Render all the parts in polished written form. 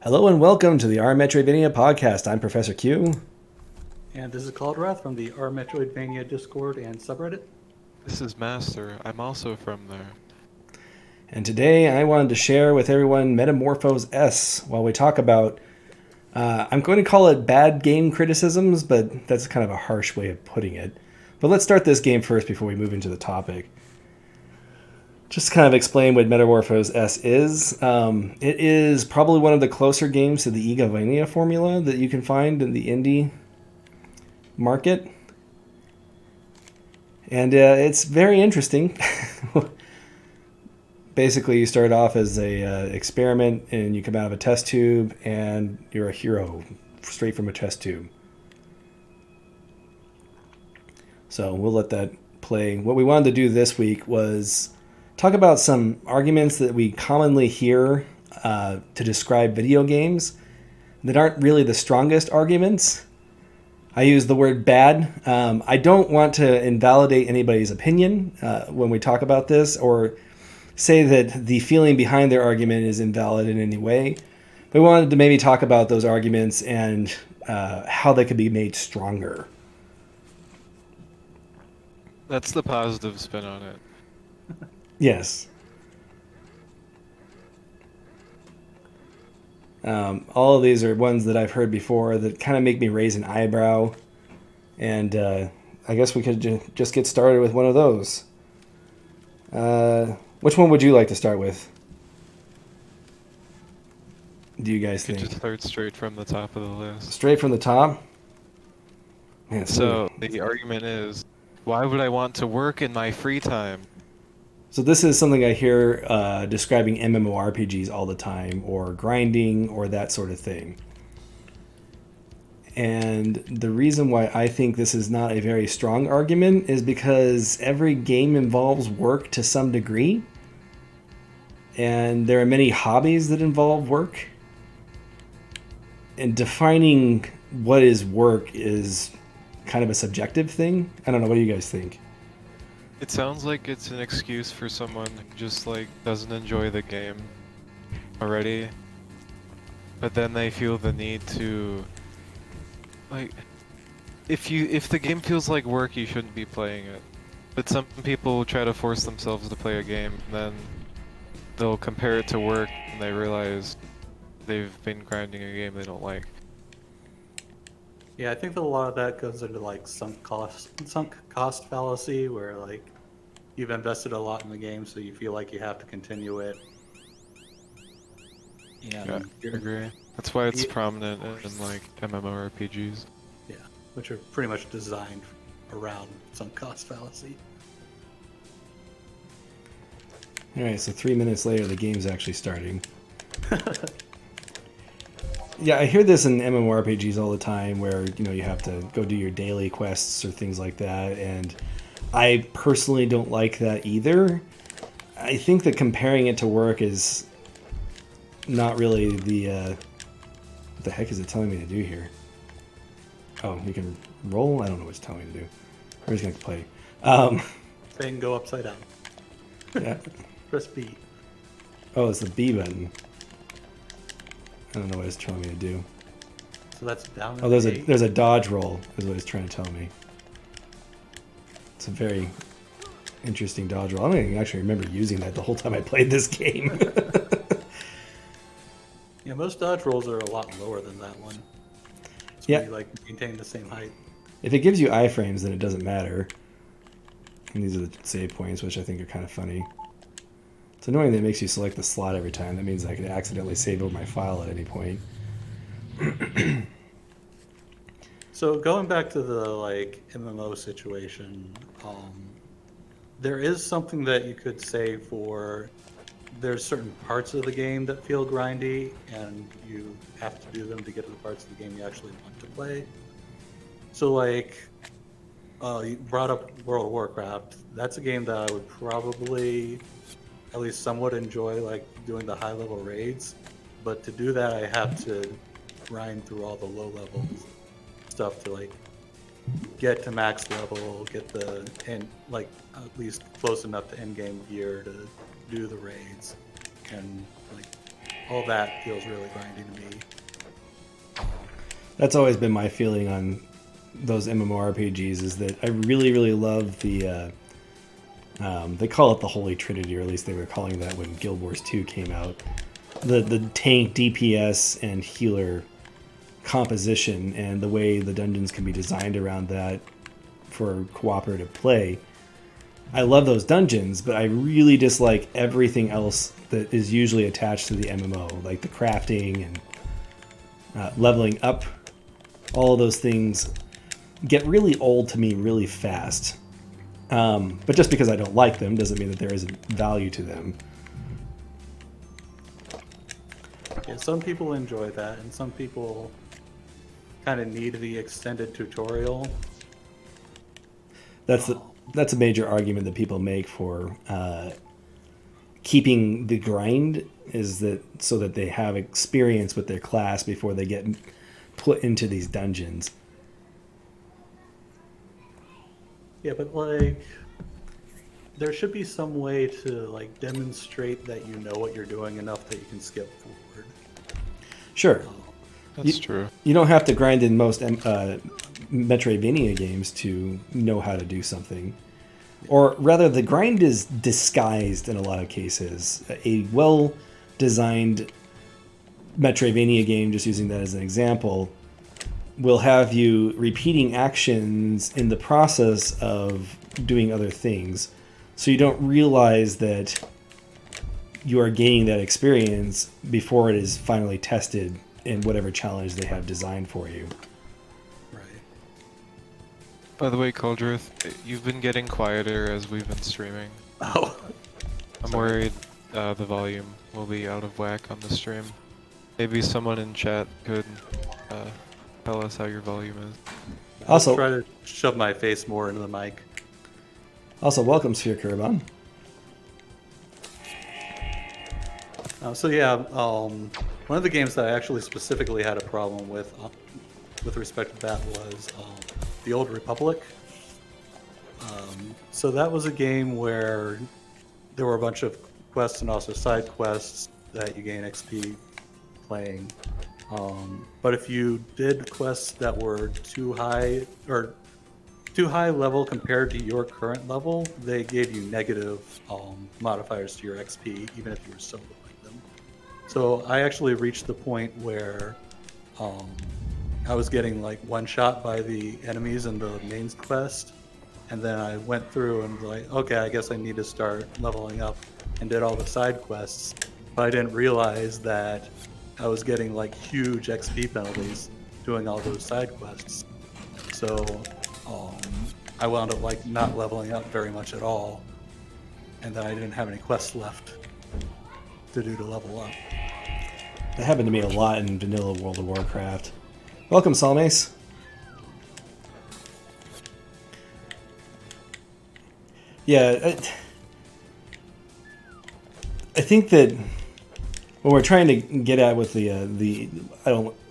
Hello and welcome to the Our Metroidvania podcast. I'm Professor Q. And this is called Wrath from the R Metroidvania Discord and subreddit. This is Master. I'm also from there. And today I wanted to share with everyone Metamorfose S while we talk about, I'm going to call it bad game criticisms, but that's kind of a harsh way of putting it. But let's start this game first before we move into the topic. Just kind of explain what Metamorphose S is. It is probably one of the closer games to the Metroidvania formula that you can find in the indie market. And it's very interesting. Basically, you start off as a experiment and you come out of a test tube and you're a hero straight from a test tube. So we'll let that play. What we wanted to do this week was talk about some arguments that we commonly hear to describe video games that aren't really the strongest arguments. I use the word bad. I don't want to invalidate anybody's opinion when we talk about this or say that the feeling behind their argument is invalid in any way. We wanted to maybe talk about those arguments and how they could be made stronger. That's the positive spin on it. Yes. All of these are ones that I've heard before that kind of make me raise an eyebrow. And I guess we could just get started with one of those. Which one would you like to start with? Do you guys think? Just start straight from the top of the list. Straight from the top? Man, So the argument is, why would I want to work in my free time? So this is something I hear describing MMORPGs all the time, or grinding, or that sort of thing. And the reason why I think this is not a very strong argument is because every game involves work to some degree. And there are many hobbies that involve work. And defining what is work is kind of a subjective thing. I don't know, what do you guys think? It sounds like it's an excuse for someone who just doesn't enjoy the game already, but then they feel the need to if the game feels like work, you shouldn't be playing it. But some people try to force themselves to play a game, and then they'll compare it to work, and they realize they've been grinding a game they don't like. Yeah, I think that a lot of that goes into sunk cost fallacy, where you've invested a lot in the game, so you feel like you have to continue it. Yeah, I agree. That's why it's prominent in MMORPGs. Yeah, which are pretty much designed around sunk cost fallacy. All right, so 3 minutes later, the game's actually starting. Yeah, I hear this in MMORPGs all the time where, you have to go do your daily quests or things like that, and I personally don't like that either. I think that comparing it to work is not really what the heck is it telling me to do here? Oh, you can roll? I don't know what it's telling me to do. I'm just going to play. Saying go upside down. Yeah. Press B. Oh, it's the B button. I don't know what it's telling me to do. So that's down. Oh, there's a dodge roll is what it's trying to tell me. It's a very interesting dodge roll. I don't even actually remember using that the whole time I played this game. Yeah, most dodge rolls are a lot lower than that one. So Yeah. you maintain the same height. If it gives you iframes, then it doesn't matter. And these are the save points, which I think are kind of funny. It's annoying that it makes you select the slot every time. That means I could accidentally save over my file at any point. So going back to the MMO situation, there is something that you could say for there's certain parts of the game that feel grindy, and you have to do them to get to the parts of the game you actually want to play. So you brought up World of Warcraft. That's a game that I would probably at least somewhat enjoy, doing the high level raids. But to do that, I have to grind through all the low level stuff to get to max level, get the end at least close enough to end game gear to do the raids, and all that feels really grindy to me. That's always been my feeling on those MMORPGs, is that I really, really love the, they call it the Holy Trinity, or at least they were calling that when Guild Wars 2 came out. The tank, DPS, and healer composition, and the way the dungeons can be designed around that for cooperative play. I love those dungeons, but I really dislike everything else that is usually attached to the MMO, like the crafting and leveling up. All of those things get really old to me really fast. But just because I don't like them doesn't mean that there isn't value to them. Yeah, some people enjoy that, and some people kind of need the extended tutorial. That's a major argument that people make for keeping the grind, is that so that they have experience with their class before they get put into these dungeons. Yeah, but like, there should be some way to like demonstrate that you know what you're doing enough that you can skip forward. Sure. That's true. You don't have to grind in most Metroidvania games to know how to do something. Or rather, the grind is disguised in a lot of cases. A well-designed Metroidvania game, just using that as an example, will have you repeating actions in the process of doing other things. So you don't realize that you are gaining that experience before it is finally tested in whatever challenge they have designed for you. Right. By the way, Coldrith, you've been getting quieter as we've been streaming. Oh. I'm worried the volume will be out of whack on the stream. Maybe someone in chat could tell us how your volume is. Also, I'll try to shove my face more into the mic. Also, welcome, Sphere Kurban. One of the games that I actually specifically had a problem with respect to that was The Old Republic. So that was a game where there were a bunch of quests and also side quests that you gain XP playing. But if you did quests that were too high level compared to your current level, they gave you negative modifiers to your XP, even if you were soloing them. So I actually reached the point where I was getting like one shot by the enemies in the main quest, and then I went through and was like, okay, I guess I need to start leveling up, and did all the side quests. But I didn't realize that I was getting like huge XP penalties doing all those side quests. So I wound up like not leveling up very much at all, and then I didn't have any quests left to do to level up. That happened to me a lot in vanilla World of Warcraft. Welcome, Salmace. Yeah, I think that what we're trying to get at with the I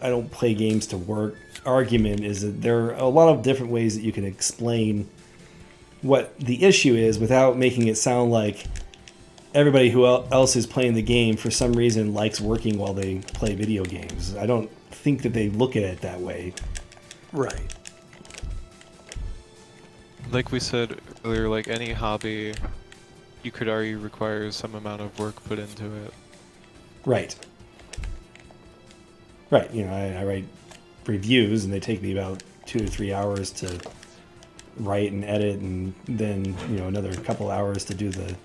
don't play games to work argument is that there are a lot of different ways that you can explain what the issue is without making it sound like everybody who else is playing the game for some reason likes working while they play video games. I don't think that they look at it that way. Right. Like we said earlier, like any hobby, you could argue requires some amount of work put into it. Right. Right. You know, I write reviews and they take me about 2 to 3 hours to write and edit, and then, you know, another couple hours to do the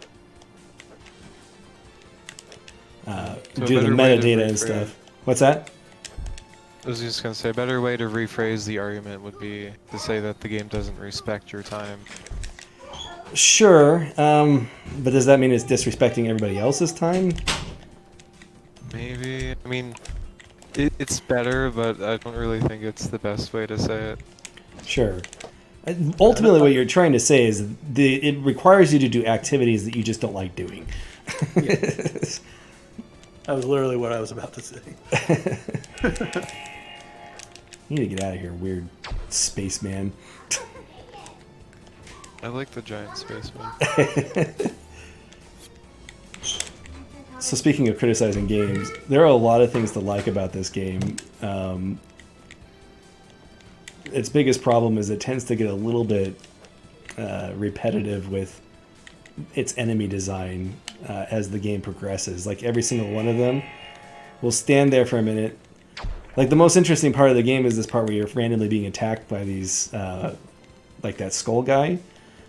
metadata and stuff. What's that? I was just gonna say, a better way to rephrase the argument would be to say that the game doesn't respect your time. Sure, but does that mean it's disrespecting everybody else's time? Maybe. I mean, it's better, but I don't really think it's the best way to say it. Sure. Ultimately, what you're trying to say is it requires you to do activities that you just don't like doing. Yeah. That was literally what I was about to say. You need to get out of here, weird spaceman. I like the giant spaceman. So speaking of criticizing games, there are a lot of things to like about this game. Its biggest problem is it tends to get a little bit repetitive with its enemy design as the game progresses. Like every single one of them will stand there for a minute. Like the most interesting part of the game is this part where you're randomly being attacked by these, like that skull guy.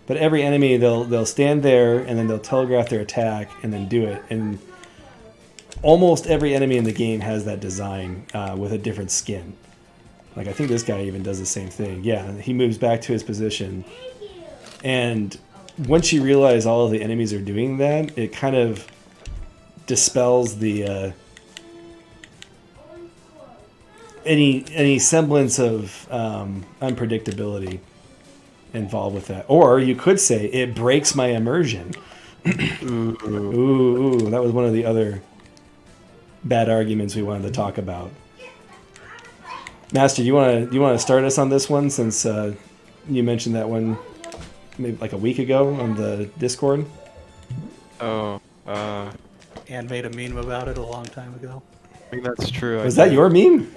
But every enemy, they'll stand there and then they'll telegraph their attack and then do it. And almost every enemy in the game has that design with a different skin. Like I think this guy even does the same thing. Yeah, he moves back to his position. And once you realize all of the enemies are doing that, it kind of dispels the any semblance of unpredictability involved with that. Or you could say it breaks my immersion. Ooh, that was one of the other bad arguments we wanted to talk about. Master, you want to start us on this one since you mentioned that one maybe like a week ago on the Discord? Oh, And made a meme about it a long time ago. I mean, that's true. Was that your meme?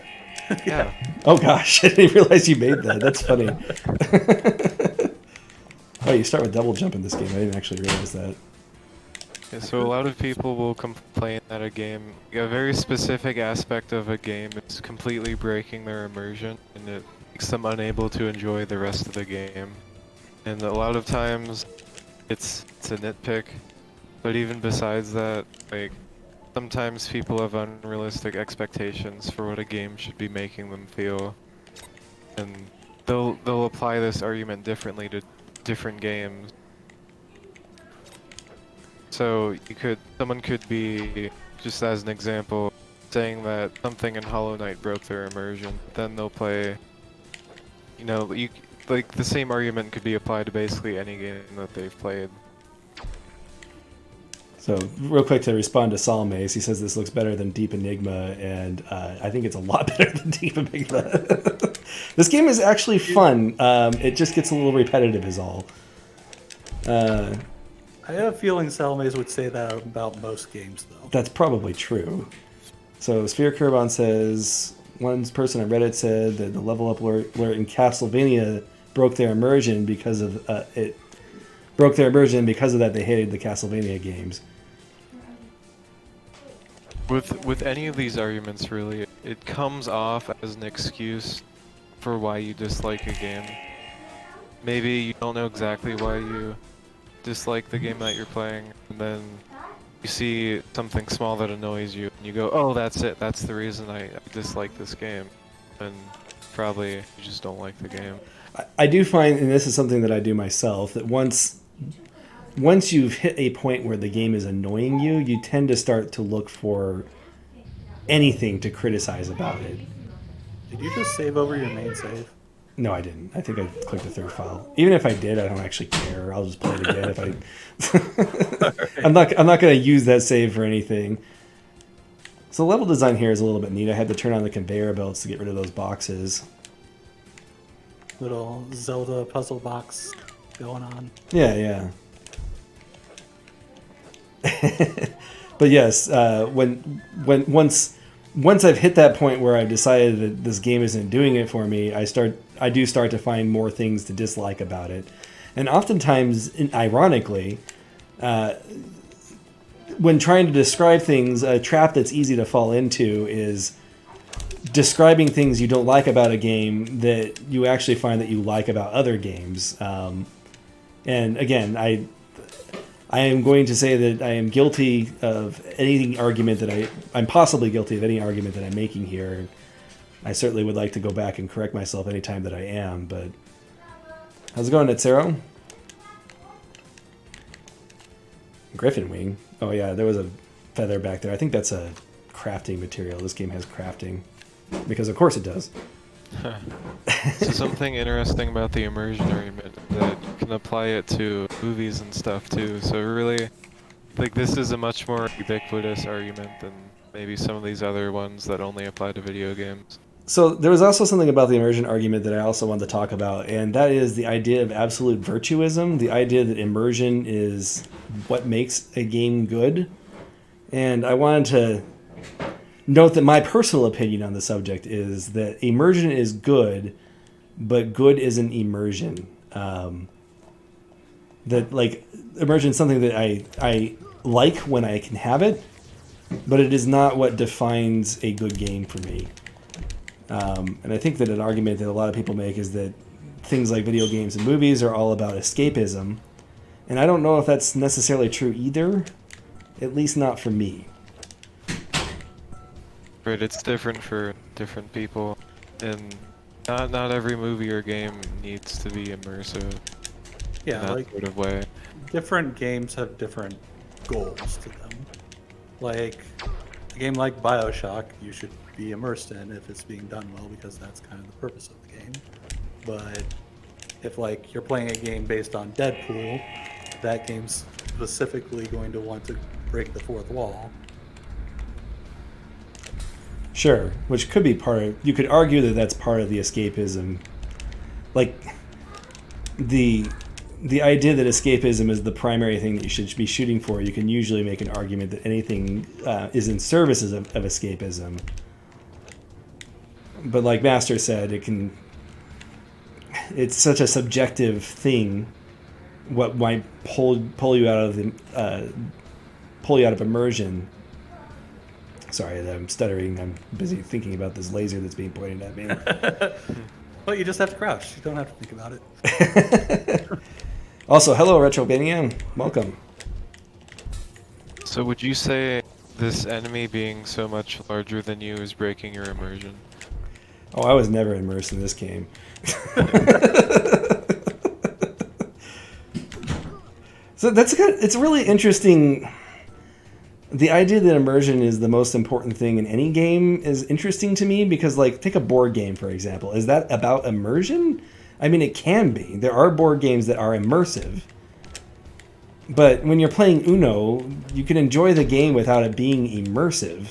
Yeah. Oh gosh, I didn't realize you made that. That's funny. Oh, you start with double jump in this game. I didn't actually realize that. Yeah, so a lot of people will complain that a very specific aspect of a game is completely breaking their immersion, and it makes them unable to enjoy the rest of the game. And a lot of times, it's a nitpick. But even besides that, like, sometimes people have unrealistic expectations for what a game should be making them feel, and they'll apply this argument differently to different games. So someone could be, just as an example, saying that something in Hollow Knight broke their immersion. Then they'll play, like the same argument could be applied to basically any game that they've played. So real quick to respond to Salmes, he says this looks better than Deep Enigma, and I think it's a lot better than Deep Enigma. This game is actually fun. It just gets a little repetitive is all. I have a feeling Salmes would say that about most games, though. That's probably true. So Sphere Kurbon says, one person on Reddit said that the level up alert in Castlevania broke their immersion because of that. They hated the Castlevania games. With any of these arguments, really, it comes off as an excuse for why you dislike a game. Maybe you don't know exactly why you dislike the game that you're playing, and then you see something small that annoys you, and you go, oh, that's it, that's the reason I dislike this game. And probably you just don't like the game. I do find, and this is something that I do myself, that once you've hit a point where the game is annoying you, you tend to start to look for anything to criticize about it. Did you just save over your main save? No, I didn't. I think I clicked the third file. Even if I did, I don't actually care. I'll just play it again if I. I'm not going to use that save for anything. So the level design here is a little bit neat. I had to turn on the conveyor belts to get rid of those boxes. Little Zelda puzzle box going on. Yeah. But yes, once I've hit that point where I've decided that this game isn't doing it for me, I do start to find more things to dislike about it. And oftentimes, ironically, when trying to describe things, a trap that's easy to fall into is describing things you don't like about a game that you actually find that you like about other games. And again, I am going to say that I am guilty of any argument that I'm possibly guilty of any argument that I'm making here. I certainly would like to go back and correct myself anytime that I am, but how's it going, Netsero? Griffin Wing. Oh yeah, there was a feather back there. I think that's a crafting material. This game has crafting. Because of course it does. So something interesting about the immersion argument that you can apply it to movies and stuff too. So really, like, this is a much more ubiquitous argument than maybe some of these other ones that only apply to video games. So there was also something about the immersion argument that I also wanted to talk about, and that is the idea of absolute virtuism, the idea that immersion is what makes a game good. And I wanted to note that my personal opinion on the subject is that immersion is good, but good isn't immersion. That like immersion is something that I like when I can have it, but it is not what defines a good game for me. And I think that an argument that a lot of people make is that things like video games and movies are all about escapism. And I don't know if that's necessarily true either, at least not for me. Right, it's different for different people, and not every movie or game needs to be immersive in Yeah, that like sort of way. different games have different goals to them. Like a game like Bioshock, you should be immersed in if it's being done well, because that's kind of the purpose of the game. But if like you're playing a game based on Deadpool, that game's specifically going to want to break the fourth wall. Sure, which could be part of... You could argue that that's part of the escapism. Like, the idea that escapism is the primary thing that you should be shooting for, you can usually make an argument that anything is in services of escapism. But like Master said, it's such a subjective thing. What might pull you out of immersion. Sorry, I'm stuttering. I'm busy thinking about this laser that's being pointed at me. Well, you just have to crouch. You don't have to think about it. Also, hello, Retrovania. Welcome. So would you say this enemy being so much larger than you is breaking your immersion? Oh, I was never immersed in this game. So it's really interesting. The idea that immersion is the most important thing in any game is interesting to me because, like, take a board game, for example. Is that about immersion? I mean, it can be. There are board games that are immersive. But when you're playing Uno, you can enjoy the game without it being immersive.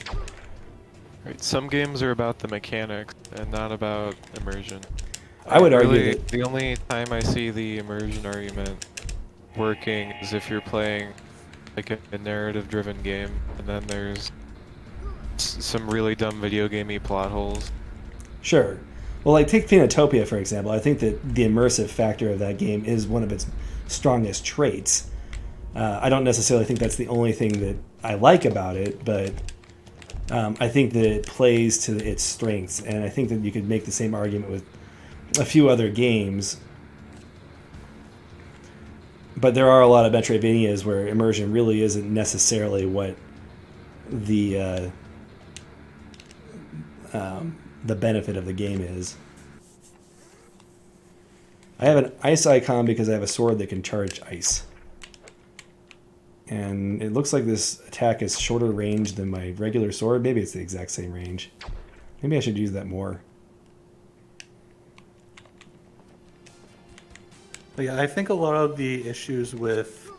Right, some games are about the mechanics and not about immersion. I would argue Really, that... the only time I see the immersion argument working is if you're playing like a narrative-driven game, and then there's some really dumb video gamey plot holes. Sure. Well, like, take Phenotopia, for example. I think that the immersive factor of that game is one of its strongest traits. I don't necessarily think that's the only thing that I like about it, but I think that it plays to its strengths, and I think that you could make the same argument with a few other games. But there are a lot of Metroidvanias where immersion really isn't necessarily what the benefit of the game is. I have an ice icon because I have a sword that can charge ice. And it looks like this attack is shorter range than my regular sword. Maybe it's the exact same range. Maybe I should use that more. But yeah, I think a lot of the issues with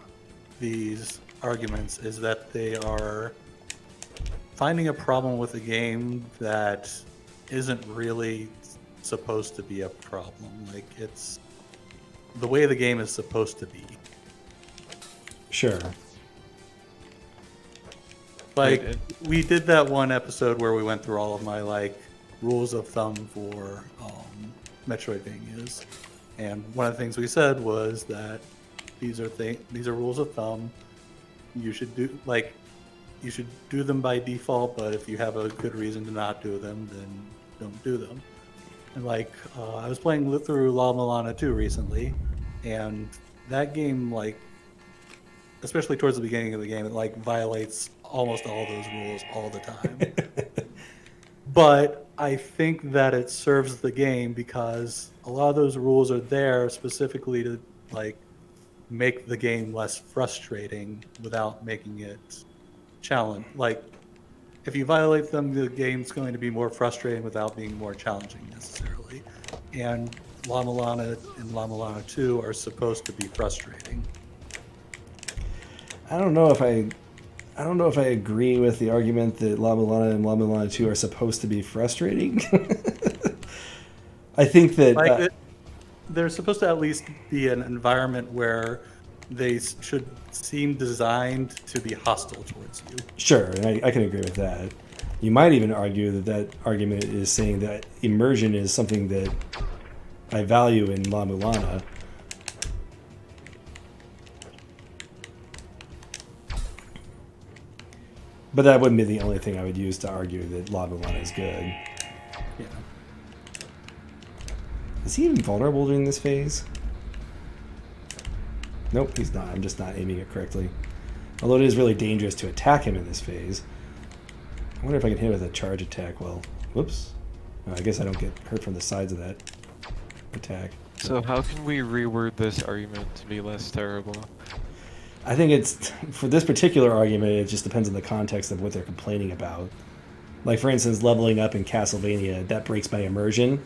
these arguments is that they are finding a problem with a game that isn't really supposed to be a problem. Like, it's the way the game is supposed to be. Sure. Like, we did that one episode where we went through all of my, like, rules of thumb for Metroidvanias. And one of the things we said was that these are rules of thumb. You should do them by default, but if you have a good reason to not do them, then don't do them. And like, I was playing through La Milana 2 recently, and that game, like, especially towards the beginning of the game, it like violates almost all those rules all the time. But I think that it serves the game because a lot of those rules are there specifically to like make the game less frustrating without making it challenge. Like, if you violate them, the game's going to be more frustrating without being more challenging necessarily. And La Milana and La Milana 2 are supposed to be frustrating. I don't know if I agree with the argument that La Milana and La Milana 2 are supposed to be frustrating. I think that there's supposed to at least be an environment where they should seem designed to be hostile towards you. Sure, and I can agree with that. You might even argue that that argument is saying that immersion is something that I value in La Mulana. But that wouldn't be the only thing I would use to argue that La Mulana is good. Yeah. Is he even vulnerable during this phase? Nope, he's not. I'm just not aiming it correctly. Although it is really dangerous to attack him in this phase. I wonder if I can hit with a charge attack. Well, whoops. Oh, I guess I don't get hurt from the sides of that attack. So how can we reword this argument to be less terrible? I think it's, for this particular argument, it just depends on the context of what they're complaining about. Like, for instance, leveling up in Castlevania, that breaks my immersion.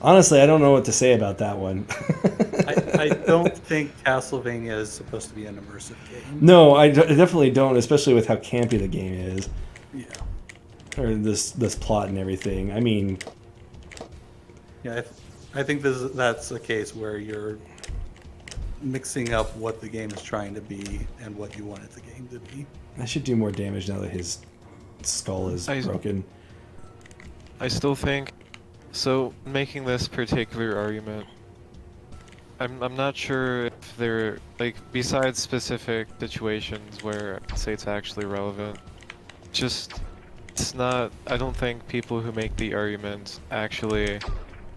Honestly, I don't know what to say about that one. I don't think Castlevania is supposed to be an immersive game. No, I definitely don't, especially with how campy the game is. Yeah. Or this plot and everything. I mean... Yeah, I think that's a case where you're mixing up what the game is trying to be and what you wanted the game to be. I should do more damage now that his skull is broken. I still think... So, making this particular argument, I'm not sure if there, like, besides specific situations where I'd say it's actually relevant, just, it's not, I don't think people who make the argument actually, I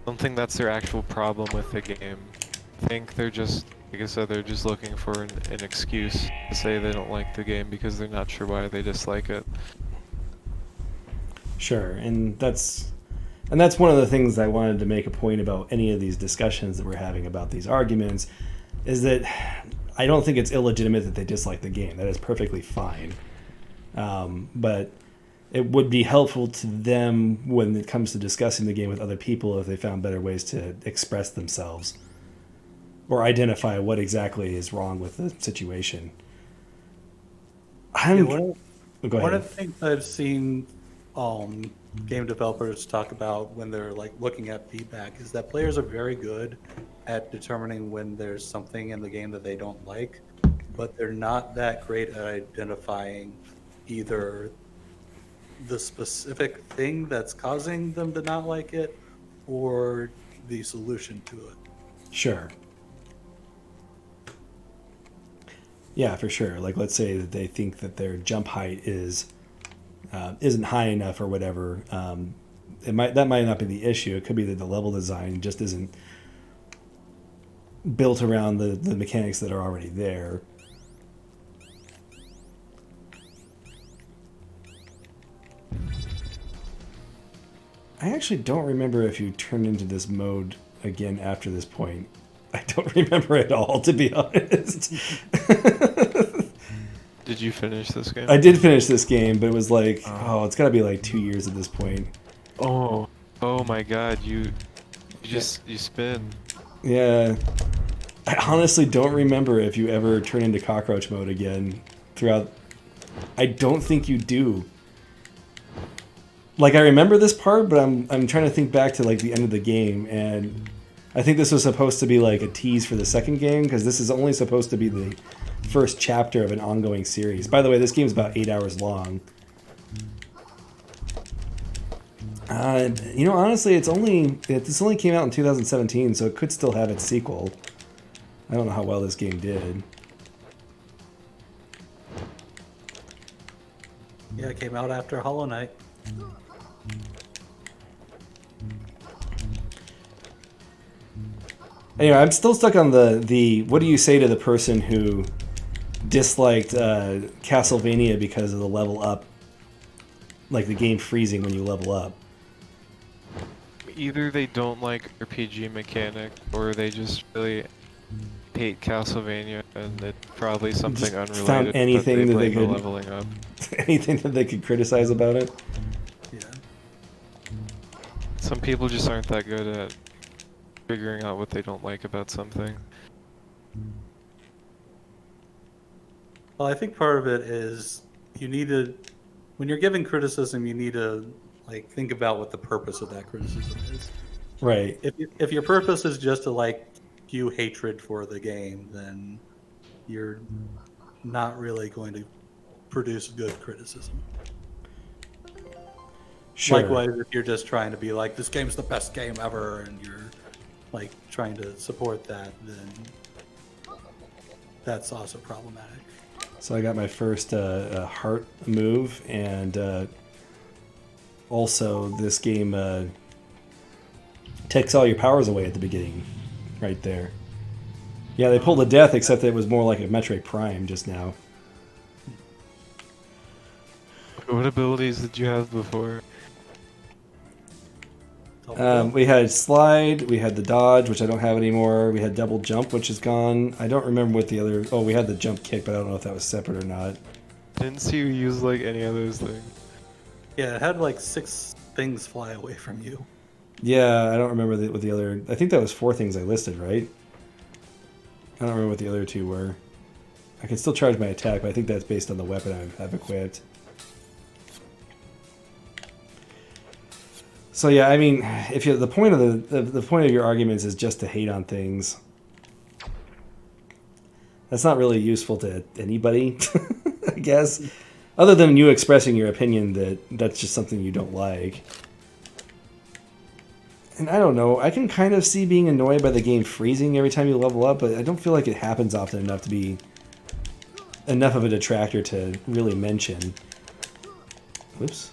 don't think that's their actual problem with the game. I think they're just, like I said, they're just looking for an excuse to say they don't like the game because they're not sure why they dislike it. Sure, and that's one of the things I wanted to make a point about any of these discussions that we're having about these arguments, is that I don't think it's illegitimate that they dislike the game. That is perfectly fine. But it would be helpful to them when it comes to discussing the game with other people if they found better ways to express themselves or identify what exactly is wrong with the situation. Go ahead. One of the things I've seen game developers talk about when they're like looking at feedback is that players are very good at determining when there's something in the game that they don't like, but they're not that great at identifying either the specific thing that's causing them to not like it or the solution to it. Sure. Yeah, for sure. Like, let's say that they think that their jump height isn't high enough or whatever. That might not be the issue. It could be that the level design just isn't built around the mechanics that are already there. I actually don't remember if you turn into this mode again after this point. I don't remember at all, to be honest. Did you finish this game? I did finish this game, but it was like, it's got to be like 2 years at this point. Oh my god, you spin. Yeah. I honestly don't remember if you ever turn into cockroach mode again throughout. I don't think you do. Like, I remember this part, but I'm trying to think back to like the end of the game, and I think this was supposed to be like a tease for the second game, because this is only supposed to be the first chapter of an ongoing series. By the way, this game's about 8 hours long. Honestly, this only came out in 2017, so it could still have its sequel. I don't know how well this game did. Yeah, it came out after Hollow Knight. Anyway, I'm still stuck on the what do you say to the person who disliked Castlevania because of the level up, like the game freezing when you level up? Either they don't like RPG mechanic, or they just really hate Castlevania, and it's probably something Just unrelated. found anything that they blame the could leveling up. anything that they could criticize about it. Yeah. Some people just aren't that good at figuring out what they don't like about something. Well, I think part of it is when you're giving criticism, you need to like think about what the purpose of that criticism is. Right. If your purpose is just to like spew hatred for the game, then you're not really going to produce good criticism. Sure. Likewise, if you're just trying to be like, this game's the best game ever, and you're like trying to support that, then that's also problematic. So I got my first heart move, and also this game takes all your powers away at the beginning, right there. Yeah, they pulled a death, except that it was more like a Metroid Prime just now. What abilities did you have before? We had slide, we had the dodge, which I don't have anymore. We had double jump, which is gone. I don't remember what the other... Oh, we had the jump kick, but I don't know if that was separate or not. Didn't see you use like any of those things. Yeah, it had like 6 things fly away from you. Yeah, I don't remember what the other... I think that was 4 things I listed, right? I don't remember what the other 2 were. I can still charge my attack, but I think that's based on the weapon I have equipped. So yeah, I mean, if you, the point of the point of your arguments is just to hate on things, that's not really useful to anybody, I guess. Other than you expressing your opinion that that's just something you don't like. And I don't know, I can kind of see being annoyed by the game freezing every time you level up, but I don't feel like it happens often enough to be enough of a detractor to really mention. Whoops.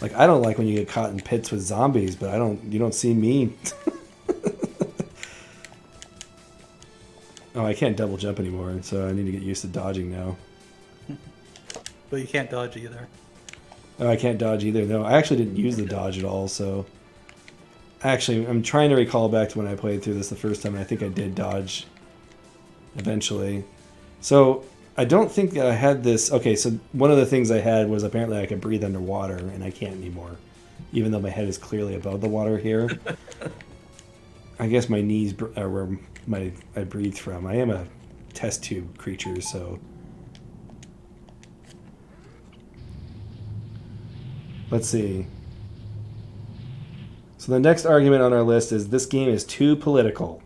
Like, I don't like when you get caught in pits with zombies, but you don't see me. Oh, I can't double jump anymore, so I need to get used to dodging now. But you can't dodge either. Oh, I can't dodge either. No, I actually didn't use the dodge at all, so... Actually, I'm trying to recall back to when I played through this the first time, and I think I did dodge eventually. So, I don't think I had this... Okay, so one of the things I had was apparently I could breathe underwater, and I can't anymore. Even though my head is clearly above the water here. I guess my knees are where I breathed from. I am a test tube creature, so... Let's see. So the next argument on our list is this game is too political.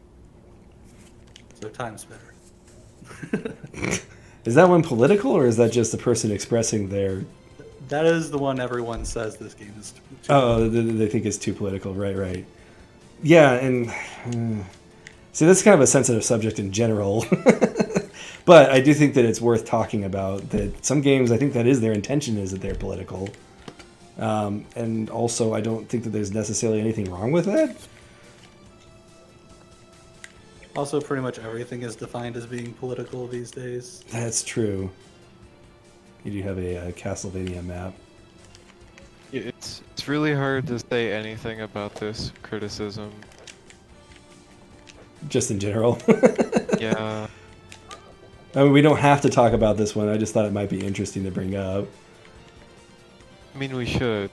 So time's better. Is that one political, or is that just the person expressing their... That is the one everyone says this game is too Oh, they think it's too political. Right. Yeah, and... see, that's kind of a sensitive subject in general. But I do think that it's worth talking about. That some games, I think that is their intention, is that they're political. And also, I don't think that there's necessarily anything wrong with that. Also, pretty much everything is defined as being political these days. That's true. You do have a Castlevania map. It's really hard to say anything about this criticism. Just in general. Yeah. I mean, we don't have to talk about this one. I just thought it might be interesting to bring up. I mean, we should.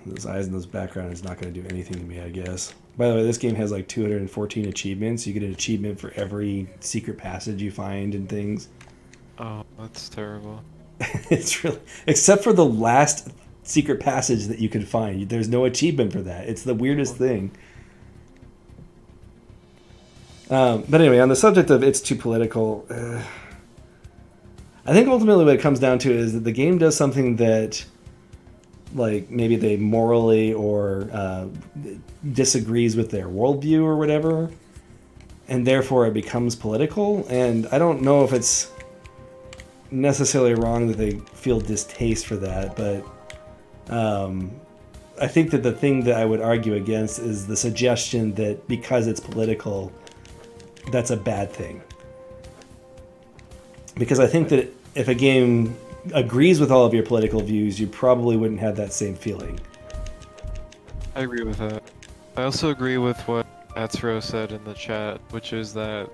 Those eyes in those background is not going to do anything to me, I guess. By the way, this game has like 214 achievements. You get an achievement for every secret passage you find and things. Oh, that's terrible. It's really... Except for the last secret passage that you can find. There's no achievement for that. It's the weirdest thing. But anyway, on the subject of it's too political... I think ultimately what it comes down to is that the game does something that, like, maybe they morally or disagrees with their worldview or whatever, and therefore it becomes political. And I don't know if it's necessarily wrong that they feel distaste for that, but I think that the thing that I would argue against is the suggestion that because it's political, that's a bad thing. Because I think that if a game agrees with all of your political views, you probably wouldn't have that same feeling. I agree with that. I also agree with what Atsuro said in the chat, which is that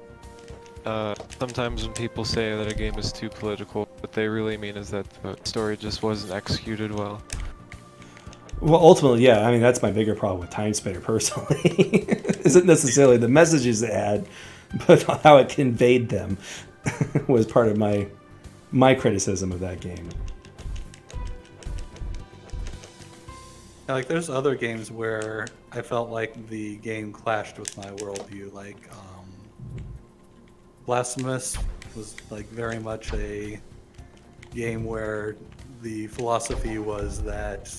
sometimes when people say that a game is too political, what they really mean is that the story just wasn't executed well. Well, ultimately, yeah. I mean, that's my bigger problem with Time Spinner, personally. Isn't necessarily the messages it had, but how it conveyed them was part of my criticism of that game. Like, there's other games where I felt like the game clashed with my worldview. Like, Blasphemous was like very much a game where the philosophy was that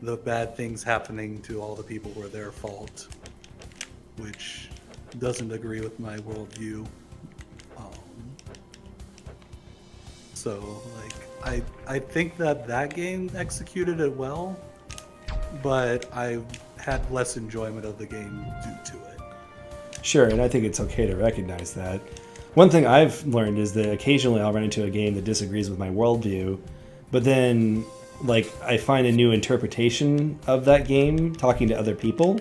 the bad things happening to all the people were their fault, which doesn't agree with my worldview. So, like, I think that game executed it well, but I had less enjoyment of the game due to it. Sure, and I think it's okay to recognize that. One thing I've learned is that occasionally I'll run into a game that disagrees with my worldview, but then, like, I find a new interpretation of that game talking to other people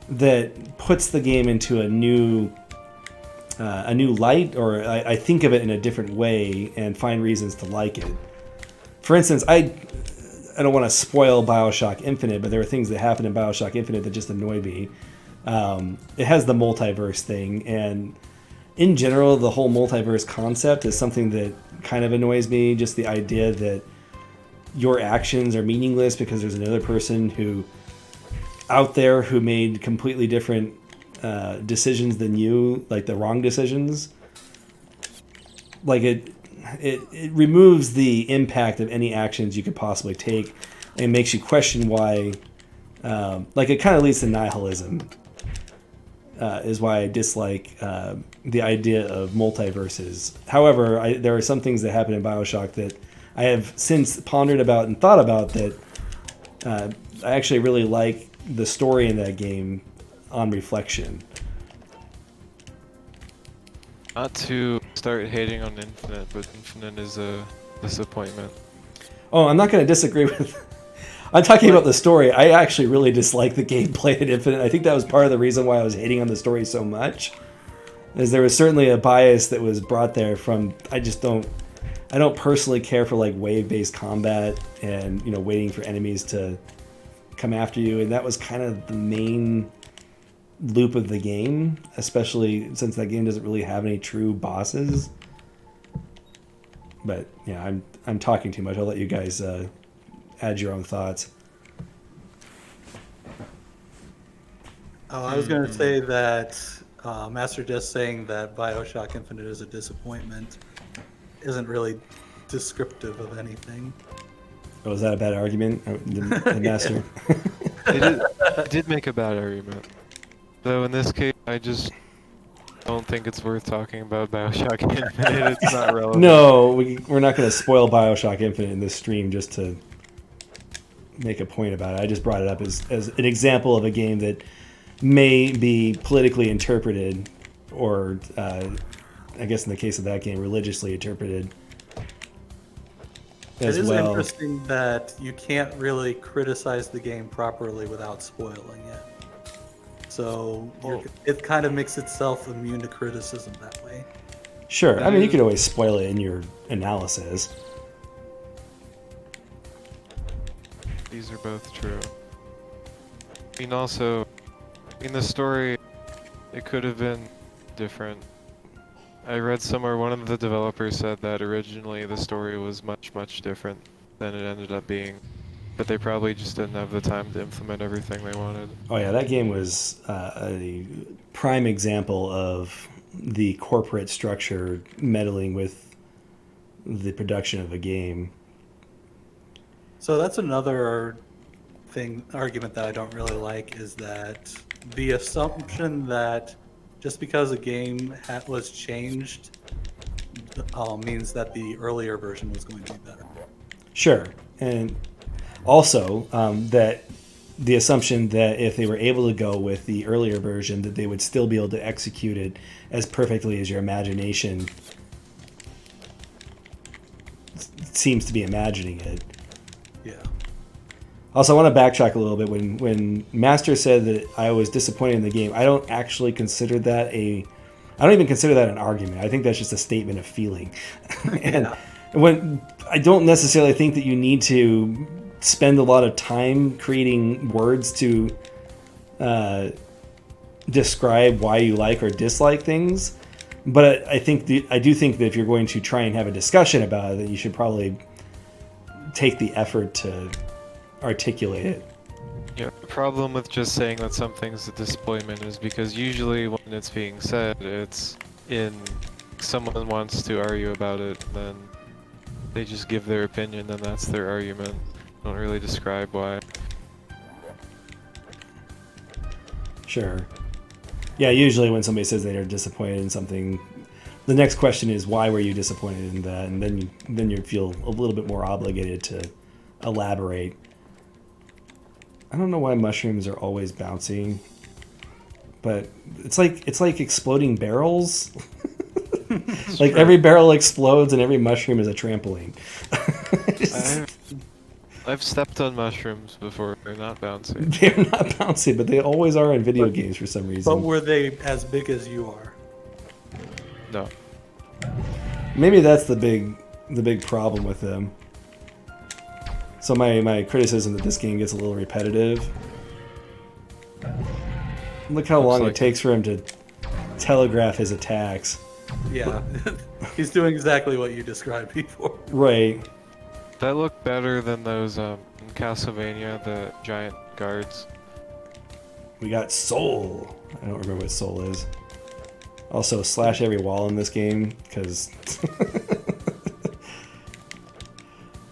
that puts the game into a new light, or I think of it in a different way and find reasons to like it. For instance, I don't want to spoil Bioshock Infinite, but there are things that happen in Bioshock Infinite that just annoy me. It has the multiverse thing, and in general, the whole multiverse concept is something that kind of annoys me. Just the idea that your actions are meaningless because there's another person who out there who made completely different decisions than you, like the wrong decisions. Like it removes the impact of any actions you could possibly take, and makes you question why. Like it kind of leads to nihilism. Is why I dislike the idea of multiverses. However, there are some things that happen in Bioshock that I have since pondered about and thought about that I actually really like the story in that game on reflection. Not to start hating on Infinite, but Infinite is a disappointment. Oh, I'm not going to disagree with... I'm talking about the story. I actually really dislike the gameplay in Infinite. I think that was part of the reason why I was hating on the story so much. Is there was certainly a bias that was brought there from... I don't personally care for like wave-based combat and, you know, waiting for enemies to come after you, and that was kind of the main loop of the game, especially since that game doesn't really have any true bosses. But yeah, I'm talking too much. I'll let you guys add your own thoughts. Oh, I was going to say that Master just saying that Bioshock Infinite is a disappointment isn't really descriptive of anything. Oh, is that a bad argument, the Master? It did make a bad argument. Though in this case, I just don't think it's worth talking about Bioshock Infinite. It's not relevant. No, we're not going to spoil Bioshock Infinite in this stream just to make a point about it. I just brought it up as an example of a game that may be politically interpreted, or I guess in the case of that game, religiously interpreted as well. It is interesting that you can't really criticize the game properly without spoiling it. So it kind of makes itself immune to criticism that way. Sure. I mean, you could always spoil it in your analysis. These are both true. I mean, also, in the story, it could have been different. I read somewhere one of the developers said that originally the story was much, much different than it ended up being. But they probably just didn't have the time to implement everything they wanted. Oh yeah, that game was a prime example of the corporate structure meddling with the production of a game. So that's another argument that I don't really like, is that the assumption that just because a game was changed means that the earlier version was going to be better. Sure, and also that the assumption that if they were able to go with the earlier version, that they would still be able to execute it as perfectly as your imagination seems to be imagining it. Yeah. Also, I want to backtrack a little bit. When Master said that I was disappointed in the game, I don't actually consider that I don't even consider that an argument. I think that's just a statement of feeling. And when I don't necessarily think that you need to spend a lot of time creating words to describe why you like or dislike things, but I do think that if you're going to try and have a discussion about it, that you should probably take the effort to articulate it. Yeah, the problem with just saying that something's a disappointment is because usually when it's being said, it's in someone wants to argue about it, and then they just give their opinion, and that's their argument. Don't really describe why. Sure. Yeah, usually when somebody says they're disappointed in something, the next question is why were you disappointed in that, and then you feel a little bit more obligated to elaborate. I don't know why mushrooms are always bouncing, but it's like exploding barrels. Like true. every barrel explodes and every mushroom is a trampoline. I've stepped on mushrooms before. They're not bouncing. They're not bouncing, but they always are in video games for some But reason. were they as big as you are? No. Maybe that's the big problem with them. So my criticism that this game gets a little repetitive. Look how Looks long like it takes for him to telegraph his attacks. Yeah, he's doing exactly what you described before. Right. That looked better than those in Castlevania, the giant guards. We got Soul. I don't remember what Soul is. Also, slash every wall in this game, because...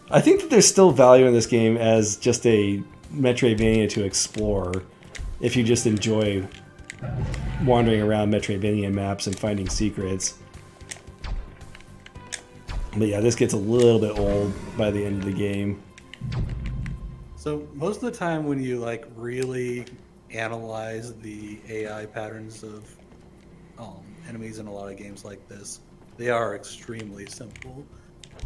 I think that there's still value in this game as just a Metroidvania to explore if you just enjoy wandering around Metroidvania maps and finding secrets. But yeah, this gets a little bit old by the end of the game. So most of the time when you like really analyze the AI patterns of enemies in a lot of games like this, they are extremely simple,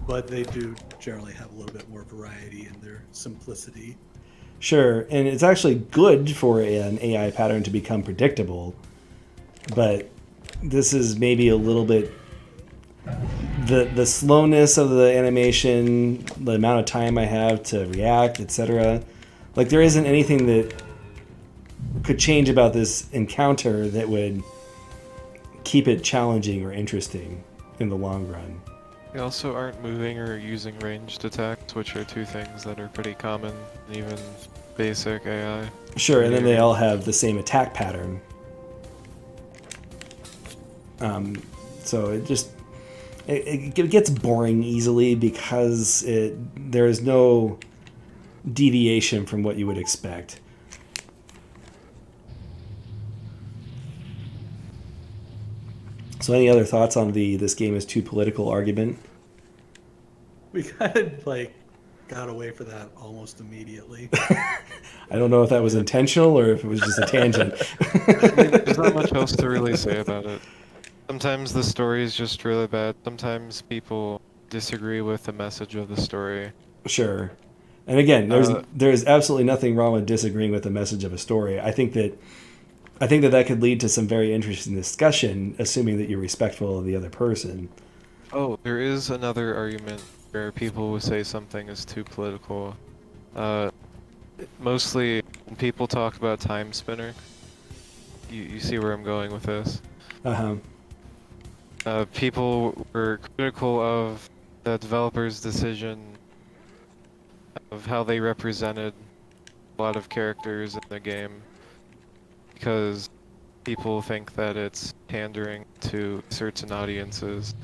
but they do generally have a little bit more variety in their simplicity. Sure, and it's actually good for an AI pattern to become predictable, but this is maybe a little bit... The slowness of the animation, the amount of time I have to react, etc. Like, there isn't anything that could change about this encounter that would keep it challenging or interesting in the long run. They also aren't moving or using ranged attacks, which are two things that are pretty common in even basic AI. Sure, and then they all have the same attack pattern. So it just... It gets boring easily because there is no deviation from what you would expect. So any other thoughts on this game is too political argument? We kind of like got away for that almost immediately. I don't know if that was intentional or if it was just a tangent. There's not much else to really say about it. Sometimes the story is just really bad. Sometimes people disagree with the message of the story. Sure. And again, there's absolutely nothing wrong with disagreeing with the message of a story. I think that could lead to some very interesting discussion, assuming that you're respectful of the other person. Oh, there is another argument where people will say something is too political. Mostly when people talk about Time Spinner. You see where I'm going with this? Uh-huh. People were critical of the developer's decision of how they represented a lot of characters in the game because people think that it's pandering to certain audiences.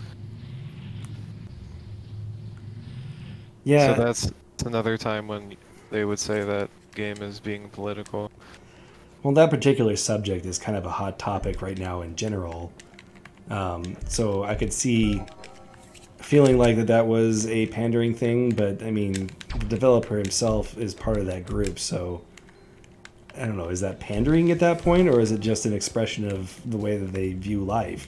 Yeah. So that's another time when they would say that game is being political. Well, that particular subject is kind of a hot topic right now in general. So I could see feeling like that was a pandering thing, but I mean, the developer himself is part of that group, so I don't know, is that pandering at that point, or is it just an expression of the way that they view life?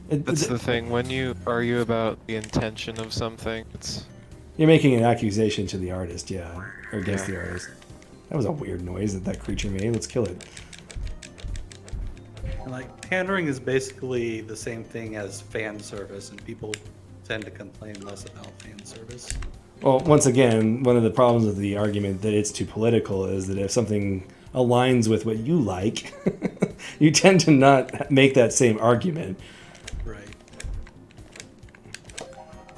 That's the thing, when you argue about the intention of something, You're making an accusation to the artist, yeah, or against the artist. That was a weird noise that creature made. Let's kill it. And like pandering is basically the same thing as fan service, and people tend to complain less about fan service. Well, once again, one of the problems with the argument that it's too political is that if something aligns with what you like, you tend to not make that same argument. Right.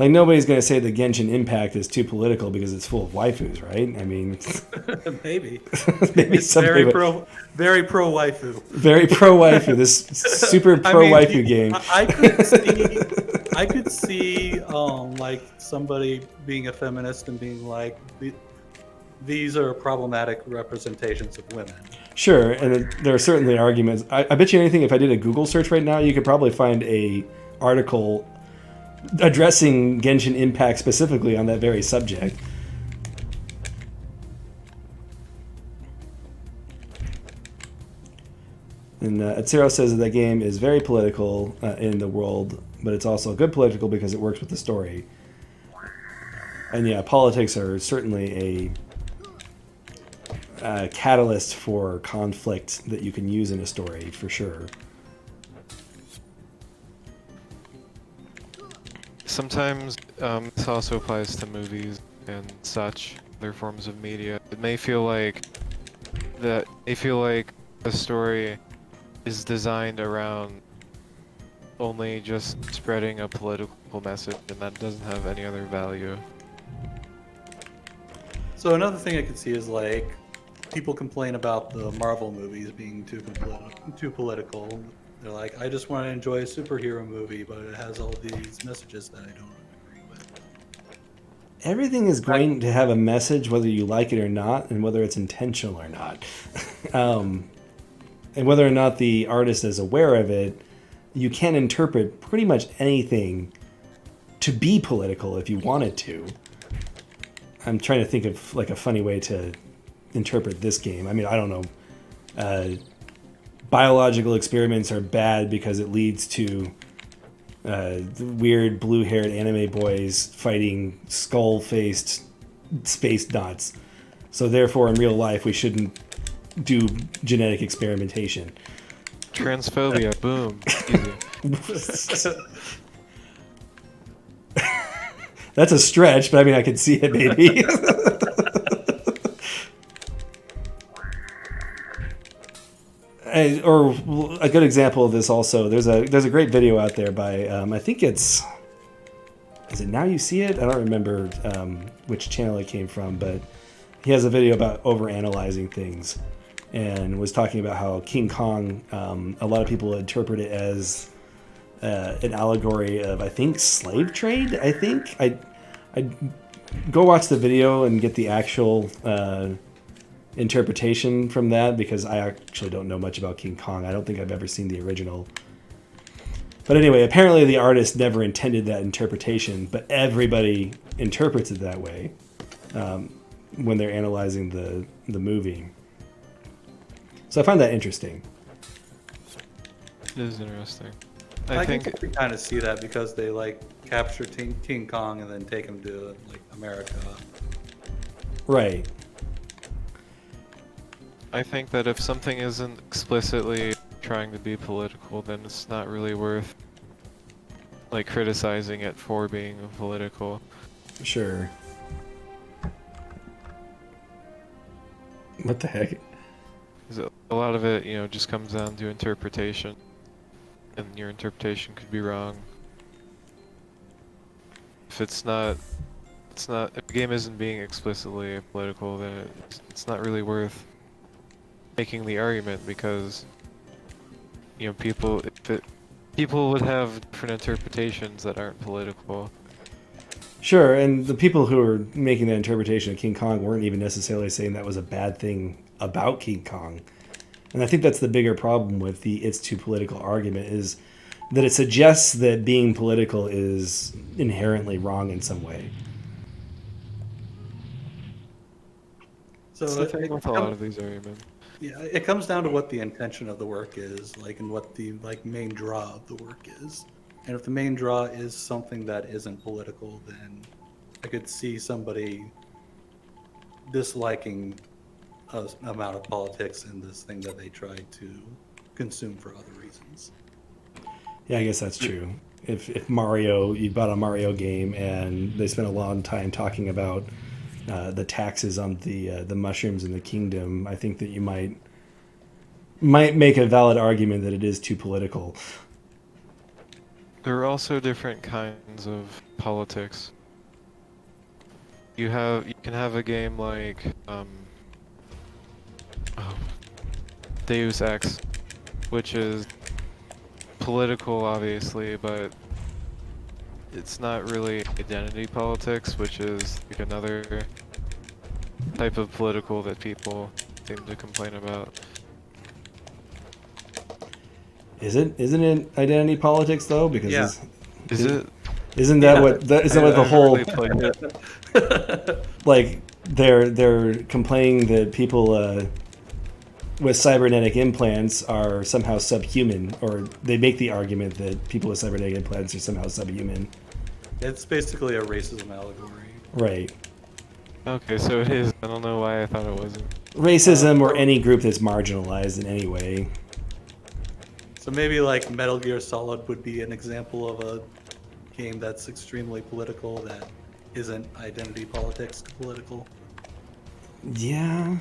Like, nobody's going to say the Genshin Impact is too political because it's full of waifus, right? I mean, Maybe. maybe It's somebody very pro waifu. very pro waifu. This super pro waifu game. I could see like somebody being a feminist and being like, these are problematic representations of women. Sure, and there are certainly arguments. I bet you anything, if I did a Google search right now, you could probably find a article addressing Genshin Impact specifically on that very subject. And Atsuro says that game is very political in the world, but it's also good political because it works with the story. And yeah, politics are certainly a catalyst for conflict that you can use in a story, for sure. Sometimes this also applies to movies and such, other forms of media. It may feel like a story is designed around only just spreading a political message, and that doesn't have any other value. So another thing I could see is like people complain about the Marvel movies being too political. They're like, I just want to enjoy a superhero movie, but it has all these messages that I don't agree with. Everything is going to have a message, whether you like it or not, and whether it's intentional or not. And whether or not the artist is aware of it, you can interpret pretty much anything to be political if you wanted to. I'm trying to think of like a funny way to interpret this game. I mean, I don't know. Biological experiments are bad because it leads to weird blue-haired anime boys fighting skull-faced space dots. So therefore, in real life, we shouldn't do genetic experimentation. Transphobia, boom. Easy. That's a stretch, but I mean, I can see it maybe. Or a good example of this also, there's a great video out there by, I think is it Now You See It? I don't remember which channel it came from, but he has a video about overanalyzing things and was talking about how King Kong, a lot of people interpret it as an allegory of, I think, slave trade. I think I'd go watch the video and get the actual interpretation from that, because I actually don't know much about King Kong. I don't think I've ever seen the original. But anyway, apparently the artist never intended that interpretation, but everybody interprets it that way when they're analyzing the movie. So I find that interesting. It is interesting. I think we kind of see that because they like capture King Kong and then take him to like America. Right. I think that if something isn't explicitly trying to be political, then it's not really worth like criticizing it for being political. Sure. What the heck? 'Cause a lot of it, just comes down to interpretation, and your interpretation could be wrong. If if the game isn't being explicitly political, then it's not really worth making the argument, because people would have different interpretations that aren't political. Sure, and the people who were making that interpretation of King Kong weren't even necessarily saying that was a bad thing about King Kong. And I think that's the bigger problem with the it's too political argument, is that it suggests that being political is inherently wrong in some way. So That's the thing with a lot of these arguments. yeah, it comes down to what the intention of the work is, like, and what the main draw of the work is. And if the main draw is something that isn't political, then I could see somebody disliking an amount of politics in this thing that they tried to consume for other reasons. Yeah, I guess that's true. If you bought a Mario game and they spent a long time talking about the taxes on the mushrooms in the kingdom, I think that you might make a valid argument that it is too political. There are also different kinds of politics. You can have a game like oh, Deus Ex, which is political, obviously, but it's not really identity politics, which is like another type of political that people seem to complain about. Isn't it identity politics though? Because Yeah. Is it? isn't that Yeah. isn't what the I've whole really played it. like they're complaining that people with cybernetic implants are somehow subhuman, or they make the argument that people with cybernetic implants are somehow subhuman. It's basically a racism allegory. Right. Okay, so it is. I don't know why I thought it wasn't. Racism or any group that's marginalized in any way. So maybe like Metal Gear Solid would be an example of a game that's extremely political that isn't identity politics political. Yeah.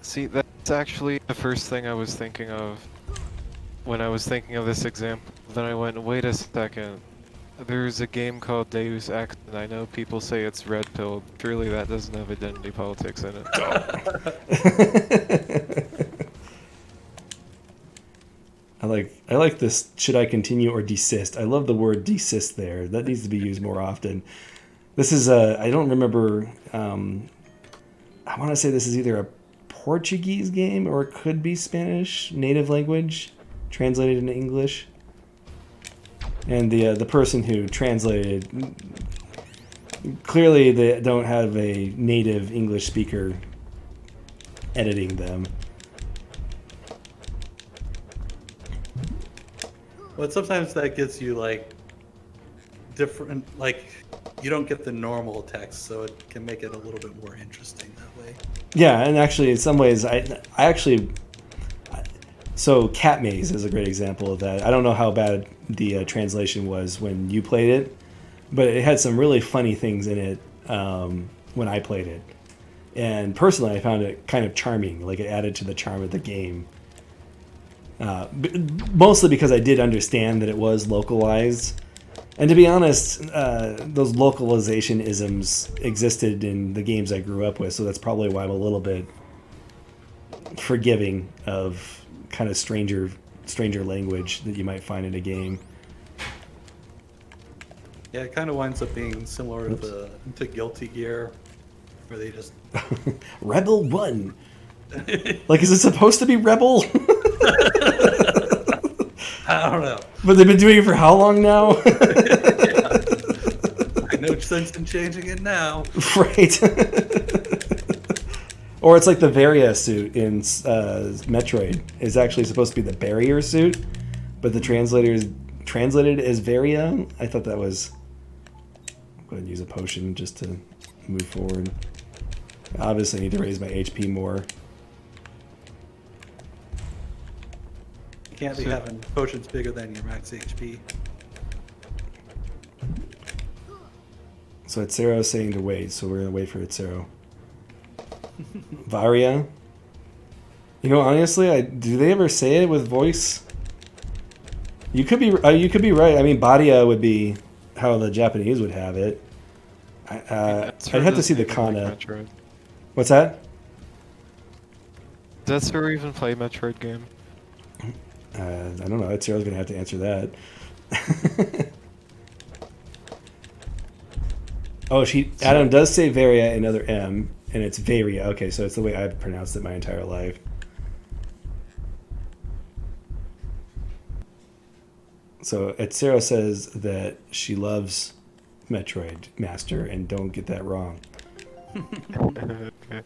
See, that's actually the first thing I was thinking of when I was thinking of this example. Then I went, wait a second. There's a game called Deus Ex, and I know people say it's red pilled. Surely that doesn't have identity politics in it. I like this. Should I continue or desist? I love the word desist there. That needs to be used more often. This is I don't remember. I want to say this is either a Portuguese game or it could be Spanish native language translated into English. And the person who translated, clearly they don't have a native English speaker editing them. But sometimes that gets you like different, like you don't get the normal text, so it can make it a little bit more interesting that way. Yeah, and actually, in some ways, I actually. So, Cat Maze is a great example of that. I don't know how bad the translation was when you played it, but it had some really funny things in it when I played it. And personally, I found it kind of charming. Like, it added to the charm of the game. Mostly because I did understand that it was localized. And to be honest, those localization isms existed in the games I grew up with, so that's probably why I'm a little bit forgiving of kind of stranger language that you might find in a game. Yeah, it kind of winds up being similar to Guilty Gear, where they just Rebel 1. Like, is it supposed to be Rebel? I don't know. But they've been doing it for how long now? No sense in changing it now. Right. Or it's like the Varia suit in Metroid is actually supposed to be the barrier suit, but the translators translated it as Varia. I thought that was... I'll go ahead and use a potion just to move forward. Obviously, I need to raise my HP more. You can't be having potions bigger than your max HP. So Itzero is saying to wait, so we're going to wait for Itzero. Varia? You know, honestly, do they ever say it with voice? You could be right. I mean, Badia would be how the Japanese would have it. I'd have to see the kana. What's that? Does Zero even play Metroid game? I don't know. Itzero's going to have to answer that. Oh, Adam does say Varia, another M, and it's Varia. Okay, so it's the way I've pronounced it my entire life. So Itzero says that she loves Metroid Master, and don't get that wrong. Okay.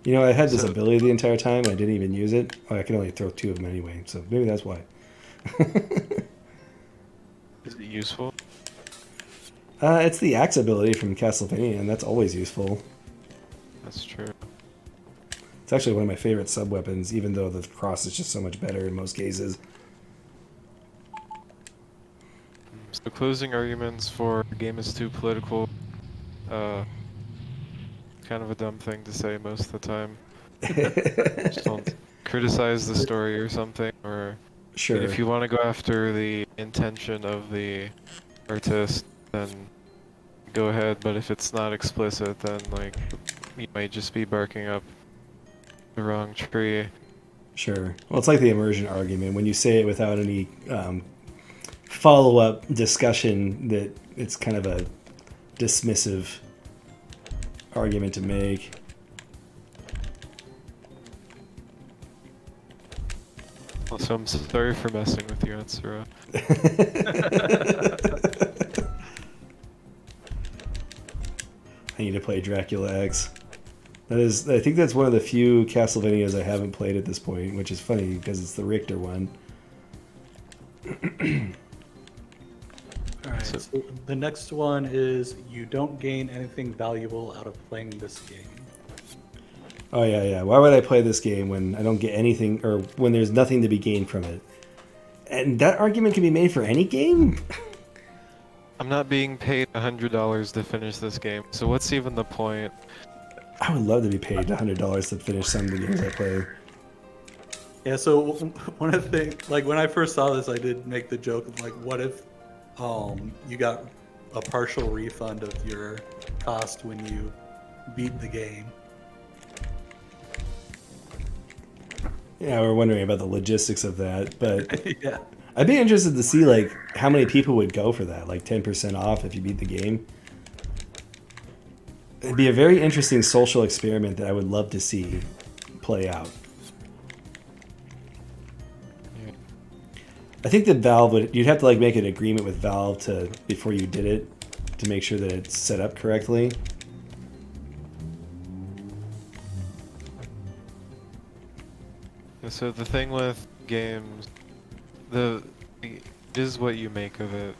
You know, I had this ability the entire time. I didn't even use it. Oh, I can only throw 2 of them anyway, so maybe that's why. Is it useful? It's the axe ability from Castlevania, and that's always useful. That's true. It's actually one of my favorite sub-weapons, even though the cross is just so much better in most cases. So closing arguments for the game is too political. Kind of a dumb thing to say most of the time. Just don't criticize the story or something, or Sure. If you want to go after the intention of the artist, then go ahead. But if it's not explicit, then like you might just be barking up the wrong tree. Sure. Well, it's like the immersion argument. When you say it without any follow-up discussion, that it's kind of a dismissive argument to make. Also, I'm sorry for messing with you, Ansura. I need to play Dracula X. I think that's one of the few Castlevanias I haven't played at this point, which is funny because it's the Richter one. All right. So the next one is you don't gain anything valuable out of playing this game. Oh yeah. Why would I play this game when I don't get anything, or when there's nothing to be gained from it? And that argument can be made for any game. I'm not being paid $100 to finish this game, so what's even the point? I would love to be paid $100 to finish some of the games I play. Yeah. So one of the things, like when I first saw this, I did make the joke of like, what if you got a partial refund of your cost when you beat the game? Yeah, we're wondering about the logistics of that, but Yeah. I'd be interested to see like how many people would go for that, like 10% off if you beat the game. It'd be a very interesting social experiment that I would love to see play out. Yeah. I think that Valve you'd have to like make an agreement with Valve before you did it to make sure that it's set up correctly. So the thing with games, it is what you make of it.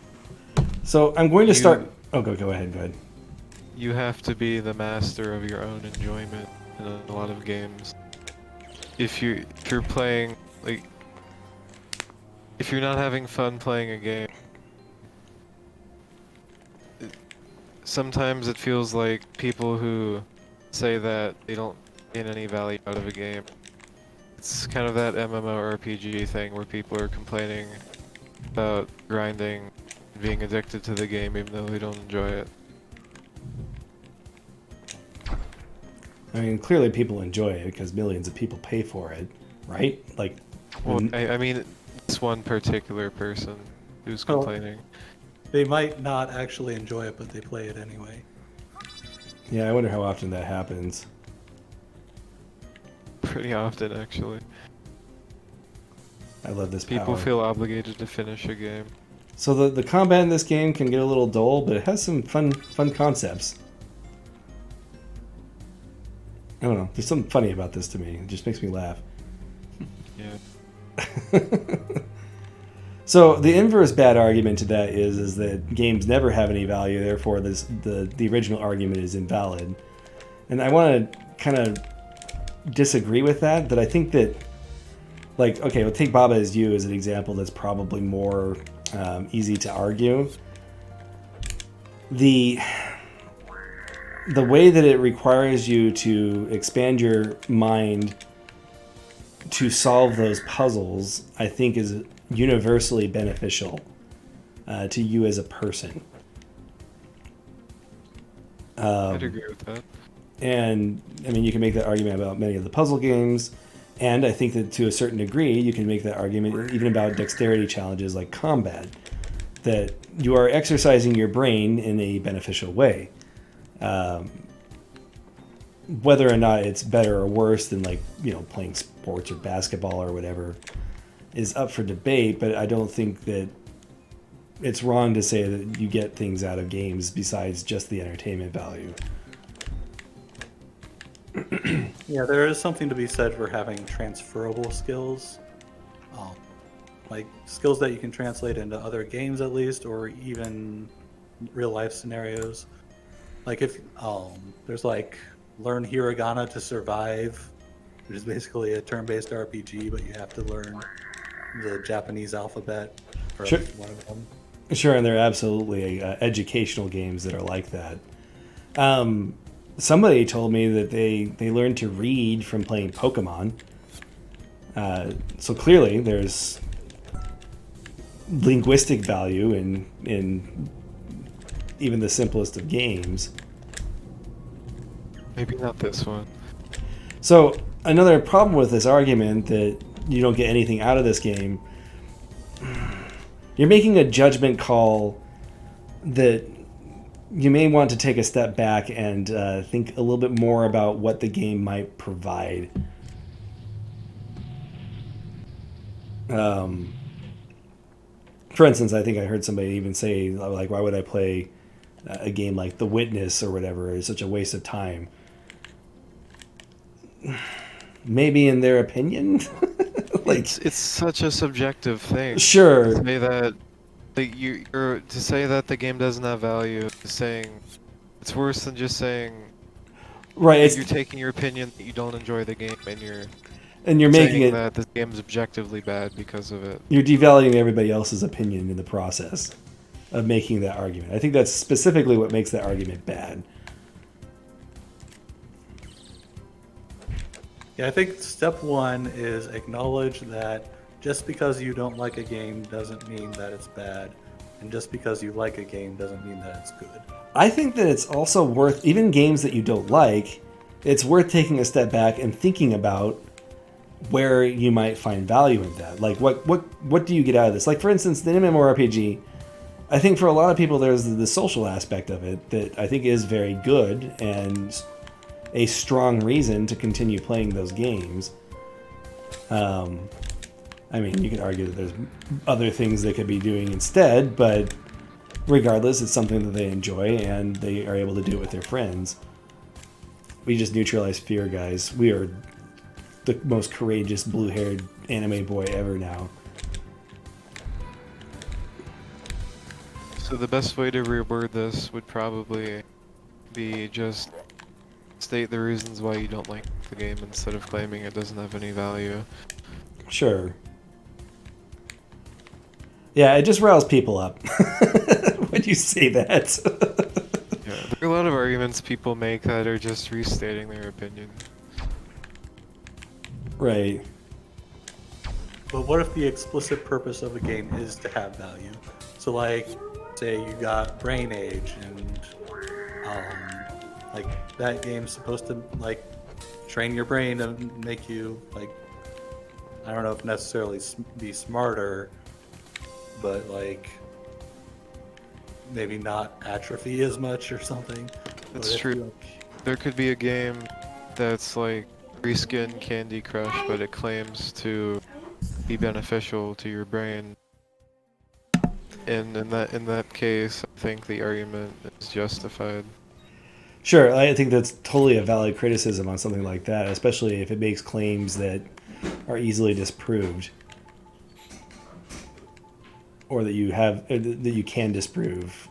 So I'm going to start. Oh, go ahead. You have to be the master of your own enjoyment in a lot of games. If you're playing, like, if you're not having fun playing a game, sometimes it feels like people who say that they don't gain any value out of a game. It's kind of that MMORPG thing where people are complaining about grinding, being addicted to the game even though they don't enjoy it. I mean, clearly people enjoy it because millions of people pay for it, right? Like, Well, I mean, it's one particular person who's complaining. They might not actually enjoy it, but they play it anyway. yeah, I wonder how often that happens. Pretty often, actually. I love this People power. feel obligated to finish a game. So the combat in this game can get a little dull, but it has some fun concepts. I don't know. There's something funny about this to me. It just makes me laugh. Yeah. So the inverse bad argument to that is that games never have any value, therefore the original argument is invalid. And I want to kind of disagree with that I think that, like, okay, we'll take Baba Is You as an example that's probably more easy to argue. The way that it requires you to expand your mind to solve those puzzles, I think, is universally beneficial to you as a person. I'd agree with that. And I mean, you can make that argument about many of the puzzle games, and I think that to a certain degree, you can make that argument even about dexterity challenges like combat, that you are exercising your brain in a beneficial way. Whether or not it's better or worse than, like, you know, playing sports or basketball or whatever is up for debate, but I don't think that it's wrong to say that you get things out of games besides just the entertainment value. Yeah, there is something to be said for having transferable skills, like skills that you can translate into other games at least, or even real life scenarios. Like if there's like learn hiragana to survive, which is basically a turn-based RPG, but you have to learn the Japanese alphabet for Sure. one of them. Sure, and there are absolutely educational games that are like that. Somebody told me that they learned to read from playing Pokemon. So clearly there's linguistic value in even the simplest of games. Maybe not this one. So another problem with this argument that you don't get anything out of this game, you're making a judgment call that you may want to take a step back and think a little bit more about what the game might provide. For instance, I think I heard somebody even say, like, why would I play a game like The Witness or whatever? It's such a waste of time. Maybe in their opinion. Like, it's such a subjective thing. Sure. To say that to say that the game doesn't have value is saying it's worse than just saying right. You're taking your opinion that you don't enjoy the game and you're making it that this game is objectively bad because of it. You're devaluing everybody else's opinion in the process of making that argument. I think that's specifically what makes that argument bad. Yeah, I think step one is acknowledge that just because you don't like a game doesn't mean that it's bad, and just because you like a game doesn't mean that it's good. I think that it's also worth, even games that you don't like, it's worth taking a step back and thinking about where you might find value in that. Like, what do you get out of this? Like, for instance, the MMORPG, I think for a lot of people there's the social aspect of it that I think is very good and a strong reason to continue playing those games. I mean, you could argue that there's other things they could be doing instead, but regardless, it's something that they enjoy and they are able to do it with their friends. We just neutralize fear, guys. We are the most courageous blue-haired anime boy ever now. So the best way to reword this would probably be just state the reasons why you don't like the game instead of claiming it doesn't have any value. Sure. Yeah, it just riles people up when you say that. Yeah, there are a lot of arguments people make that are just restating their opinion. Right. But what if the explicit purpose of a game is to have value? So, like, say you got Brain Age, and like that game's supposed to like train your brain and make you like, I don't know if necessarily be smarter, but like maybe not atrophy as much or something. That's true. There could be a game that's like reskin Candy Crush, but it claims to be beneficial to your brain. And in that case, I think the argument is justified. Sure, I think that's totally a valid criticism on something like that, especially if it makes claims that are easily disproved, or that you can disprove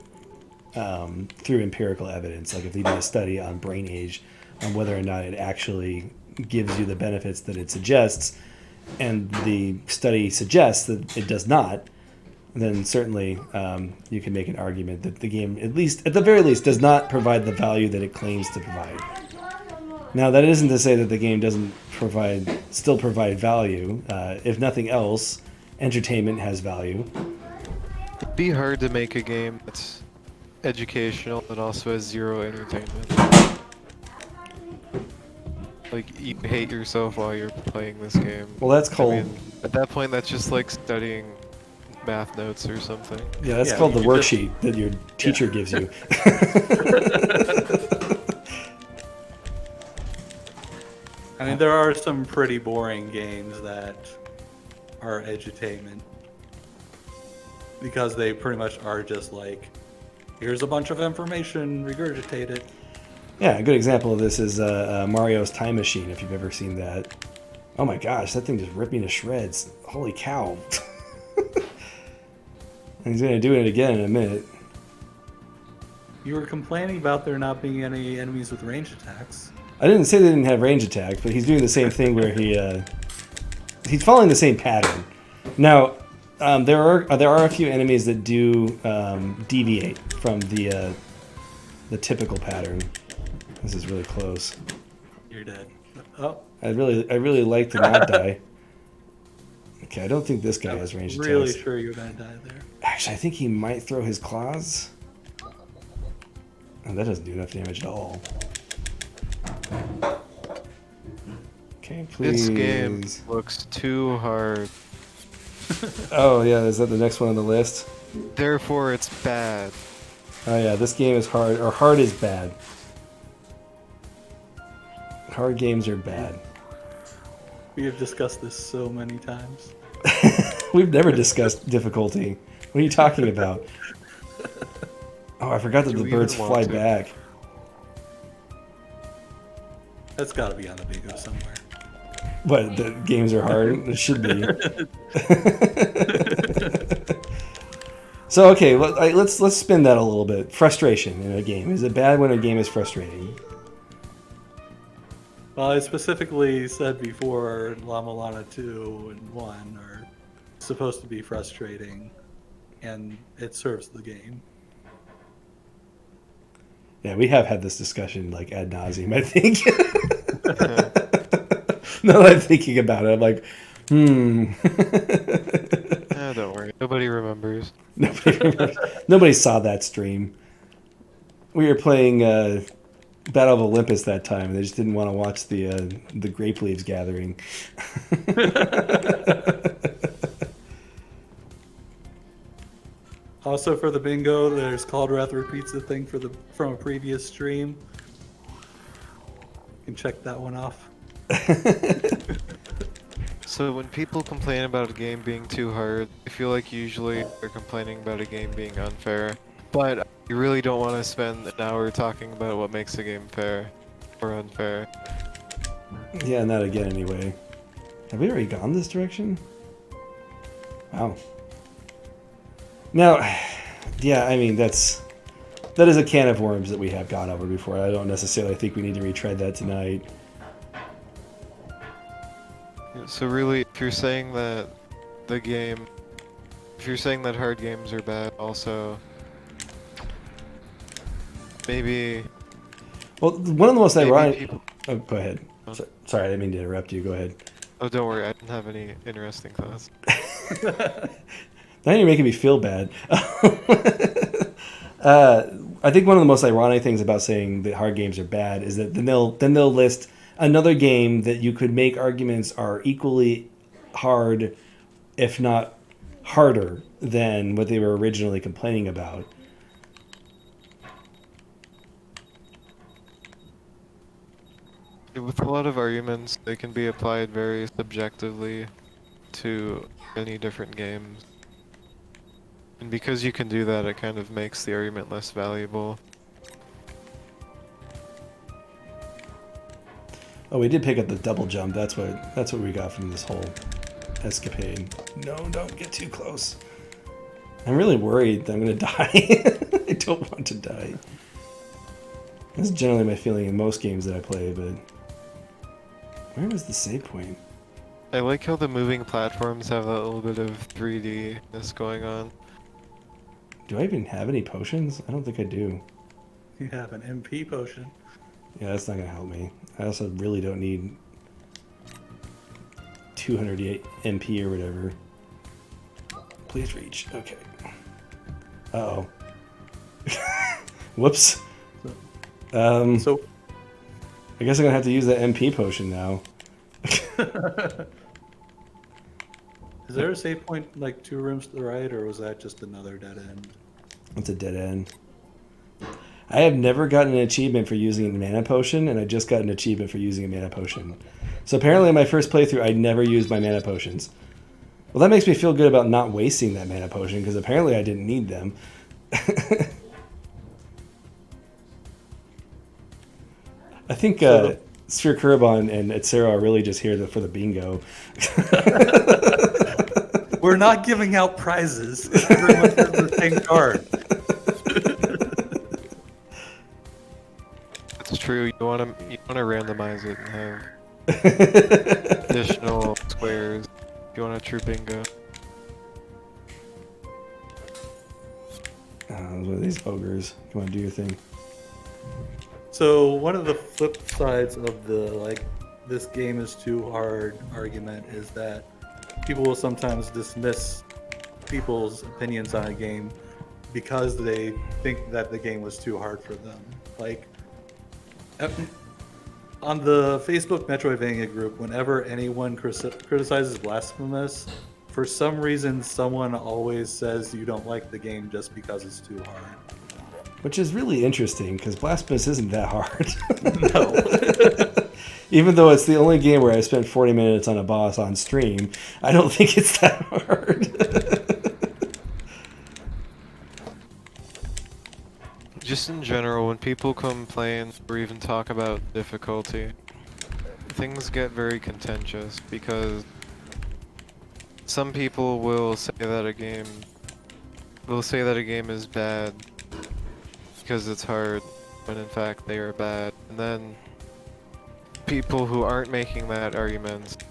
through empirical evidence. Like if they do a study on brain age, on whether or not it actually gives you the benefits that it suggests, and the study suggests that it does not, then certainly you can make an argument that the game, at the very least, does not provide the value that it claims to provide. Now, that isn't to say that the game doesn't still provide value. If nothing else, entertainment has value. It'd be hard to make a game that's educational that also has zero entertainment. Like, you hate yourself while you're playing this game. Well, that's called... I mean, at that point, that's just like studying math notes or something. Yeah, that's called the worksheet that your teacher gives you. I mean, there are some pretty boring games that are edutainment because they pretty much are just like, here's a bunch of information, regurgitate it. Yeah, a good example of this is Mario's Time Machine, if you've ever seen that. Oh my gosh, that thing just ripped me to shreds. Holy cow. And he's going to do it again in a minute. You were complaining about there not being any enemies with range attacks. I didn't say they didn't have range attacks, but he's doing the same thing where he's following the same pattern. Now, there are a few enemies that do deviate from the typical pattern. This is really close. You're dead. Oh. I really like to not die. Okay, I don't think this guy I has was ranged really attacks. sure you were gonna die there. Actually, I think he might throw his claws. And that doesn't do enough damage at all. Okay, please. This game looks too hard. Oh yeah, is that the next one on the list? Therefore, it's bad. Oh yeah, this game is hard, or hard is bad. Hard games are bad. We have discussed this so many times. We've never discussed difficulty. What are you talking about? Oh, I forgot that Do the we birds even fly want to? back. That's got to be on the bingo somewhere. What, the games are hard? It should be. So okay, let's spin that a little bit. Frustration in a game. Is it bad when a game is frustrating? Well, I specifically said before Lama Lana 2 and 1 are supposed to be frustrating, and it serves the game. Yeah, we have had this discussion like ad nauseum, I think. Now that I'm thinking about it, I'm like, Don't worry. Nobody remembers. Nobody saw that stream. We were playing Battle of Olympus that time, and they just didn't want to watch the grape leaves gathering. Also for the bingo, there's Called Wrath repeats the thing from a previous stream. You can check that one off. So when people complain about a game being too hard, I feel like usually they're complaining about a game being unfair. But you really don't want to spend an hour talking about what makes a game fair or unfair. Yeah, not again anyway. Have we already gone this direction? Wow. Now, yeah, I mean, that is a can of worms that we have gone over before. I don't necessarily think we need to retread that tonight. So really, if you're saying that if you're saying that hard games are bad, also, maybe... Well, one of the most ironic... people... Oh, go ahead. Sorry, I didn't mean to interrupt you. Go ahead. Oh, don't worry, I didn't have any interesting thoughts. Now you're making me feel bad. I think one of the most ironic things about saying that hard games are bad is that then they'll list another game that you could make arguments are equally hard, if not harder, than what they were originally complaining about. With a lot of arguments, they can be applied very subjectively to many different games. And because you can do that, it kind of makes the argument less valuable. Oh, we did pick up the double jump. That's what we got from this whole escapade. No, don't get too close. I'm really worried that I'm gonna die. I don't want to die. That's generally my feeling in most games that I play, but where was the save point? I like how the moving platforms have that little bit of 3D-ness going on. Do I even have any potions? I don't think I do. You have an MP potion. Yeah, that's not gonna help me. I also really don't need 208 MP or whatever. Please reach. Okay. Uh-oh. Whoops. So I guess I'm gonna have to use that MP potion now. is there a save point like 2 rooms to the right, or was that just another dead end? It's a dead end. I have never gotten an achievement for using a mana potion, and I just got an achievement for using a mana potion. So apparently in my first playthrough, I never used my mana potions. Well, that makes me feel good about not wasting that mana potion, because apparently I didn't need them. I think Sphere Kurobon and Etzero are really just here for the bingo. We're not giving out prizes. Everyone has the same card. It's true, you wanna randomize it and have additional squares if you want a true bingo. One of these ogres. Come on, do your thing. So one of the flip sides of the this game is too hard argument is that people will sometimes dismiss people's opinions on a game because they think that the game was too hard for them. Like, on the Facebook Metroidvania group, whenever anyone criticizes Blasphemous, for some reason someone always says you don't like the game just because it's too hard. Which is really interesting, because Blasphemous isn't that hard. No. Even though it's the only game where I spent 40 minutes on a boss on stream, I don't think it's that hard. Just in general, when people complain or even talk about difficulty, things get very contentious because some people will say that a game is bad because it's hard when in fact they are bad, and then people who aren't making that argument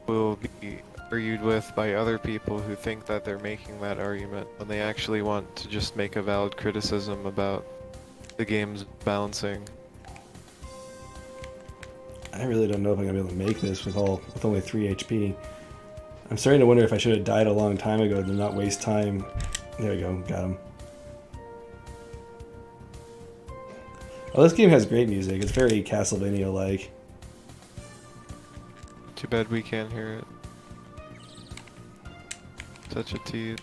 will be argued with by other people who think that they're making that argument when they actually want to just make a valid criticism about the game's balancing. I really don't know if I'm gonna be able to make this with only 3 HP. I'm starting to wonder if I should have died a long time ago to not waste time. There we go, got him. Oh, this game has great music. It's very Castlevania-like. Too bad we can't hear it. Such a tease.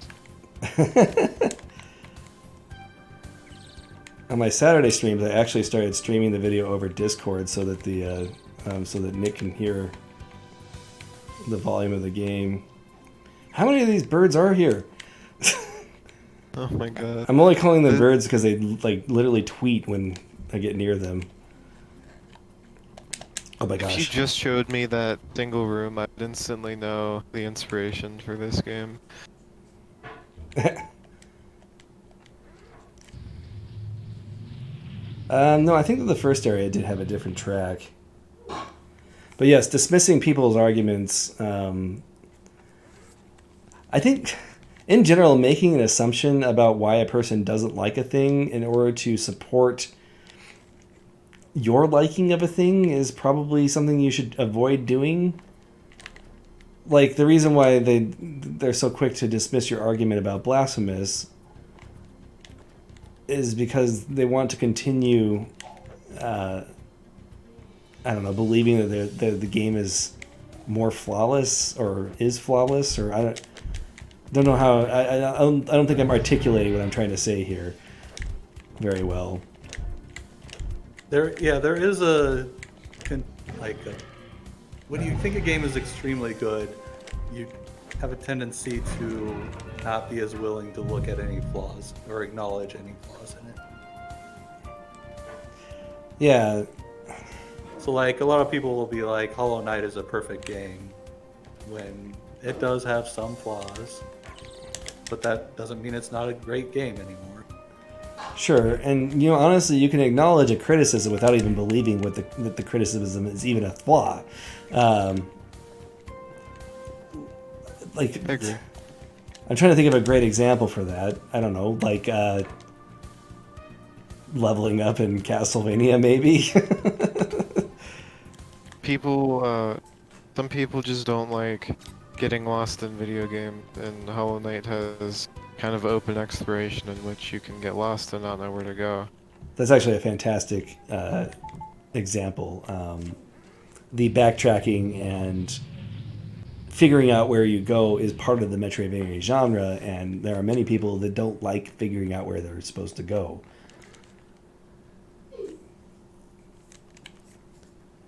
On my Saturday streams, I actually started streaming the video over Discord so that so that Nick can hear the volume of the game. How many of these birds are here? Oh my god. I'm only calling them birds because they like literally tweet when I get near them. Oh my gosh. If you just showed me that single room, I'd instantly know the inspiration for this game. No, I think that the first area did have a different track. But yes, dismissing people's arguments. I think, in general, making an assumption about why a person doesn't like a thing in order to support your liking of a thing is probably something you should avoid doing. Like, the reason why they're so quick to dismiss your argument about Blasphemous is because they want to continue, I don't know, believing that the game is more flawless or is flawless, or I don't know how. I don't think I'm articulating what I'm trying to say here very well. There is when you think a game is extremely good, you have a tendency to not be as willing to look at any flaws or acknowledge any flaws in it. Yeah. So like a lot of people will be like, Hollow Knight is a perfect game, when it does have some flaws, but that doesn't mean it's not a great game anymore. Sure, and honestly, you can acknowledge a criticism without even believing that the criticism is even a flaw. Like, I agree. I'm trying to think of a great example for that. I don't know, like leveling up in Castlevania, maybe. Some people just don't like getting lost in video games, and Hollow Knight has kind of open exploration in which you can get lost and not know where to go. That's actually a fantastic example. The backtracking and figuring out where you go is part of the Metroidvania genre, and there are many people that don't like figuring out where they're supposed to go.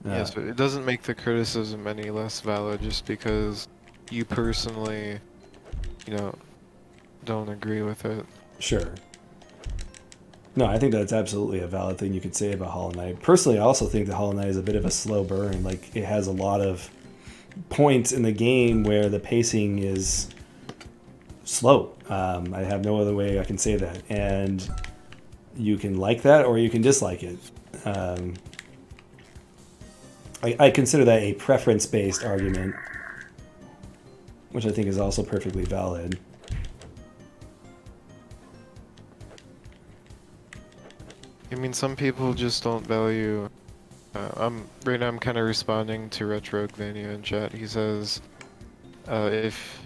Yes, but it doesn't make the criticism any less valid just because you personally, don't agree with it. Sure. No, I think that's absolutely a valid thing you could say about Hollow Knight. Personally, I also think that Hollow Knight is a bit of a slow burn. Like, it has a lot of points in the game where the pacing is slow. I have no other way I can say that. And you can like that or you can dislike it. I consider that a preference-based argument, which I think is also perfectly valid. I mean, some people just don't value. Right now I'm kind of responding to Metroidvania in chat. He says, If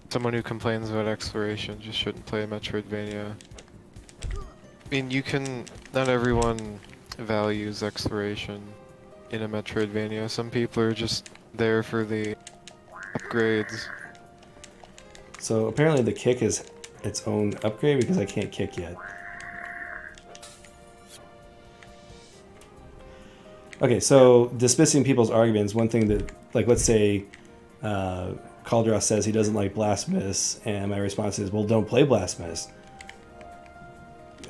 someone who complains about exploration just shouldn't play a Metroidvania. I mean, not everyone values exploration in a Metroidvania. Some people are just there for the upgrades. So apparently the kick is its own upgrade because I can't kick yet. Okay, so dismissing people's arguments, one thing that, like, let's say Caldroth says he doesn't like Blasphemous, and my response is, well, don't play Blasphemous.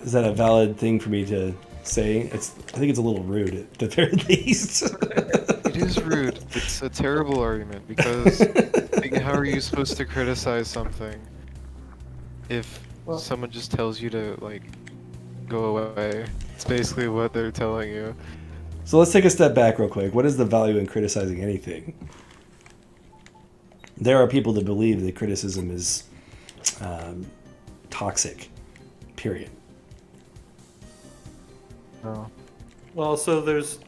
Is that a valid thing for me to say? I think it's a little rude at the very least. It is rude. It's a terrible argument because how are you supposed to criticize something if someone just tells you to, like, go away? It's basically what they're telling you. So let's take a step back real quick. What is the value in criticizing anything? There are people that believe that criticism is toxic, period. Oh. Well, so there's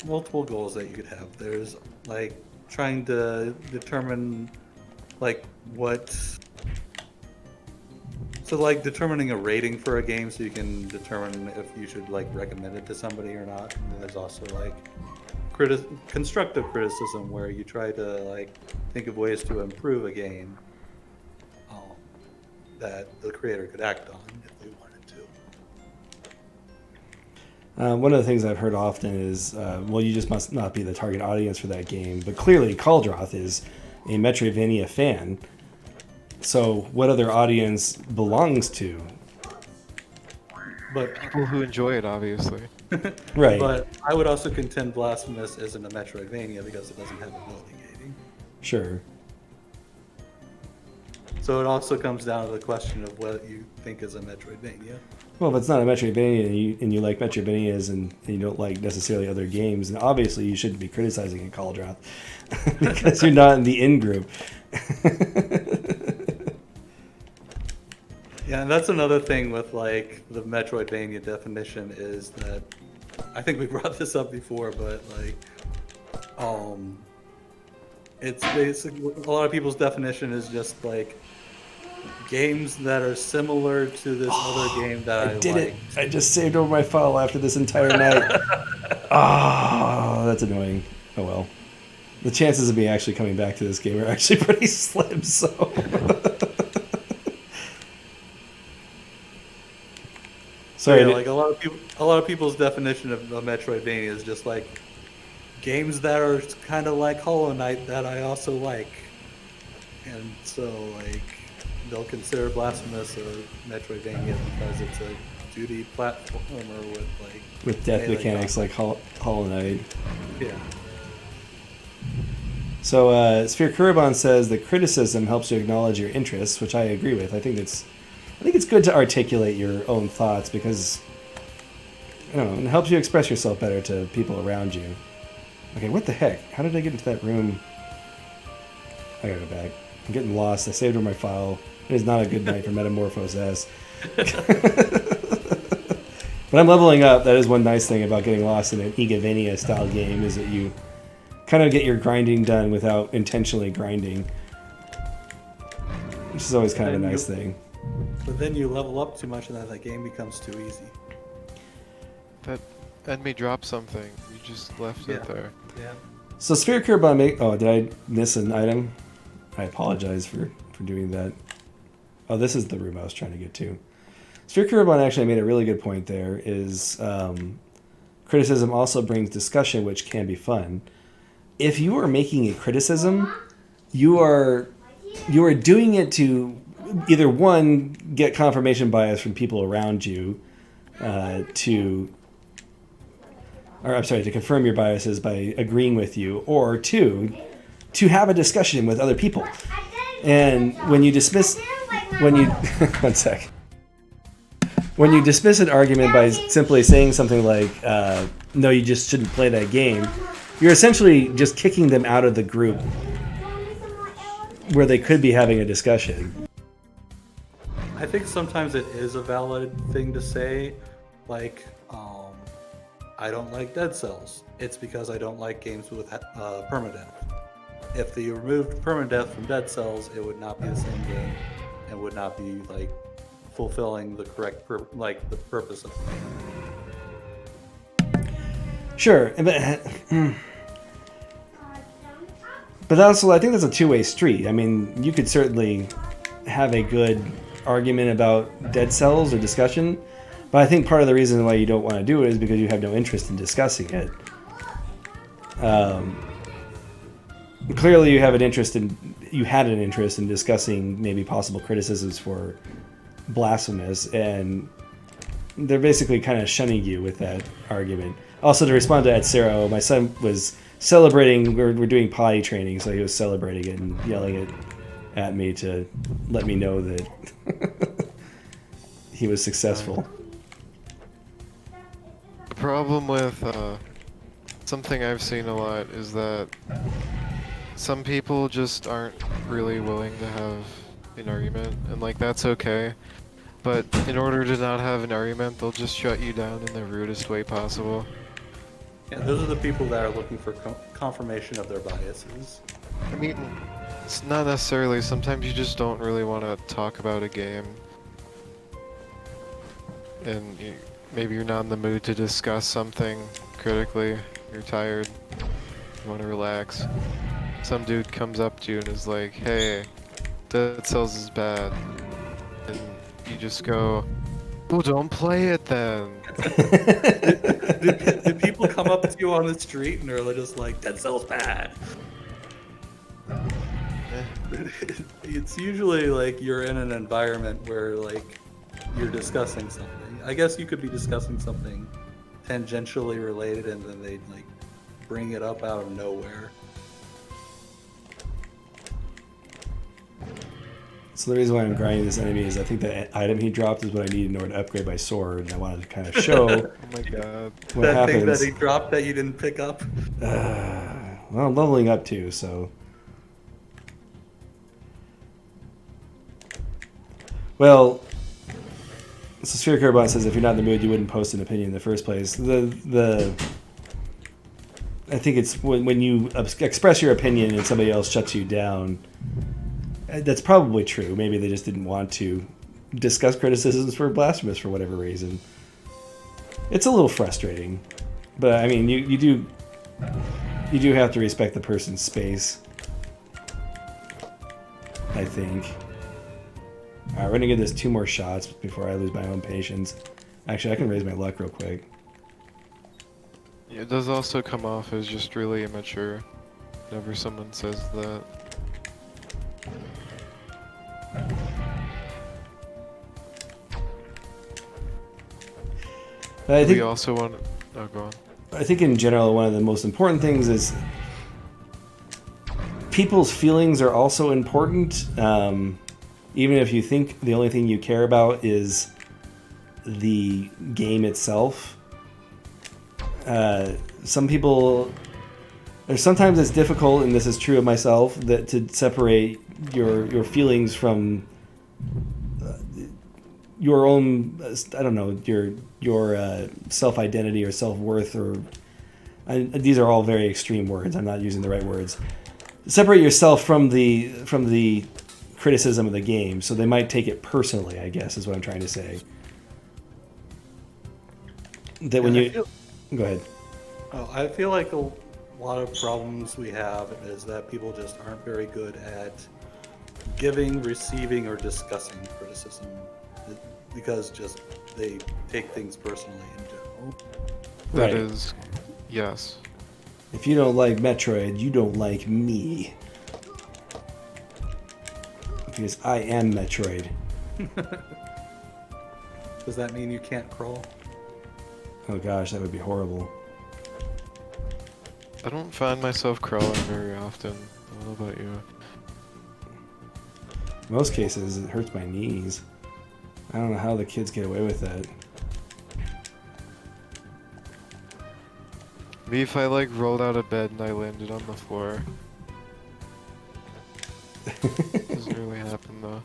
multiple goals that you could have. There's like trying to determine like determining a rating for a game so you can determine if you should like recommend it to somebody or not. And then there's also like constructive criticism where you try to like think of ways to improve a game that the creator could act on if they wanted to. One of the things I've heard often is, well, you just must not be the target audience for that game. But clearly, Caldroth is a Metroidvania fan. So what other audience belongs to? But People who enjoy it, obviously. Right. But I would also contend Blasphemous isn't a Metroidvania because it doesn't have ability gating. Sure. So it also comes down to the question of what you think is a Metroidvania. Well, if it's not a Metroidvania and you like Metroidvanias and you don't like necessarily other games, then obviously you shouldn't be criticizing a Caldroth because you're not in the in-group. Yeah, and that's another thing with like the Metroidvania definition is that I think we brought this up before, but like it's basically a lot of people's definition is just like games that are similar to this other game that I did like. it. I just saved over my file after this entire night. Oh, that's annoying. Oh well. The chances of me actually coming back to this game are actually pretty slim, so... So yeah, like a lot of people's definition of a Metroidvania is just like games that are kind of like Hollow Knight that I also like, and so like they'll consider Blasphemous a Metroidvania because it's a 2D platformer with death mechanics like Hollow Knight. Yeah. So Sphere Kuribon says that criticism helps you acknowledge your interests, which I agree with. I think it's good to articulate your own thoughts because, I don't know, it helps you express yourself better to people around you. Okay, what the heck? How did I get into that room? I gotta go back. I'm getting lost. I saved over my file. It is not a good night for Metamorfose S. But I'm leveling up. That is one nice thing about getting lost in an Igavania style game is that you kind of get your grinding done without intentionally grinding. Which is always kind of a nice thing. But then you level up too much and that game becomes too easy. That enemy dropped something. You just left it there. Yeah. So Sphere Kuribon oh, did I miss an item? I apologize for doing that. Oh, this is the room I was trying to get to. Sphere Kuribon actually made a really good point there, is criticism also brings discussion, which can be fun. If you are making a criticism, you are doing it to either one, get confirmation bias from people around you, to confirm your biases by agreeing with you, or two, to have a discussion with other people. And when you dismiss one sec. When you dismiss an argument by simply saying something like, no, you just shouldn't play that game, you're essentially just kicking them out of the group where they could be having a discussion. I think sometimes it is a valid thing to say, like, I don't like Dead Cells. It's because I don't like games with permadeath. if they removed permadeath from Dead Cells, it would not be the same game, and would not be like fulfilling the correct the purpose of the game. Sure, but also I think that's a two-way street. I mean, you could certainly have a good argument about Dead Cells or discussion, but I think part of the reason why you don't want to do it is because you have no interest in discussing it. Clearly, you had an interest in discussing maybe possible criticisms for Blasphemous, and they're basically kind of shunning you with that argument. Also, to respond to Edsero, my son was celebrating. We're doing potty training, so he was celebrating it and yelling at me to let me know that he was successful. The problem with something I've seen a lot is that some people just aren't really willing to have an argument, and like that's okay. But in order to not have an argument, they'll just shut you down in the rudest way possible. Yeah, those are the people that are looking for confirmation of their biases. I mean, it's not necessarily. Sometimes you just don't really want to talk about a game, and maybe you're not in the mood to discuss something critically. You're tired. You want to relax. Some dude comes up to you and is like, "Hey, Dead Cells is bad," and you just go, "Well, don't play it then." Do people come up to you on the street and they're just like, "Dead Cells bad"? It's usually like you're in an environment where like you're discussing something. I guess you could be discussing something tangentially related, and then they'd like bring it up out of nowhere. So the reason why I'm grinding this enemy is I think the item he dropped is what I need in order to upgrade my sword, and I wanted to kind of show Oh my god. what That happens. thing that he dropped that you didn't pick up. Well, I'm leveling up too, so. Well, so Sphere Carbon says if you're not in the mood, you wouldn't post an opinion in the first place. I think it's when you express your opinion and somebody else shuts you down. That's probably true. Maybe they just didn't want to discuss criticisms for Blasphemous for whatever reason. It's a little frustrating, but I mean, you do have to respect the person's space, I think. All right, we're gonna give this 2 more shots before I lose my own patience. Actually, I can raise my luck real quick. It does also come off as just really immature whenever someone says that. I think We also want. Oh, go on. I think in general, one of the most important things is people's feelings are also important. Even if you think the only thing you care about is the game itself. Some people, or sometimes it's difficult, and this is true of myself, that to separate your feelings from your own, I don't know, your self-identity or self-worth, or these are all very extreme words. I'm not using the right words. Separate yourself from the criticism of the game, so they might take it personally, I guess, is what I'm trying to say. That when you go ahead. Oh, I feel like a lot of problems we have is that people just aren't very good at giving, receiving, or discussing criticism, because just they take things personally in general. That Right. is, yes. If you don't like Metroid, you don't like me. Because I am Metroid. Does that mean you can't crawl? Oh gosh, that would be horrible. I don't find myself crawling very often. I don't know about you. In most cases, it hurts my knees. I don't know how the kids get away with that. Me, if I like rolled out of bed and I landed on the floor. Doesn't really happen though.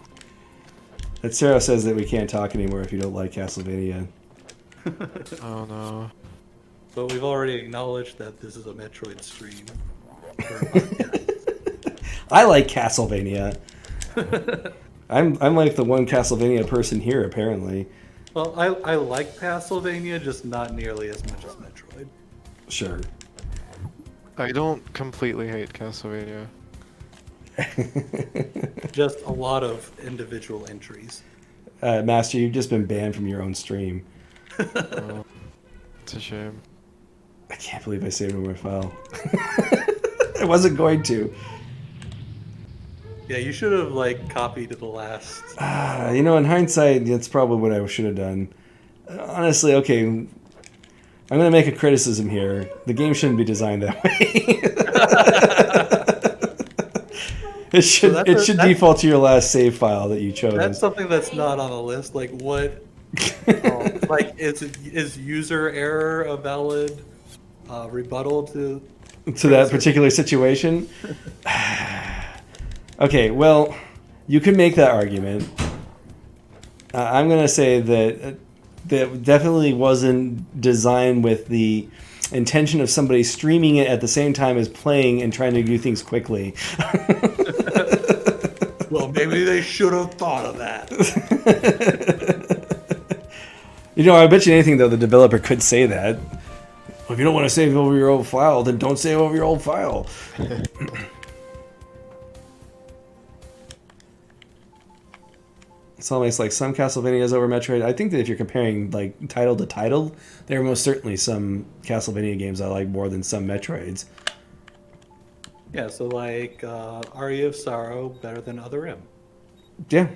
And Sarah says that we can't talk anymore if you don't like Castlevania. Oh no. But we've already acknowledged that this is a Metroid stream. I like Castlevania. I'm like the one Castlevania person here, apparently. Well, I like Castlevania, just not nearly as much as Metroid. Sure. I don't completely hate Castlevania. Just a lot of individual entries. Master, you've just been banned from your own stream. Oh, it's a shame. I can't believe I saved it on my file. I wasn't going to. Yeah, you should have like copied the last. You know, in hindsight, that's probably what I should have done. Honestly, okay, I'm going to make a criticism here. The game shouldn't be designed that way. It should default to your last save file that you chose. That's something that's not on the list. Like what? Like is user error a valid rebuttal to that particular situation? Okay, well, you can make that argument. I'm going to say that that definitely wasn't designed with the intention of somebody streaming it at the same time as playing and trying to do things quickly. Well, maybe they should have thought of that. You know, I bet you anything, though, the developer could say that. Well, if you don't want to save over your old file, then don't save over your old file. It's almost like some Castlevanias over Metroid. I think that if you're comparing like title to title, there are most certainly some Castlevania games I like more than some Metroids. Yeah, so like Aria of Sorrow better than Other M. Yeah.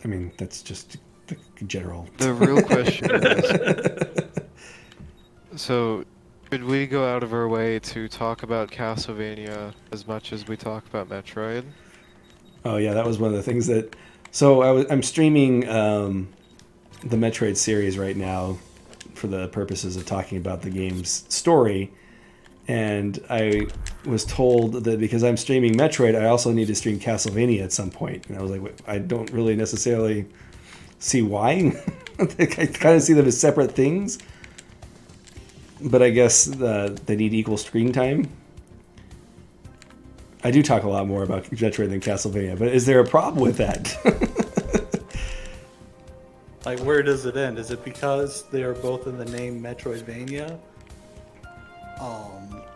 I mean, that's just the general. The real question is, so should we go out of our way to talk about Castlevania as much as we talk about Metroid? Oh yeah, that was one of the things that. So I'm streaming the Metroid series right now for the purposes of talking about the game's story, and I was told that because I'm streaming Metroid, I also need to stream Castlevania at some point. And I was like, I don't really necessarily see why. I kind of see them as separate things, but I guess they need equal screen time. I do talk a lot more about Metroid than Castlevania, but is there a problem with that? Like, where does it end? Is it because they are both in the name Metroidvania?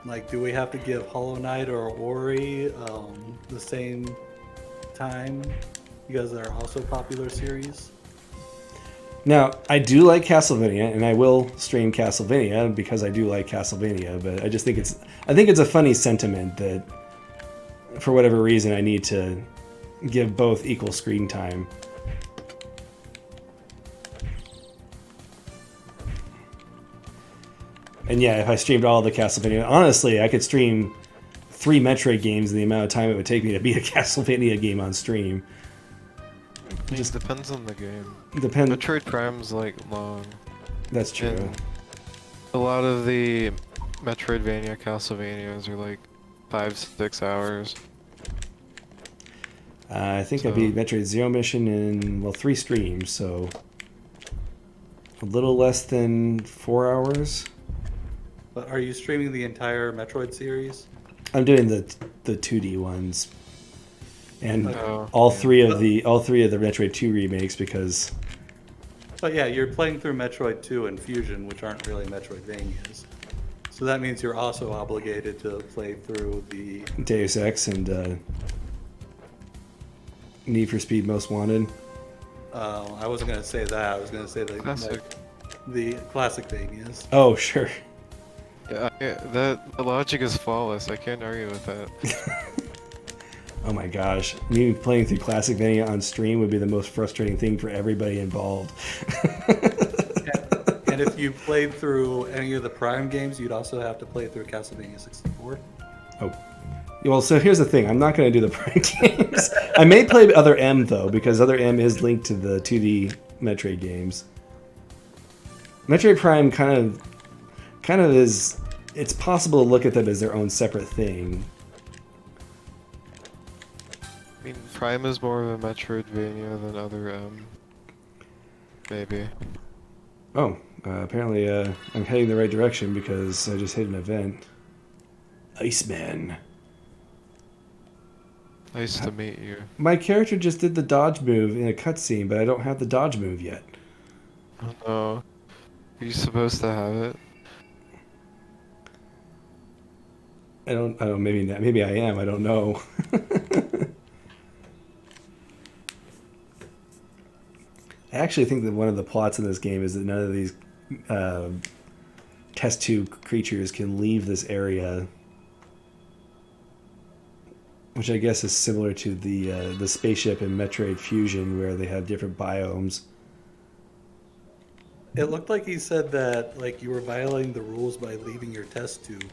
Like, do we have to give Hollow Knight or Ori the same time because they're also popular series? Now, I do like Castlevania, and I will stream Castlevania because I do like Castlevania, but I just think it's a funny sentiment that for whatever reason I need to give both equal screen time. And yeah, if I streamed all the Castlevania, honestly, I could stream 3 Metroid games in the amount of time it would take me to beat a Castlevania game on stream. It just depends on the game. Depends. Metroid Prime's like long. That's true. And a lot of the Metroidvania Castlevanias are like 5-6 hours. I think I beat Metroid Zero Mission in 3 streams, so a little less than 4 hours. But are you streaming the entire Metroid series? I'm doing the 2D ones, and Oh, all three of the Metroid 2 remakes because. But yeah, you're playing through Metroid 2 and Fusion, which aren't really Metroidvanias. So that means you're also obligated to play through the Deus Ex and Need for Speed Most Wanted. I wasn't going to say that. I was going to say the classic Vanias. Oh, sure. yeah, the logic is flawless. I can't argue with that. Oh my gosh. Me playing through Classic Vania on stream would be the most frustrating thing for everybody involved. And if you played through any of the Prime games, you'd also have to play through Castlevania 64. Oh. Well, so here's the thing. I'm not going to do the Prime games. I may play Other M, though, because Other M is linked to the 2D Metroid games. Metroid Prime kind of is... It's possible to look at them as their own separate thing. I mean, Prime is more of a Metroidvania than Other M. Maybe. Oh, apparently I'm heading the right direction because I just hit an event. Iceman. Nice to meet you. My character just did the dodge move in a cutscene, but I don't have the dodge move yet. Oh no. Are you supposed to have it? I don't. Maybe not. Maybe I am. I don't know. I actually think that one of the plots in this game is that none of these test tube creatures can leave this area, which I guess is similar to the spaceship in Metroid Fusion, where they have different biomes. It looked like he said that like you were violating the rules by leaving your test tube.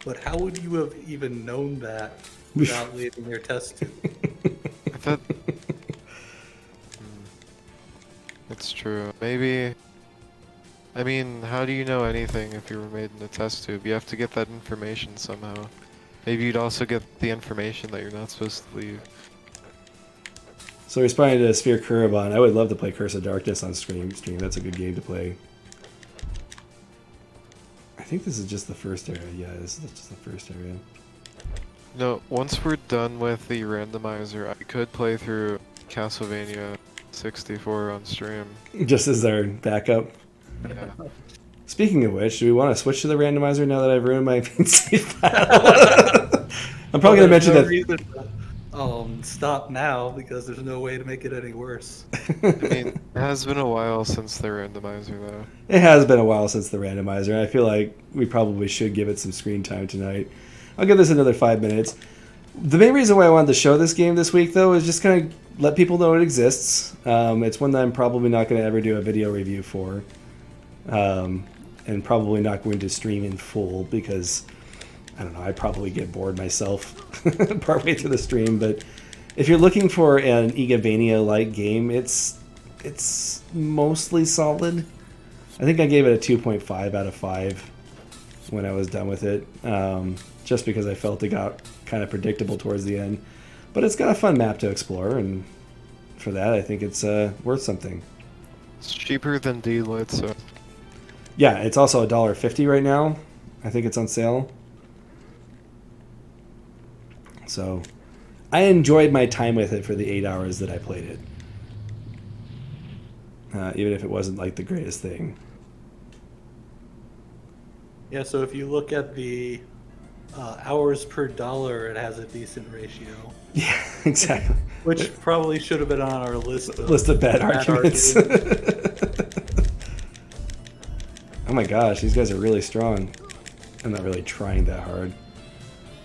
But how would you have even known that without leaving your test tube? I thought... It's true. Maybe... I mean, how do you know anything if you were made in a test tube? You have to get that information somehow. Maybe you'd also get the information that you're not supposed to leave. So responding to Sphere Kurobon, I would love to play Curse of Darkness on stream. That's a good game to play. I think this is just the first area. Yeah, this is just the first area. No, once we're done with the randomizer, I could play through Castlevania 64 on stream. Just as our backup. Yeah. Speaking of which, do we want to switch to the randomizer now that I've ruined my save file? I'm probably going to mention that. Stop now because there's no way to make it any worse. I mean, it has been a while since the randomizer, though. It has been a while since the randomizer. I feel like we probably should give it some screen time tonight. I'll give this another 5 minutes. The main reason why I wanted to show this game this week, though, is just kind of let people know it exists. It's one that I'm probably not going to ever do a video review for. And probably not going to stream in full because, I don't know, I'd probably get bored myself partway through the stream. But if you're looking for an Igavania-like game, it's mostly solid. I think I gave it a 2.5 out of 5 when I was done with it, just because I felt it got kind of predictable towards the end. But it's got a fun map to explore, and for that, I think it's worth something. It's cheaper than D-Lit, so... Yeah, it's also $1.50 right now. I think it's on sale. So, I enjoyed my time with it for the 8 hours that I played it. Even if it wasn't like the greatest thing. Yeah, so if you look at the hours per dollar, it has a decent ratio. Yeah, exactly. Which probably should have been on our list of bad arguments. Oh my gosh, these guys are really strong. I'm not really trying that hard.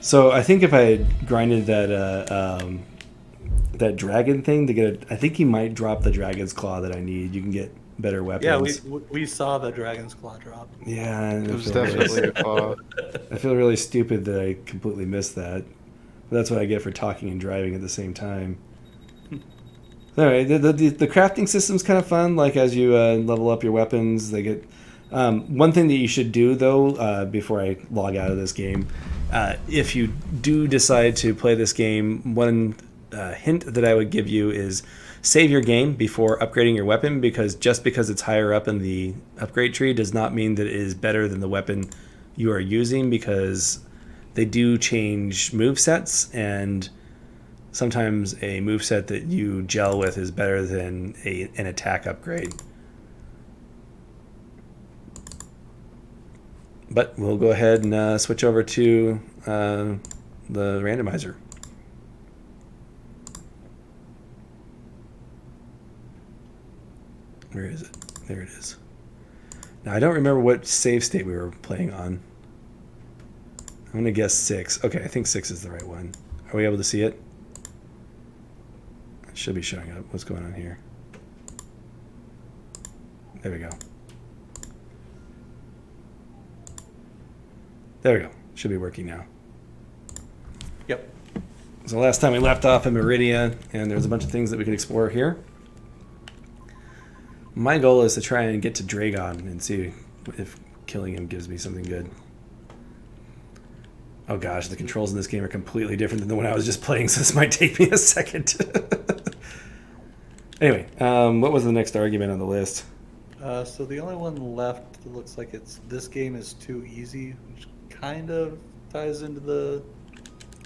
So I think if I had grinded that dragon thing to get it, I think he might drop the dragon's claw that I need. You can get better weapons. Yeah, we saw the dragon's claw drop. Yeah, it was definitely a claw. I feel really stupid that I completely missed that. But that's what I get for talking and driving at the same time. Alright, the crafting system's kind of fun. Like as you level up your weapons, they get... one thing that you should do, though, before I log out of this game, if you do decide to play this game, one hint that I would give you is save your game before upgrading your weapon, because just because it's higher up in the upgrade tree does not mean that it is better than the weapon you are using, because they do change movesets, and sometimes a moveset that you gel with is better than an attack upgrade. But we'll go ahead and switch over to the randomizer. Where is it? There it is. Now, I don't remember what save state we were playing on. I'm going to guess 6. Okay, I think 6 is the right one. Are we able to see it? It should be showing up. What's going on here? There we go. There we go. Should be working now. Yep. So last time we left off in Meridia, and there's a bunch of things that we can explore here. My goal is to try and get to Dragon and see if killing him gives me something good. Oh gosh, the controls in this game are completely different than the one I was just playing, so this might take me a second. Anyway, what was the next argument on the list? So the only one left that looks like this game is too easy, which kind of ties into the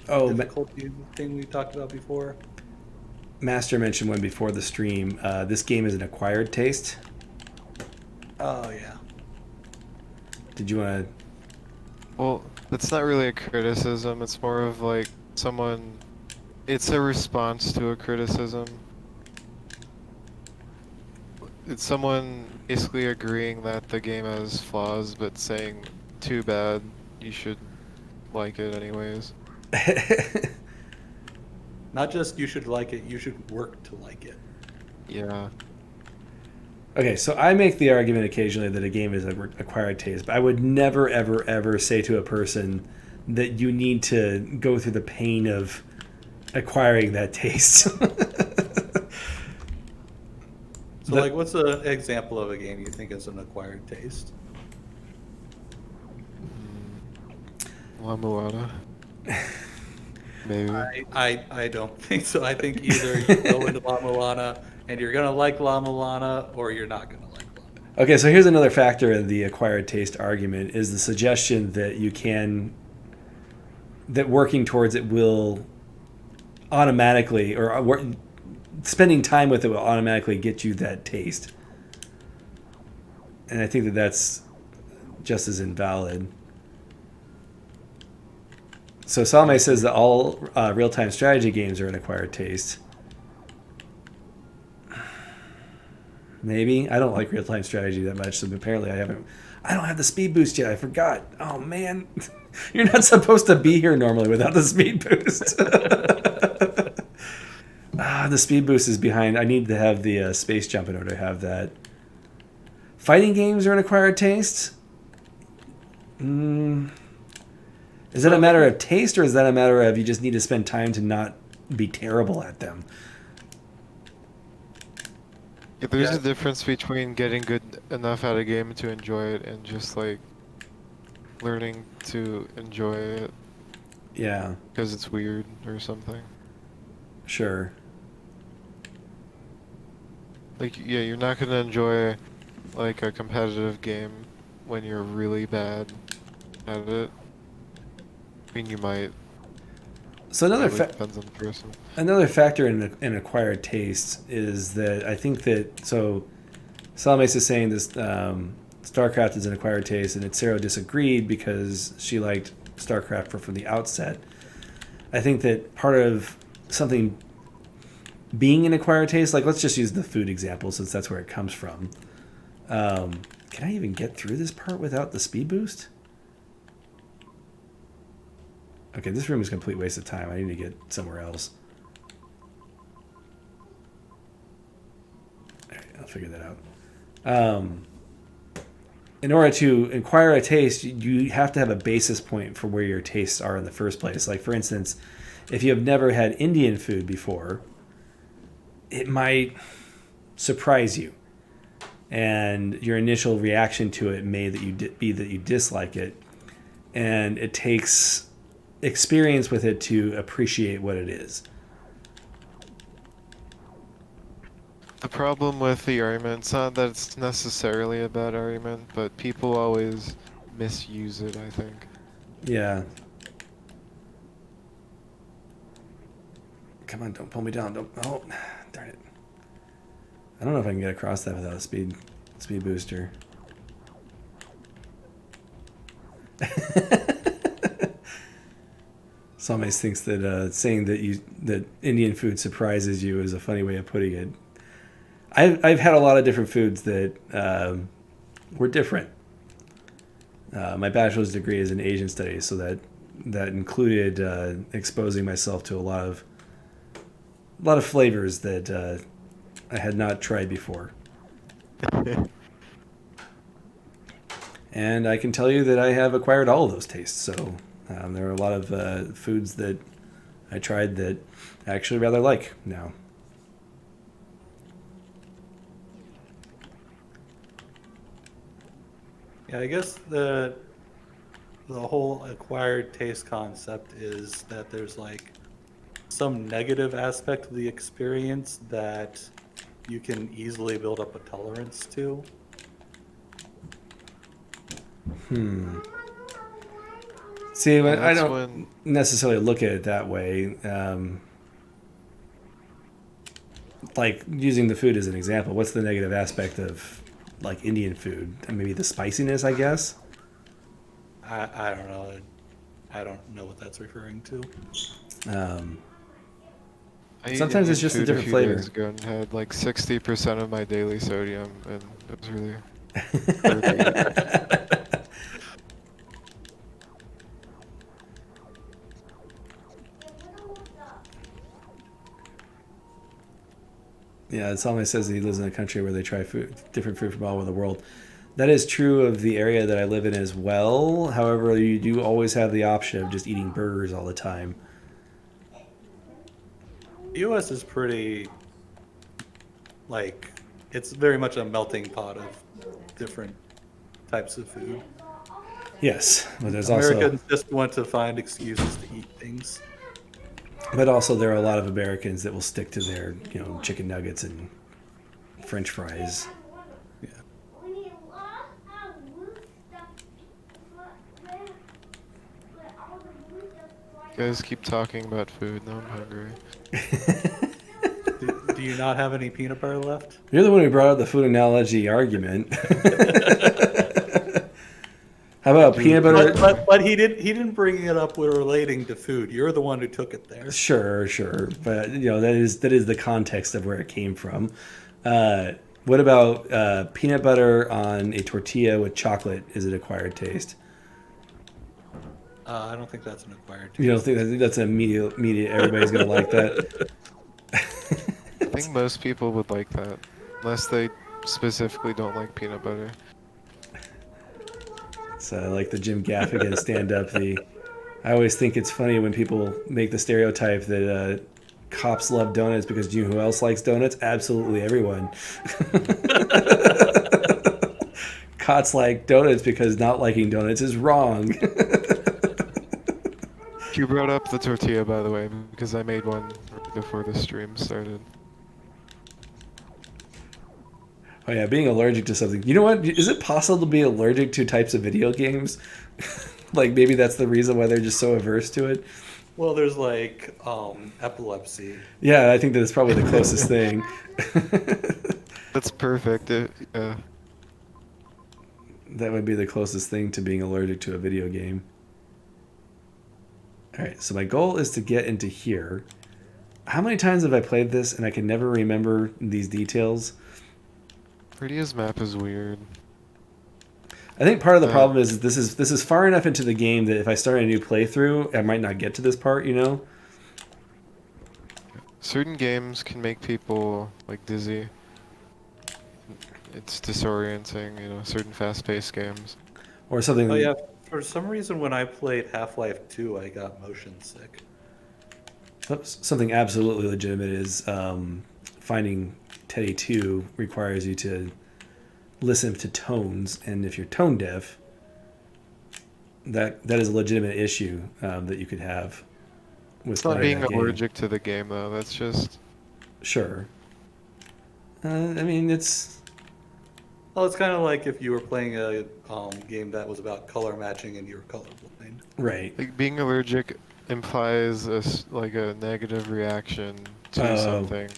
Oh, difficulty thing we talked about before? Master mentioned one before the stream. This game is an acquired taste. Oh yeah. Did you want to? Well, it's not really a criticism. It's more of like someone. It's a response to a criticism. It's someone basically agreeing that the game has flaws, but saying, "Too bad. You should like it anyways." Not just you should like it, you should work to like it. Yeah. Okay, so I make the argument occasionally that a game is an acquired taste, but I would never, ever, ever say to a person that you need to go through the pain of acquiring that taste. So, like, what's an example of a game you think is an acquired taste? La Mulana. Maybe. I don't think so. I think either you go into La Mulana and you're gonna like La Mulana, or you're not gonna like La Mulana. Okay, so here's another factor in the acquired taste argument is the suggestion that that working towards it will automatically, or spending time with it will automatically get you that taste. And I think that that's just as invalid. So Salme says that all real-time strategy games are an acquired taste. Maybe. I don't like real-time strategy that much, so apparently I don't have the speed boost yet. I forgot. Oh, man. You're not supposed to be here normally without the speed boost. The speed boost is behind. I need to have the space jump in order to have that. Fighting games are an acquired taste? Is that a matter of taste, or is that a matter of you just need to spend time to not be terrible at them? Yeah, there's a difference between getting good enough at a game to enjoy it and just like learning to enjoy it. Yeah. Because it's weird or something. Sure. Like, yeah, you're not gonna enjoy like a competitive game when you're really bad at it. I mean, you might. So Depends on the person. another factor in acquired taste is that I think that Salames is saying this StarCraft is an acquired taste, and Itzero disagreed because she liked StarCraft from the outset. I think that part of something being an acquired taste, like let's just use the food example since that's where it comes from. Can I even get through this part without the speed boost? Okay, this room is a complete waste of time. I need to get somewhere else. All right, I'll figure that out. In order to acquire a taste, you have to have a basis point for where your tastes are in the first place. Like, for instance, if you have never had Indian food before, it might surprise you. And your initial reaction to it may be that you dislike it. And it takes experience with it to appreciate what it is. The problem with the argument, it's not that it's necessarily a bad argument, but people always misuse it, I think. Yeah. Come on, don't pull me down. Don't. Oh, darn it. I don't know if I can get across that without a speed booster. Somebody thinks that saying that Indian food surprises you is a funny way of putting it. I've had a lot of different foods that were different. My bachelor's degree is in Asian studies, so that included exposing myself to a lot of flavors that I had not tried before. And I can tell you that I have acquired all of those tastes. So there are a lot of foods that I tried that I actually rather like now. Yeah, I guess the whole acquired taste concept is that there's like some negative aspect of the experience that you can easily build up a tolerance to. See, Yeah, I that's don't when necessarily look at it that way. Like using the food as an example, what's the negative aspect of like Indian food? Maybe the spiciness, I guess. I don't know. I don't know what that's referring to. Um, I ate Sometimes it's Indian just a food a different few flavor. days ago and had like 60% of my daily sodium, and it was really hard to eat. Yeah, Salman says that he lives in a country where they try food, different food from all over the world. That is true of the area that I live in as well. However, you do always have the option of just eating burgers all the time. The U.S. is pretty, like, it's very much a melting pot of different types of food. Yes, but there's also, Americans just want to find excuses to eat things. there are a lot of Americans that will stick to their chicken nuggets and French fries. Yeah. You guys keep talking about food, now I'm hungry. Do you not have any peanut butter left? You're the one who brought up the food analogy argument. How about peanut butter? But he didn't bring it up with relating to food. You're the one who took it there. Sure, but that is the context of where it came from. What about peanut butter on a tortilla with chocolate? Is it acquired taste? I don't think that's an acquired taste. You don't think that's an immediate? Everybody's gonna like that. I think most people would like that, unless they specifically don't like peanut butter. So like the Jim Gaffigan stand-up. I always think it's funny when people make the stereotype that cops love donuts because do you know who else likes donuts? Absolutely everyone. Cops like donuts because not liking donuts is wrong. You brought up the tortilla, by the way, because I made one right before the stream started. Oh yeah, being allergic to something. You know what? Is it possible to be allergic to types of video games? Like maybe that's the reason why they're just so averse to it. Well, there's like epilepsy. Yeah, I think that's probably the closest thing. That's perfect. That would be the closest thing to being allergic to a video game. All right, so my goal is to get into here. How many times have I played this and I can never remember these details? Radia's map is weird. I think part of the problem is this is far enough into the game that if I start a new playthrough, I might not get to this part, Certain games can make people like dizzy. It's disorienting, certain fast-paced games. Or something. Oh yeah, for some reason when I played Half-Life 2, I got motion sick. Something absolutely legitimate is finding Teddy 2 requires you to listen to tones, and if you're tone deaf, that is a legitimate issue that you could have with It's not playing being that game. allergic to the game, though. That's just... Sure. I mean, it's... Well, it's kind of like if you were playing a game that was about color matching and you were colorblind. Right. Like, being allergic implies a negative reaction to something,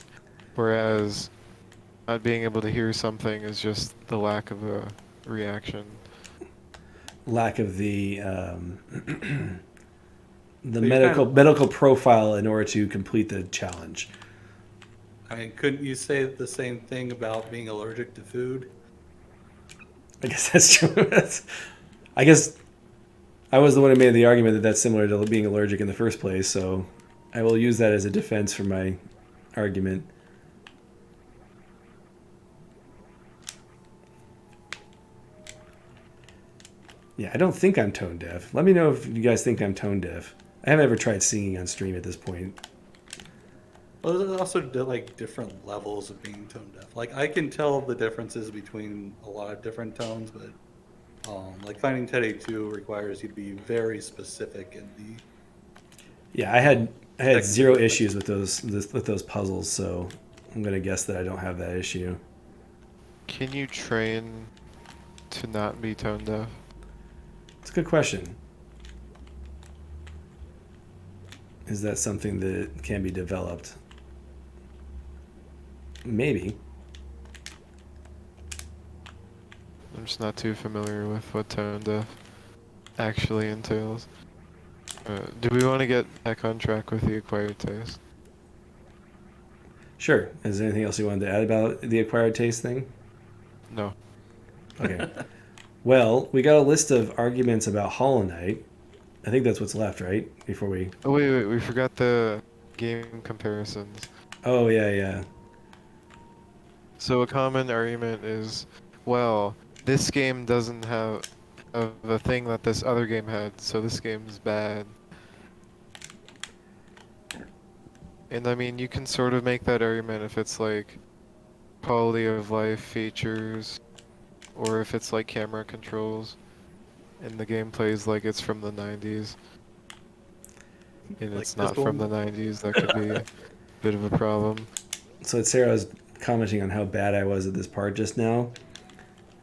whereas not being able to hear something is just the lack of a reaction. Lack of the medical profile in order to complete the challenge. I mean, couldn't you say the same thing about being allergic to food? I guess that's true. I guess I was the one who made the argument that that's similar to being allergic in the first place, so I will use that as a defense for my argument. Yeah, I don't think I'm tone deaf. Let me know if you guys think I'm tone deaf. I haven't ever tried singing on stream at this point. Well, there's also like different levels of being tone deaf. Like I can tell the differences between a lot of different tones, but like finding Teddy 2 requires you to be very specific in the. Yeah, I had zero issues with those puzzles, so I'm gonna guess that I don't have that issue. Can you train to not be tone deaf? It's a good question. Is that something that can be developed? Maybe. I'm just not too familiar with what tone deaf actually entails. Do we want to get back on track with the acquired taste? Sure. Is there anything else you wanted to add about the acquired taste thing? No. Okay. Well, we got a list of arguments about Hollow Knight. I think that's what's left, right? Before we... Oh wait, we forgot the game comparisons. Oh, yeah. So a common argument is, well, this game doesn't have a thing that this other game had, so this game's bad. And I mean, you can sort of make that argument if it's like quality of life features, or if it's like camera controls, and the game plays like it's from the 90s, and Like it's not this from the one? 90s, that could be a bit of a problem. So Sarah was commenting on how bad I was at this part just now.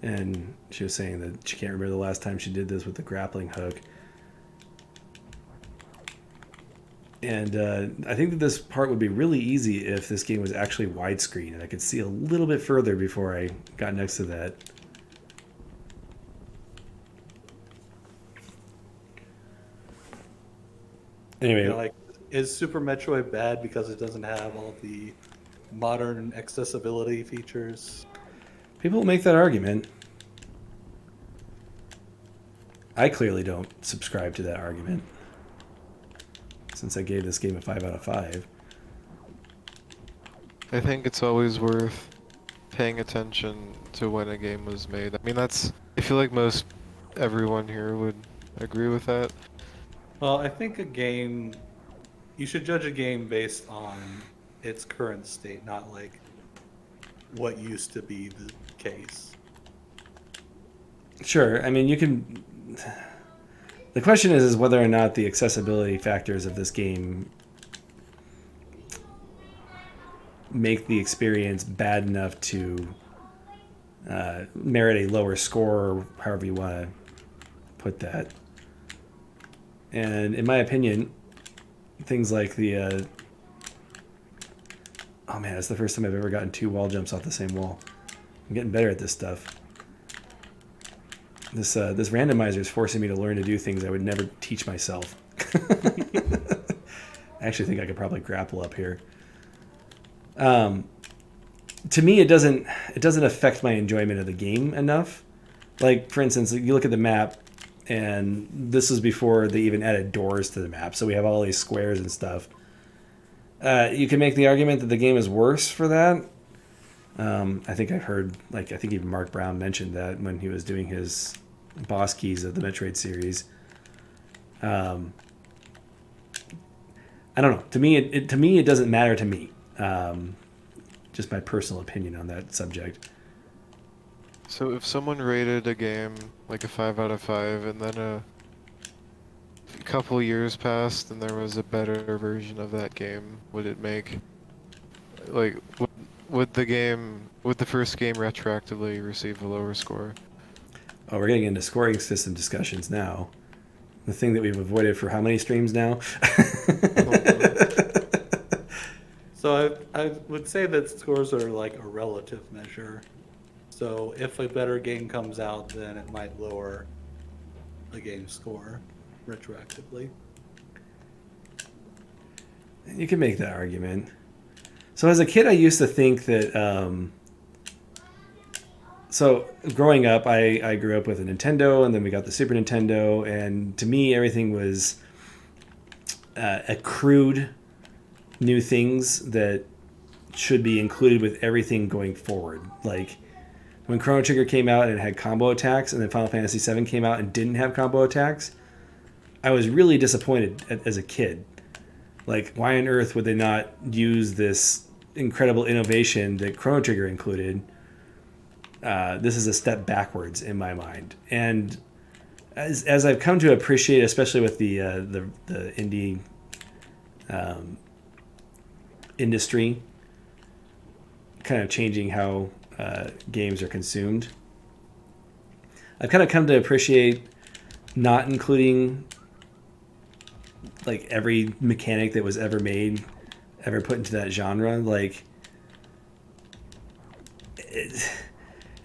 And she was saying that she can't remember the last time she did this with the grappling hook. And I think that this part would be really easy if this game was actually widescreen and I could see a little bit further before I got next to that. Anyway, You know, like, is Super Metroid bad because it doesn't have all the modern accessibility features? people make that argument. I clearly don't subscribe to that argument, since I gave this game a 5 out of 5. I think it's always worth paying attention to when a game was made. I mean, I feel like most everyone here would agree with that. Well, I think you should judge a game based on its current state, not like what used to be the case. Sure, I mean, you can... The question is whether or not the accessibility factors of this game make the experience bad enough to merit a lower score, or however you want to put that. And in my opinion, things like the... oh man, it's the first time I've ever gotten 2 wall jumps off the same wall. I'm getting better at this stuff. This randomizer is forcing me to learn to do things I would never teach myself. I actually think I could probably grapple up here. To me, it doesn't affect my enjoyment of the game enough. Like, for instance, you look at the map, and this was before they even added doors to the map, so we have all these squares and stuff. You can make the argument that the game is worse for that. I think I've heard, I think even Mark Brown mentioned that when he was doing his boss keys of the Metroid series. I don't know. To me, it doesn't matter to me. Just my personal opinion on that subject. So if someone rated a game like a 5 out of 5, and then a couple years passed and there was a better version of that game, would it make, like, would the first game retroactively receive a lower score? Oh, we're getting into scoring system discussions now. The thing that we've avoided for how many streams now? So I would say that scores are like a relative measure. So if a better game comes out, then it might lower the game's score retroactively. You can make that argument. So as a kid, I used to think that... so growing up, I grew up with a Nintendo, and then we got the Super Nintendo, and to me, everything was accrued new things that should be included with everything going forward. Like when Chrono Trigger came out and it had combo attacks, and then Final Fantasy VII came out and didn't have combo attacks, I was really disappointed as a kid. Like, why on earth would they not use this incredible innovation that Chrono Trigger included? This is a step backwards in my mind. And as I've come to appreciate, especially with the indie industry kind of changing how games are consumed, I've kind of come to appreciate not including like every mechanic that was ever made, ever put into that genre. Like,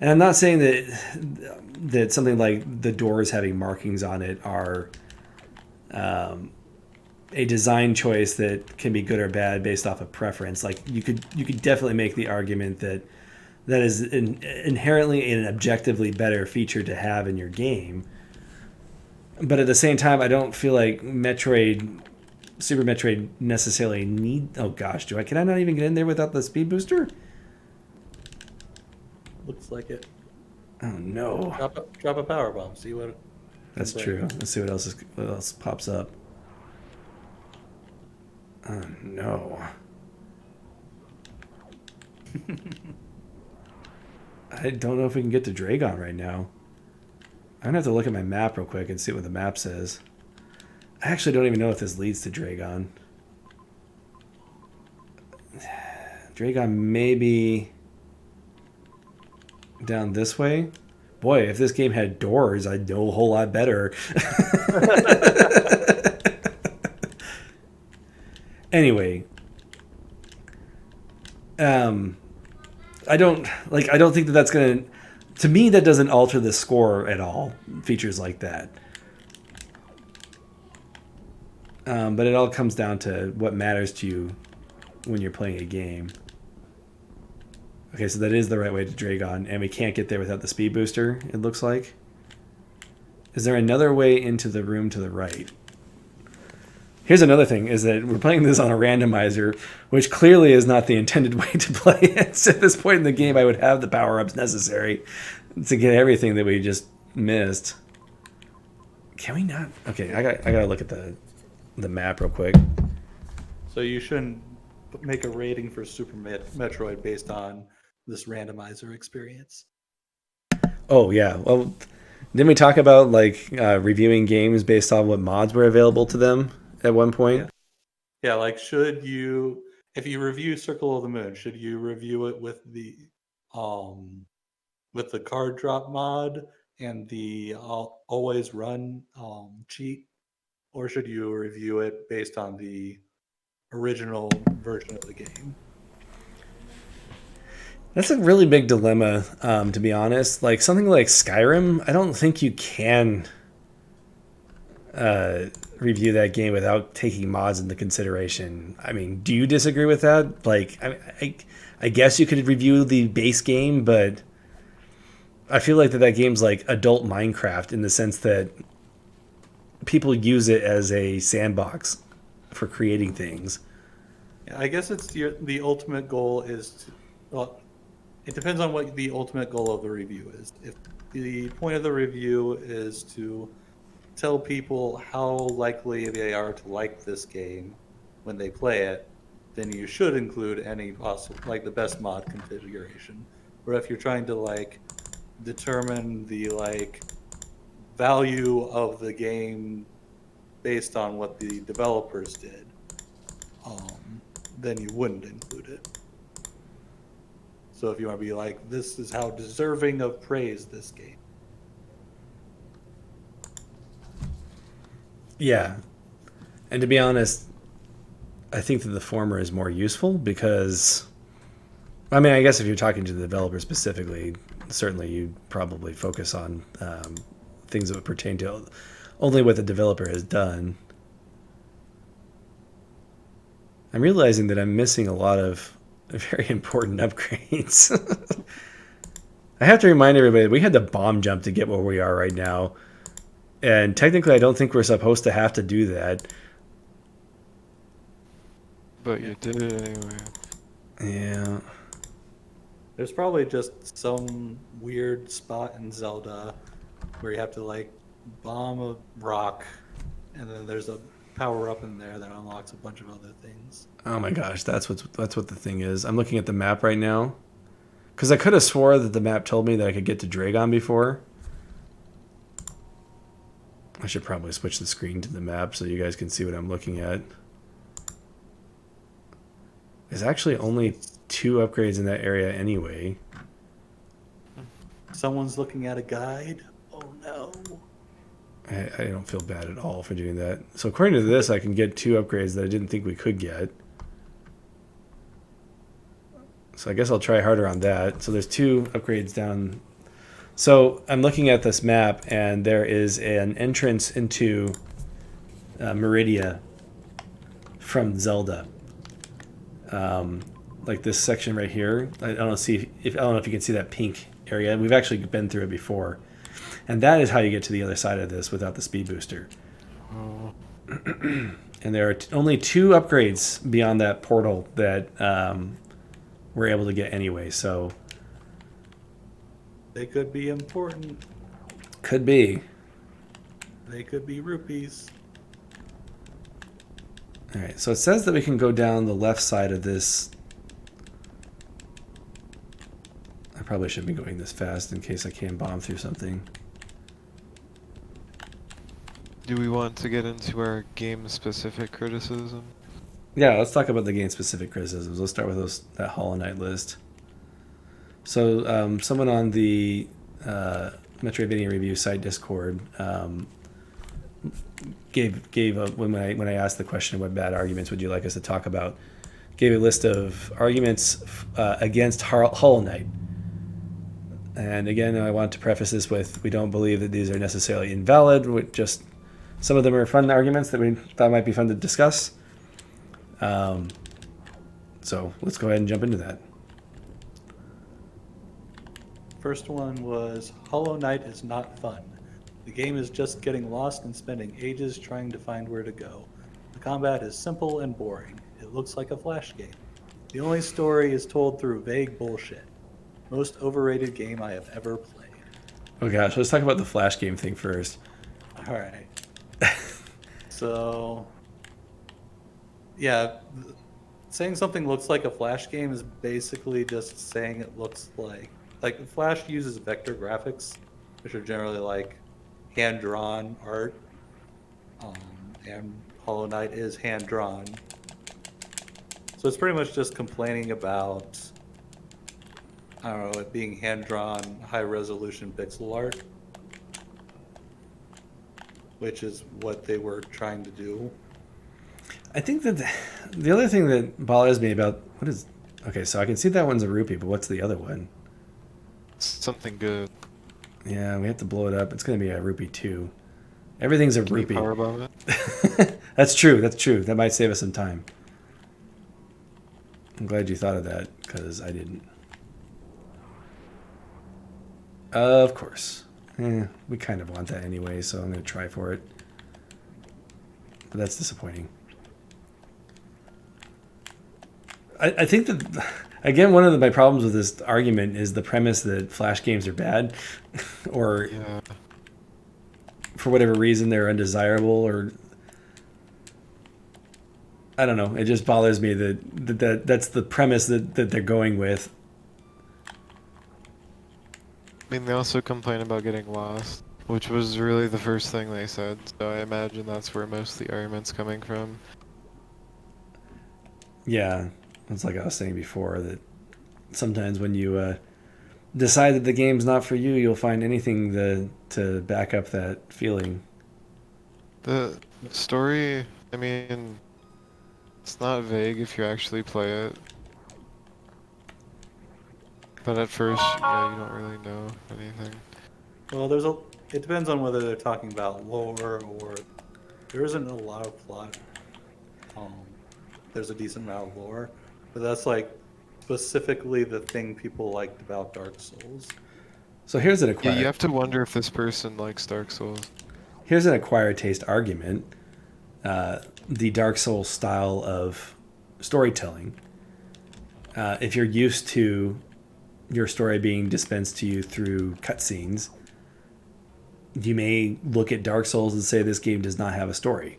and I'm not saying that something like the doors having markings on it are a design choice that can be good or bad based off of preference. Like you could definitely make the argument that is inherently an objectively better feature to have in your game. But at the same time, I don't feel like Super Metroid necessarily need. Oh gosh, can I not even get in there without the speed booster? Looks like it. Oh no, Drop a power bomb. See what. that's true. Let's see what else pops up. Oh no. I don't know if we can get to Dragon right now. I'm gonna have to look at my map real quick and see what the map says. I actually don't even know if this leads to Dragon. Dragon may be down this way. Boy, if this game had doors, I'd know a whole lot better. Anyway, I don't think that that's gonna. To me, that doesn't alter the score at all. Features like that, but it all comes down to what matters to you when you're playing a game. Okay, so that is the right way to Dragon, and we can't get there without the speed booster. It looks like. Is there another way into the room to the right? Here's another thing, is that we're playing this on a randomizer, which clearly is not the intended way to play it. So at this point in the game, I would have the power-ups necessary to get everything that we just missed. Can we not? Okay, I gotta look at the map real quick. So you shouldn't make a rating for Super Metroid based on this randomizer experience. Oh, yeah. Well, didn't we talk about like reviewing games based on what mods were available to them at one point? Yeah, like if you review Circle of the Moon, should you review it with the card drop mod and the always run cheat, or should you review it based on the original version of the game? That's a really big dilemma, to be honest. Like something like Skyrim, I don't think you can review that game without taking mods into consideration. I mean, do you disagree with that? Like, I guess you could review the base game, but I feel like that game's like adult Minecraft in the sense that people use it as a sandbox for creating things. Yeah, I guess it's the ultimate goal is to, well, it depends on what the ultimate goal of the review is. If the point of the review is to tell people how likely they are to like this game when they play it, then you should include any possible, like the best mod configuration. Or if you're trying to like determine the like value of the game based on what the developers did, then you wouldn't include it. So if you want to be like, this is how deserving of praise this game. Yeah. And to be honest, I think that the former is more useful because, I mean, I guess if you're talking to the developer specifically, certainly you probably focus on things that would pertain to only what the developer has done. I'm realizing that I'm missing a lot of very important upgrades. I have to remind everybody, we had to bomb jump to get where we are right now. And technically, I don't think we're supposed to have to do that. But you did it anyway. Yeah. There's probably just some weird spot in Zelda where you have to like bomb a rock, and then there's a power up in there that unlocks a bunch of other things. Oh my gosh, that's what the thing is. I'm looking at the map right now because I could have swore that the map told me that I could get to Dragon before. I should probably switch the screen to the map so you guys can see what I'm looking at. There's actually only 2 upgrades in that area anyway. Someone's looking at a guide. Oh no. I don't feel bad at all for doing that. So according to this, I can get 2 upgrades that I didn't think we could get. So I guess I'll try harder on that. So there's 2 upgrades down. So I'm looking at this map, and there is an entrance into Meridia from Zelda. Like this section right here. I don't know if you can see that pink area. We've actually been through it before, and that is how you get to the other side of this without the speed booster. Oh. And there are only 2 upgrades beyond that portal that we're able to get anyway. So They could be important. could be. They could be rupees. All right. So it says that we can go down the left side of this. I probably shouldn't be going this fast in case I can bomb through something. Do we want to get into our game-specific criticism? Yeah, let's talk about the game-specific criticisms. Let's start with that Hollow Knight list. So someone on the Metroidvania review site Discord when I asked the question, what bad arguments would you like us to talk about, gave a list of arguments against Hollow Knight. And again, I want to preface this with, we don't believe that these are necessarily invalid. Just some of them are fun arguments that we thought might be fun to discuss. So let's go ahead and jump into that. First one was Hollow Knight is not fun. The game is just getting lost and spending ages trying to find where to go. The combat is simple and boring. It looks like a Flash game. The only story is told through vague bullshit. Most overrated game I have ever played. Oh gosh, let's talk about the Flash game thing first. All right. So, yeah, saying something looks like a Flash game is basically just saying it looks like Flash uses vector graphics, which are generally like hand-drawn art, and Hollow Knight is hand-drawn. So it's pretty much just complaining about, I don't know, it being hand-drawn, high-resolution pixel art, which is what they were trying to do. I think that the other thing that bothers me about okay, so I can see that one's a rupee, but what's the other one? Something good. Yeah, we have to blow it up. It's going to be a rupee too. Everything's a Can you rupee. powerbomb it? That's true. That might save us some time. I'm glad you thought of that, because I didn't. Of course. We kind of want that anyway, so I'm going to try for it. But that's disappointing. I think that, again, one of my problems with this argument is the premise that Flash games are bad, or Yeah. for whatever reason they're undesirable, or I don't know. It just bothers me that's the premise that they're going with. I mean, they also complain about getting lost, which was really the first thing they said, so I imagine that's where most of the argument's coming from. Yeah, it's like I was saying before, that sometimes when you decide that the game's not for you, you'll find anything to back up that feeling. The story, I mean, it's not vague if you actually play it. But at first, yeah, you don't really know anything. Well, it depends on whether they're talking about lore or there isn't a lot of plot. There's a decent amount of lore, but that's like specifically the thing people liked about Dark Souls. So here's an Yeah, acquired. you have to wonder if this person likes Dark Souls. Here's an acquired taste argument. The Dark Souls style of storytelling. If you're used to your story being dispensed to you through cutscenes, you may look at Dark Souls and say this game does not have a story.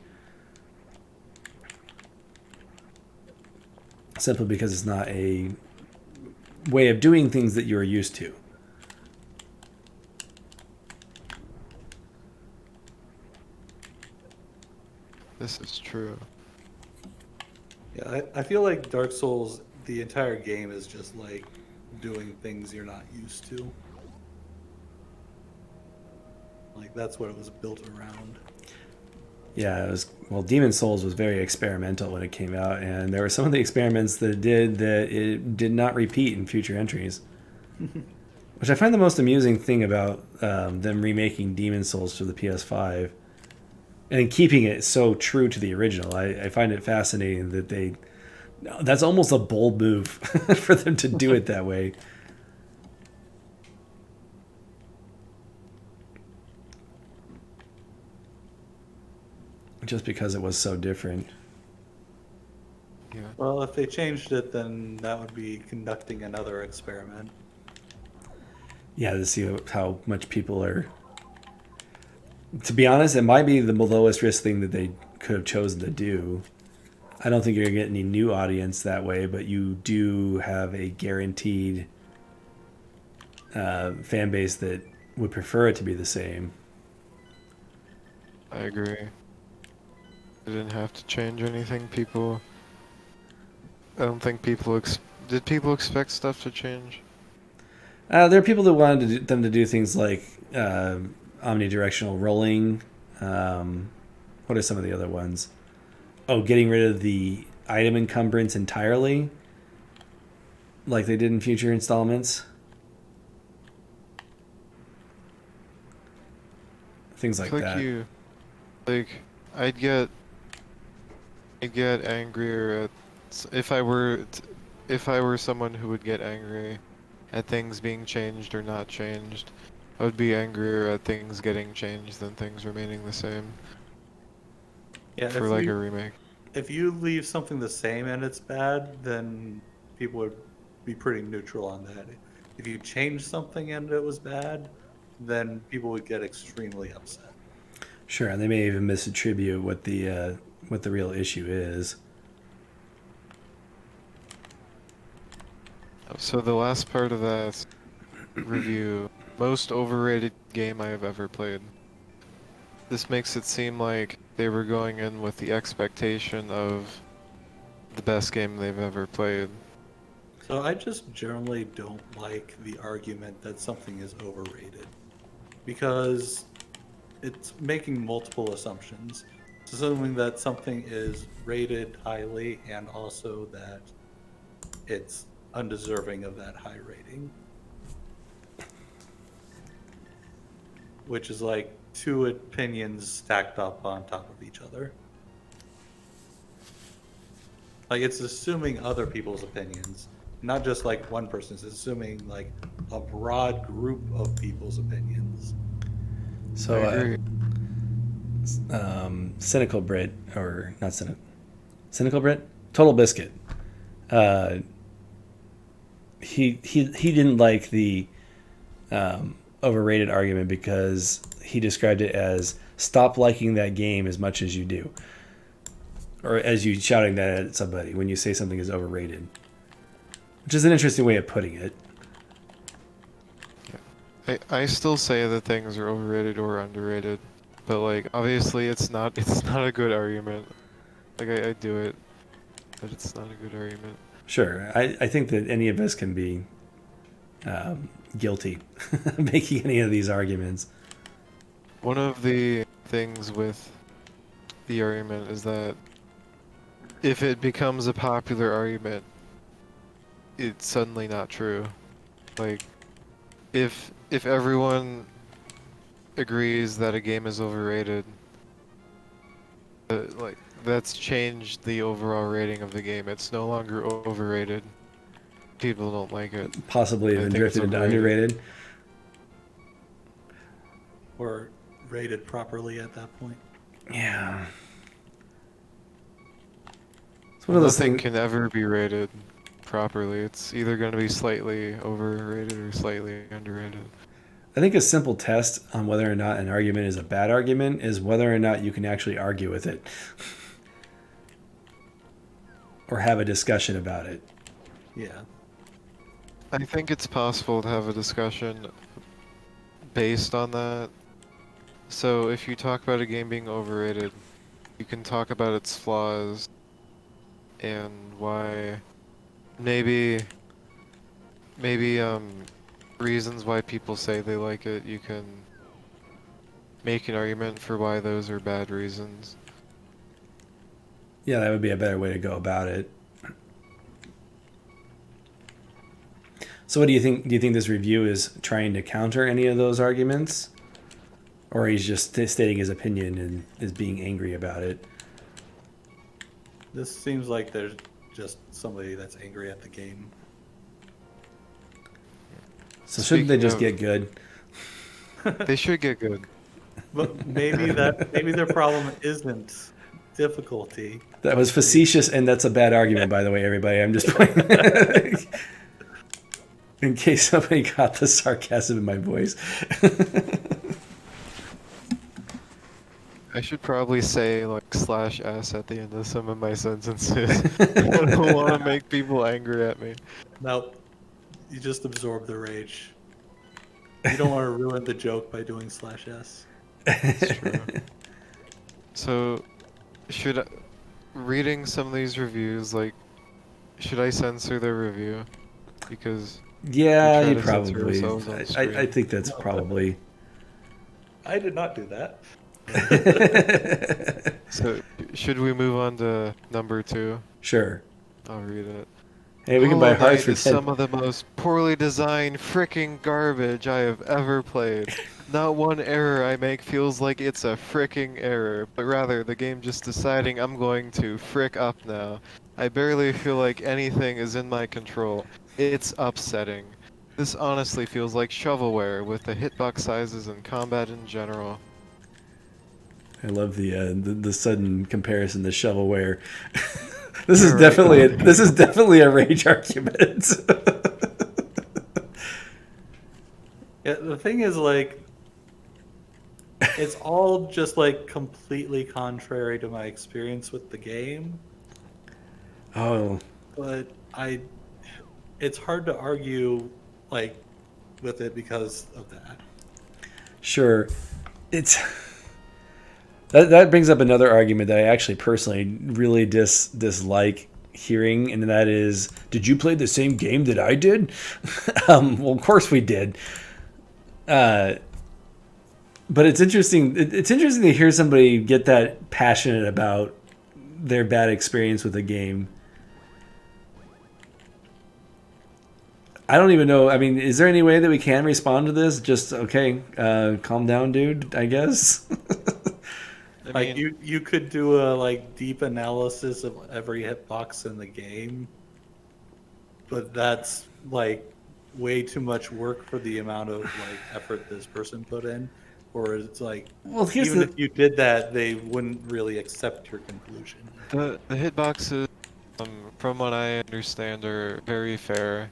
Simply because it's not a way of doing things that you're used to. This is true. Yeah, I feel like Dark Souls, the entire game is just like doing things you're not used to. Like that's what it was built around. Yeah, it was well. Demon Souls was very experimental when it came out, and there were some of the experiments that it did that it did not repeat in future entries. Which I find the most amusing thing about them remaking Demon Souls for the PS5 and keeping it so true to the original. I find it fascinating that they. That's almost a bold move for them to do it that way. Just because it was so different. Yeah. Well, if they changed it, then that would be conducting another experiment. Yeah, to see how much people are. To be honest, it might be the lowest risk thing that they could have chosen to do. I don't think you're going to get any new audience that way, but you do have a guaranteed fan base that would prefer it to be the same. I agree. They didn't have to change anything. I don't think did people expect stuff to change? There are people that wanted them to do things like omnidirectional rolling. What are some of the other ones? Oh, getting rid of the item encumbrance entirely, like they did in future installments. Things like Like that. like I'd get angrier if if I were someone who would get angry at things being changed or not changed. I would be angrier at things getting changed than things remaining the same Yeah, for like a remake. if you leave something the same and it's bad, then people would be pretty neutral on that. If you change something and it was bad, then people would get extremely upset. Sure, and they may even misattribute what the real issue is. So the last part of that review, most overrated game I have ever played. This makes it seem like they were going in with the expectation of the best game they've ever played. So I just generally don't like the argument that something is overrated because it's making multiple assumptions. It's assuming that something is rated highly and also that it's undeserving of that high rating. Which is like two opinions stacked up on top of each other. Like it's assuming other people's opinions, not just like one person's. It's assuming like a broad group of people's opinions. So, I agree. Cynical Brit, or not Cynical Brit, Total Biscuit. Uh, he didn't like the overrated argument because he described it as stop liking that game as much as you do, or as you shouting that at somebody when you say something is overrated, which is an interesting way of putting it. I still say that things are overrated or underrated, but like obviously it's not a good argument. Like I do it, but it's not a good argument. Sure, I think that any of us can be guilty of making any of these arguments. One of the things with the argument is that if it becomes a popular argument, it's suddenly not true. Like if everyone agrees that a game is overrated, like that's changed the overall rating of the game. It's no longer overrated. People don't like it. Possibly I even think it's drifted into overrated. underrated. Or rated properly at that point. Yeah. It's one of those Nothing things. can ever be rated properly. It's either going to be slightly overrated or slightly underrated. I think a simple test on whether or not an argument is a bad argument is whether or not you can actually argue with it or have a discussion about it. Yeah. I think it's possible to have a discussion based on that. So if you talk about a game being overrated, you can talk about its flaws and why maybe reasons why people say they like it. You can make an argument for why those are bad reasons. Yeah, that would be a better way to go about it. So what do you think? Do you think this review is trying to counter any of those arguments? Or he's just stating his opinion and is being angry about it? This seems like there's just somebody that's angry at the game. So shouldn't they Speaking just of- get good? They should get good. But maybe their problem isn't difficulty. That was facetious, and that's a bad argument, by the way, everybody. I'm just playing. In case somebody got the sarcasm in my voice. I should probably say like /s at the end of some of my sentences. I don't want to make people angry at me. Nope. You just absorb the rage. You don't want to ruin the joke by doing /s. That's true. So, reading some of these reviews, like, should I censor their review? Because Yeah, we try you to censor probably. ourselves on I stream. think that's probably. I did not do that. So, should we move on to number 2? Sure. I'll read it. Hey, we can buy Hollow hearts Knight for is 10. some of the most poorly designed fricking garbage I have ever played. Not one error I make feels like it's a fricking error, but rather the game just deciding I'm going to frick up now. I barely feel like anything is in my control. It's upsetting. This honestly feels like shovelware with the hitbox sizes and combat in general. I love the sudden comparison to shovelware. This is You're definitely a rage argument. Yeah, the thing is, like, it's all just, like, completely contrary to my experience with the game. Oh, But it's hard to argue, like, with it because of that. sure. It's that brings up another argument that I actually personally really dislike hearing, and that is, did you play the same game that I did? Well, of course we did. But it's interesting. It's interesting to hear somebody get that passionate about their bad experience with a game. I don't even know. I mean, is there any way that we can respond to this? Just, okay, calm down, dude, I guess. I Like, mean, you could do a, like, deep analysis of every hitbox in the game, but that's, like, way too much work for the amount of, like, effort this person put in. Or it's like, Well, here's even the... if you did that, they wouldn't really accept your conclusion. the hitboxes, from what I understand, are very fair.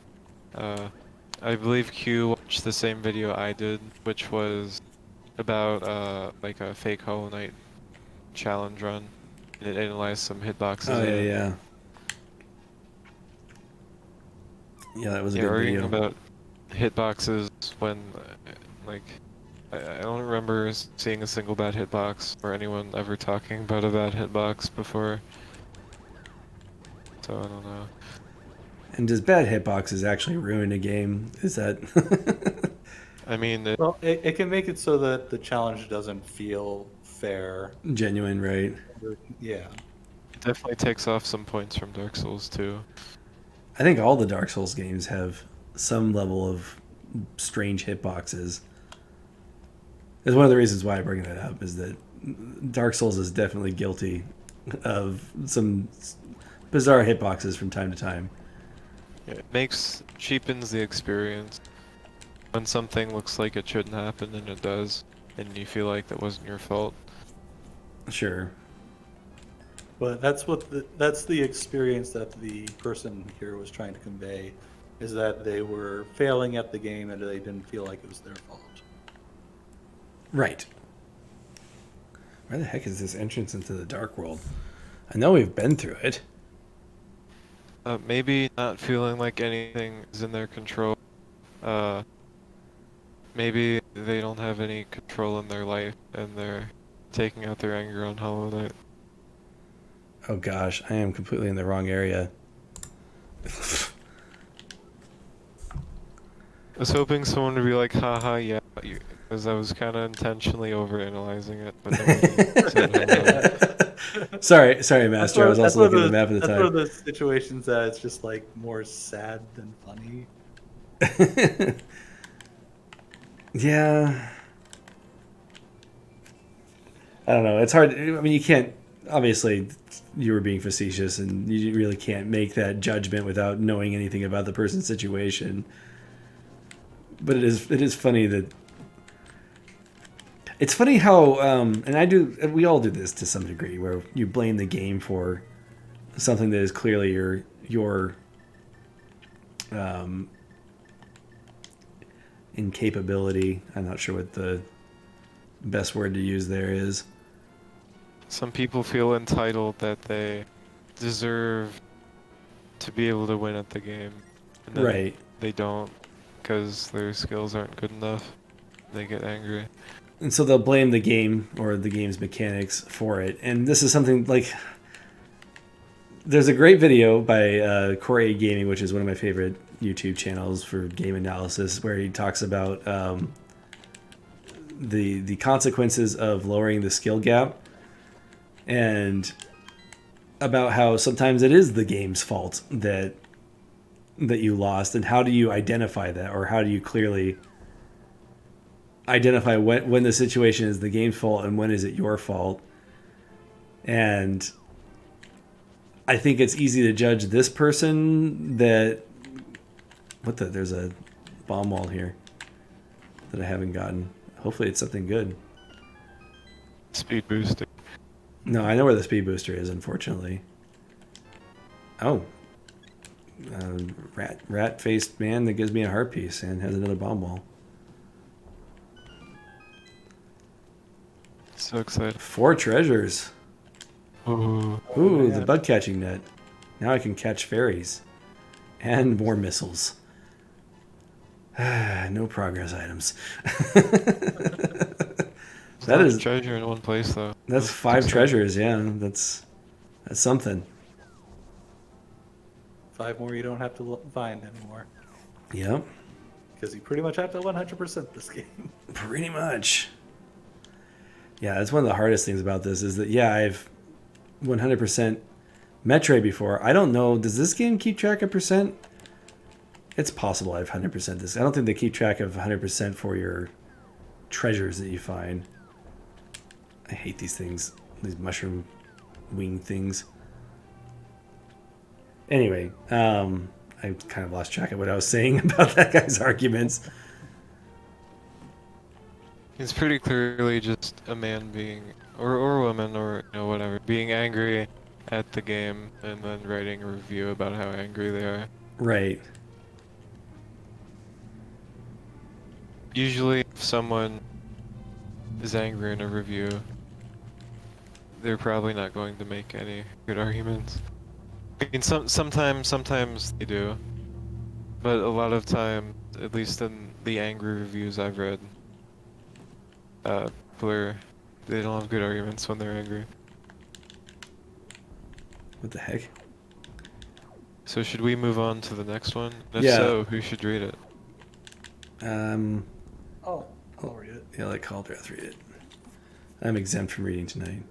I believe Q watched the same video I did, which was about like a fake Hollow Knight challenge run, and it analyzed some hitboxes. Oh, in it. yeah. Yeah, that was a Yeah, good arguing video. about hitboxes when, like, I don't remember seeing a single bad hitbox or anyone ever talking about a bad hitbox before. So I don't know. And does bad hitboxes actually ruin a game? Is that... I mean, Well, it can make it so that the challenge doesn't feel fair. genuine, right? Yeah. it definitely takes off some points from Dark Souls too. I think all the Dark Souls games have some level of strange hitboxes. That's one of the reasons why I bring that up, is that Dark Souls is definitely guilty of some bizarre hitboxes from time to time. Yeah, it cheapens the experience when something looks like it shouldn't happen and it does, and you feel like that wasn't your fault. Sure. But that's that's the experience that the person here was trying to convey, is that they were failing at the game and they didn't feel like it was their fault. Right. Where the heck is this entrance into the Dark World? I know we've been through it. Maybe not feeling like anything is in their control. Maybe they don't have any control in their life and they're taking out their anger on Hollow Knight. Oh gosh, I am completely in the wrong area. was hoping someone would be like, haha, yeah, because I was kind of intentionally overanalyzing it, but nobody said haha. Sorry, Master. I was That's also one of looking at the those. map at the That's one of time. those situations that it's just like more sad than funny. Yeah. I don't know. It's hard. I mean, you can't. Obviously, you were being facetious, and you really can't make that judgment without knowing anything about the person's situation. But it is funny that it's funny how and I do. We all do this to some degree, where you blame the game for something that is clearly your um, incapability. I'm not sure what the best word to use there is. Some people feel entitled that they deserve to be able to win at the game, and then Right. they don't because their skills aren't good enough. They get angry. And so they'll blame the game or the game's mechanics for it. And this is something like there's a great video by Core 8 Gaming, which is one of my favorite YouTube channels for game analysis, where he talks about the consequences of lowering the skill gap, and about how sometimes it is the game's fault that you lost, and how do you identify that, or how do you clearly identify when the situation is the game's fault and when is it your fault. And I think it's easy to judge this person that there's a bomb wall here that I haven't gotten. Hopefully it's something good. Speed boosting. No, I know where the speed booster is, unfortunately. Oh. Rat-faced man that gives me a heart piece and has another bomb wall. So excited. 4 treasures. Ooh. Ooh, man. the bug catching net. Now I can catch fairies. And more missiles. No progress items. That is treasure in one place though. that's 5 treasures, yeah. That's something. 5 more you don't have to find anymore Yep. because you pretty much have to 100% this game. Pretty much. Yeah, that's one of the hardest things about this is that, yeah, I've 100% Metroid before. I don't know, does this game keep track of percent? It's possible I've 100% this. I don't think they keep track of 100% for your treasures that you find. I hate these things, these mushroom wing things. Anyway, I kind of lost track of what I was saying about that guy's arguments. It's pretty clearly just a man being, or a woman, or whatever, being angry at the game and then writing a review about how angry they are. Right. Usually, if someone is angry in a review, they're probably not going to make any good arguments. I mean, sometimes they do, but a lot of time, at least in the angry reviews I've read, they don't have good arguments when they're angry. What the heck? So should we move on to the next one? If Yeah. so, who should read it? Oh, I'll read it. Yeah, let Caldrath read it. I'm exempt from reading tonight.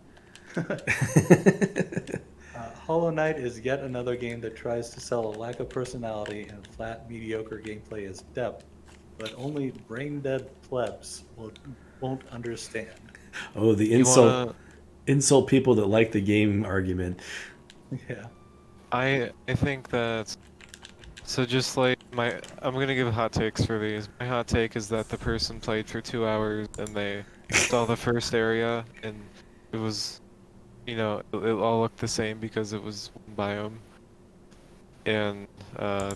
Hollow Knight is yet another game that tries to sell a lack of personality and flat, mediocre gameplay as depth, but only brain-dead plebs won't understand. Oh, the You insult people that like the game argument. Yeah. I think that, so just like I'm gonna give hot takes for these. My hot take is that the person played for 2 hours and they saw the first area and it was, it all looked the same because it was one biome, and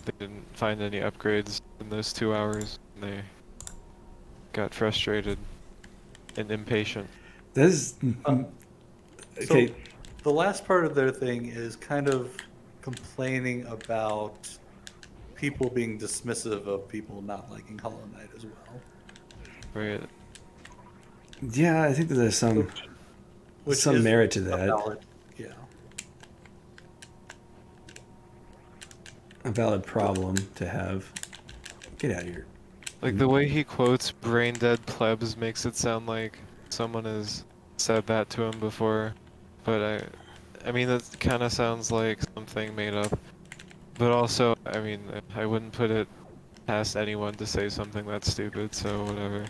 they didn't find any upgrades in those 2 hours and they got frustrated and impatient. That is okay. So the last part of their thing is kind of complaining about people being dismissive of people not liking Hollow Knight as well. Right. Yeah, I think that there's some Which some is merit to a that. valid- yeah. A valid problem to have. Get out of here. Like the way he quotes brain dead plebs makes it sound like someone has said that to him before. But I mean that kind of sounds like something made up. But also, I mean, I wouldn't put it past anyone to say something that's stupid, so whatever.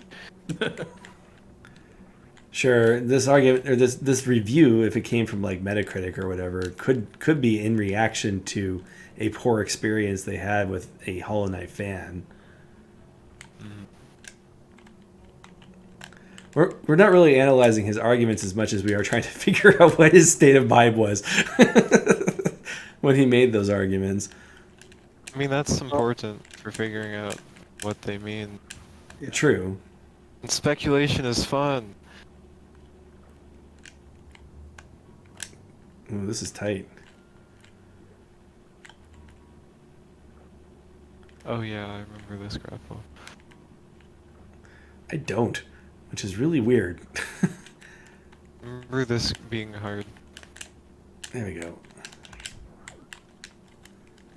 Sure, this argument or this review, if it came from like Metacritic or whatever, could be in reaction to a poor experience they had with a Hollow Knight fan. We're not really analyzing his arguments as much as we are trying to figure out what his state of mind was when he made those arguments. I mean, that's important for figuring out what they mean. Yeah. True. And speculation is fun. Ooh, this is tight. Oh yeah, I remember this grapple. I don't, which is really weird. Remember this being hard. There we go.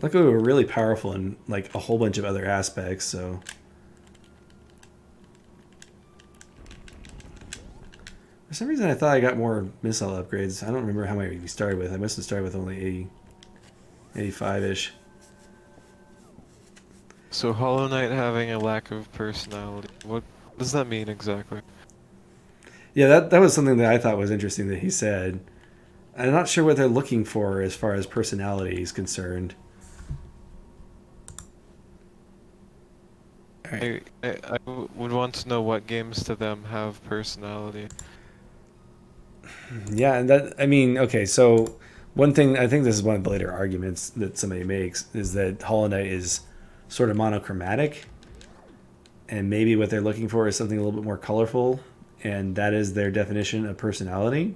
Luckily, we're really powerful in like a whole bunch of other aspects, so. For some reason, I thought I got more missile upgrades. I don't remember how many we started with. I must have started with only 80, 85-ish. So Hollow Knight having a lack of personality. What does that mean exactly? Yeah, that was something that I thought was interesting that he said. I'm not sure what they're looking for as far as personality is concerned. All right. I would want to know what games to them have personality. Yeah, and that, I mean, okay, so one thing, I think this is one of the later arguments that somebody makes, is that Hollow Knight is sort of monochromatic, and maybe what they're looking for is something a little bit more colorful, and that is their definition of personality.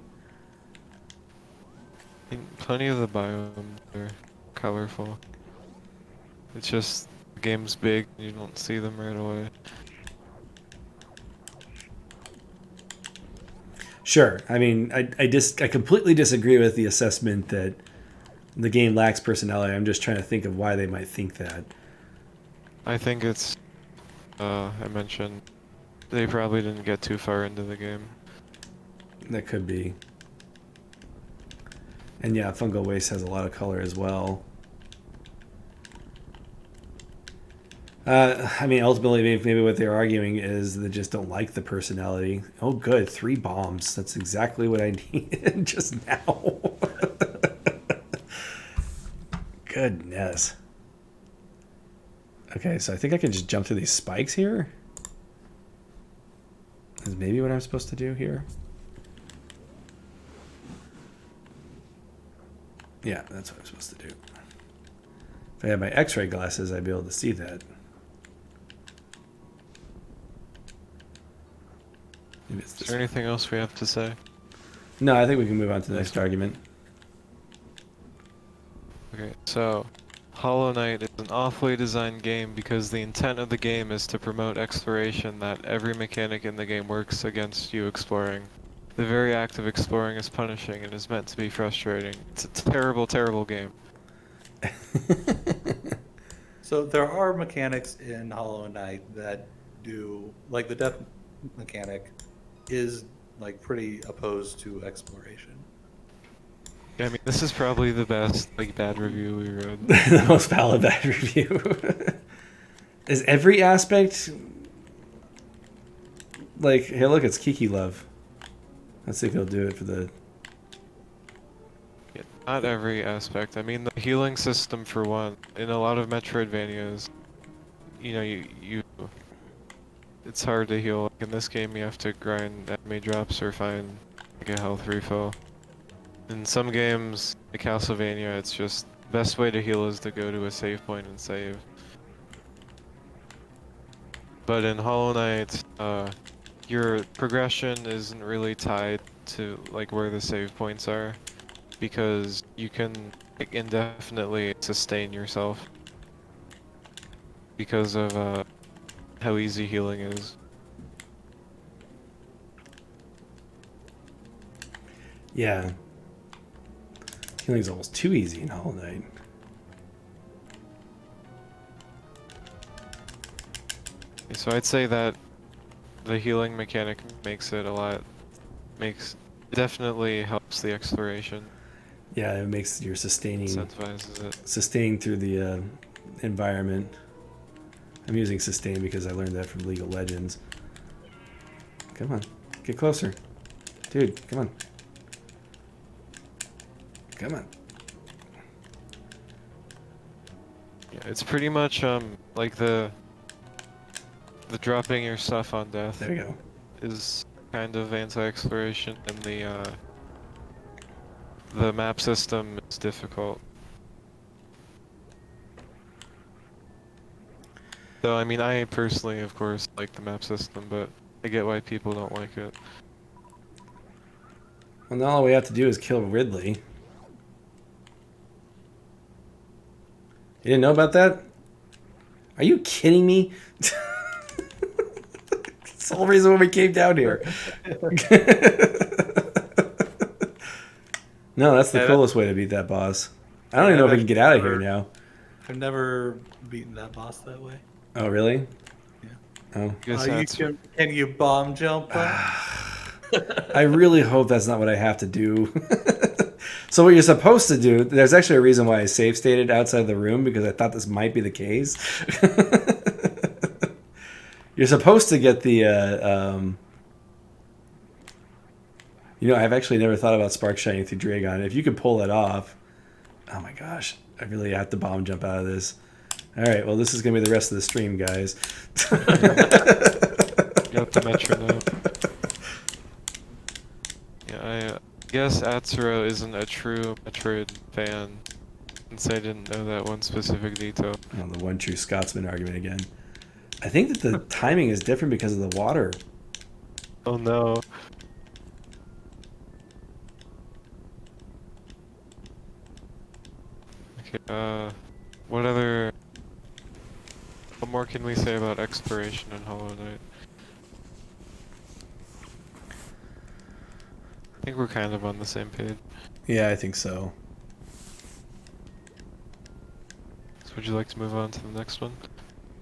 I mean, plenty of the biomes are colorful. It's just the game's big and you don't see them right away. Sure. I mean, I completely disagree with the assessment that the game lacks personality. I'm just trying to think of why they might think that. I think it's, I mentioned, they probably didn't get too far into the game. That could be. And yeah, Fungal Waste has a lot of color as well. I mean, ultimately, maybe what they're arguing is they just don't like the personality. Oh, good. 3 bombs. That's exactly what I needed just now. Goodness. Okay, so I think I can just jump through these spikes here. Is maybe what I'm supposed to do here. Yeah, that's what I'm supposed to do. If I had my x-ray glasses, I'd be able to see that. Is there anything else we have to say? No, I think we can move on to the next argument. Okay, so Hollow Knight is an awfully designed game because the intent of the game is to promote exploration, that every mechanic in the game works against you exploring. The very act of exploring is punishing and is meant to be frustrating. It's a terrible, terrible game. So there are mechanics in Hollow Knight that do, like the death mechanic is like pretty opposed to exploration. I mean, this is probably the best, like, bad review we read. The most valid bad review. Is every aspect like, hey, look, it's Kiki Love. Let's see if he'll do it for the. Yeah, not every aspect. I mean, the healing system, for one. In a lot of Metroidvanias, you know, it's hard to heal. Like in this game, you have to grind enemy drops or find like a health refill. In some games, like Castlevania, it's just the best way to heal is to go to a save point and save. But in Hollow Knight, your progression isn't really tied to like where the save points are, because you can like, indefinitely sustain yourself because of how easy healing is. Yeah. Healing's almost too easy in Hollow Knight. So I'd say that the healing mechanic definitely helps the exploration, Yeah, it makes your incentivizes it. sustain through the environment. I'm using sustain because I learned that from League of Legends. Come on, get closer, dude. Come on, come on. Yeah, it's pretty much like the dropping your stuff on death There you go. is kind of anti-exploration, and the map system is difficult. So I mean, I personally, of course, like the map system, but I get why people don't like it. Well, now all we have to do is kill Ridley. You didn't know about that? Are you kidding me? That's the whole reason why we came down here. No, that's the Yeah, coolest way to beat that boss. I don't even know if we can get out of here now. I've never beaten that boss that way. Oh, really? Yeah. Oh. Guess You that's can you bomb jump? I really hope that's not what I have to do. So what you're supposed to do, there's actually a reason why I save stated outside of the room, because I thought this might be the case. You're supposed to get the, I've actually never thought about spark shining through Dragon. If you could pull that off, oh my gosh, I really have to bomb jump out of this. All right, well, this is going to be the rest of the stream, guys. got the metronome. Yeah, I guess Atsuro isn't a true Metroid fan, since I didn't know that one specific detail. Oh, the one true Scotsman argument again. I think that the timing is different because of the water. Oh no. Okay, what more can we say about exploration in Hollow Knight? I think we're kind of on the same page. Yeah, I think so. So would you like to move on to the next one?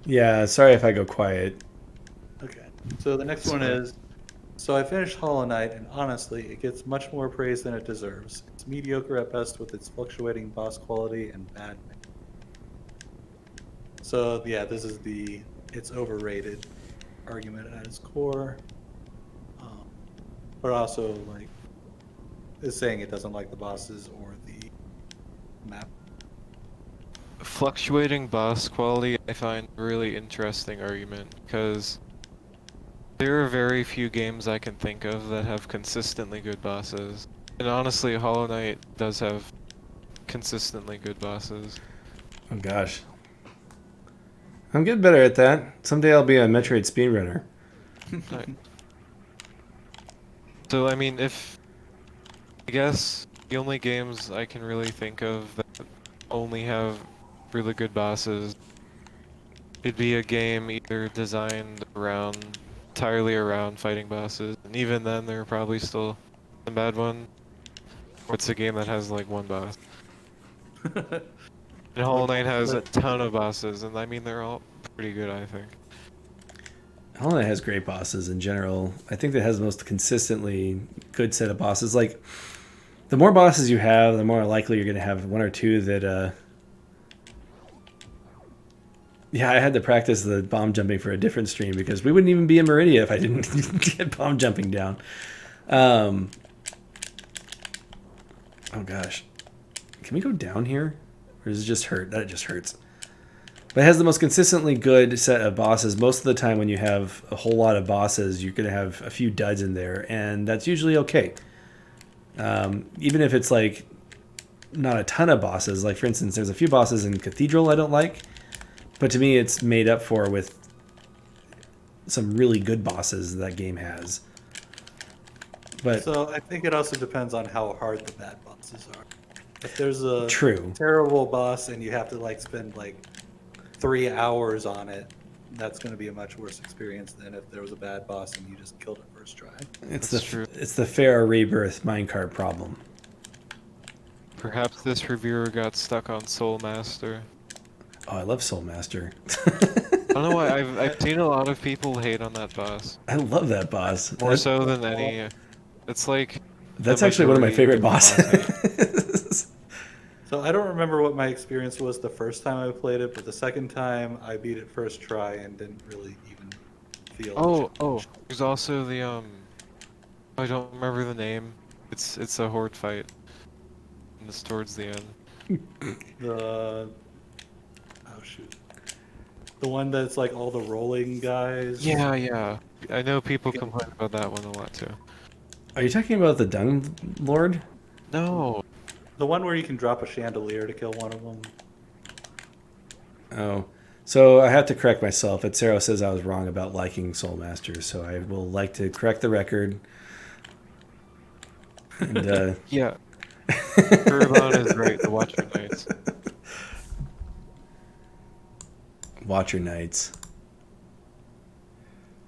Yeah, sorry if I go quiet. Okay. So the next one is, so I finished Hollow Knight, and honestly, it gets much more praise than it deserves. It's mediocre at best with its fluctuating boss quality and bad mechanics. So yeah, this is it's overrated argument at its core, but also like is saying it doesn't like the bosses or the map. Fluctuating boss quality I find a really interesting argument, because there are very few games I can think of that have consistently good bosses. And honestly, Hollow Knight does have consistently good bosses. Oh gosh. I'm getting better at that. Someday I'll be a Metroid speedrunner. Right. So I mean, I guess the only games I can really think of that only have really good bosses, it'd be a game either designed entirely around fighting bosses, and even then there are probably still some bad ones, or it's a game that has like one boss. And Hollow Knight has a ton of bosses, and I mean they're all pretty good, I think. Hollow Knight has great bosses in general. I think that has the most consistently good set of bosses. Like, the more bosses you have, the more likely you're going to have one or two that, yeah, I had to practice the bomb jumping for a different stream because we wouldn't even be in Meridia if I didn't get bomb jumping down. Oh gosh. Can we go down here? Or does it just hurt? That just hurts. But it has the most consistently good set of bosses. Most of the time when you have a whole lot of bosses, you're going to have a few duds in there, and that's usually okay. Even if it's like not a ton of bosses. Like, for instance, there's a few bosses in Cathedral I don't like, but to me it's made up for with some really good bosses that game has. But So I think it also depends on how hard the bad bosses are. If there's a true. terrible boss and you have to like spend like 3 hours on it, that's going to be a much worse experience than if there was a bad boss and you just killed it first try. It's That's true. It's the Pharaoh Rebirth minecart problem. Perhaps this reviewer got stuck on Soul Master. Oh, I love Soul Master. I don't know why I've seen a lot of people hate on that boss. I love that boss. More so than any. It's like the That's actually one of my majority favorite of boss hate. bosses. So I don't remember what my experience was the first time I played it, but the second time I beat it first try and didn't really even feel the Oh, challenge. there's also the I don't remember the name. It's a horde fight. And it's towards the end. The oh shoot, the one that's like all the rolling guys. Yeah, yeah. I know people complain about that one a lot too. Are you talking about the Dung Lord? No. The one where you can drop a chandelier to kill one of them. Oh. So I have to correct myself. Etzero says I was wrong about liking Soul Masters, so I will like to correct the record. And Yeah. Turbine is great. The Watcher Knights. Watcher Knights.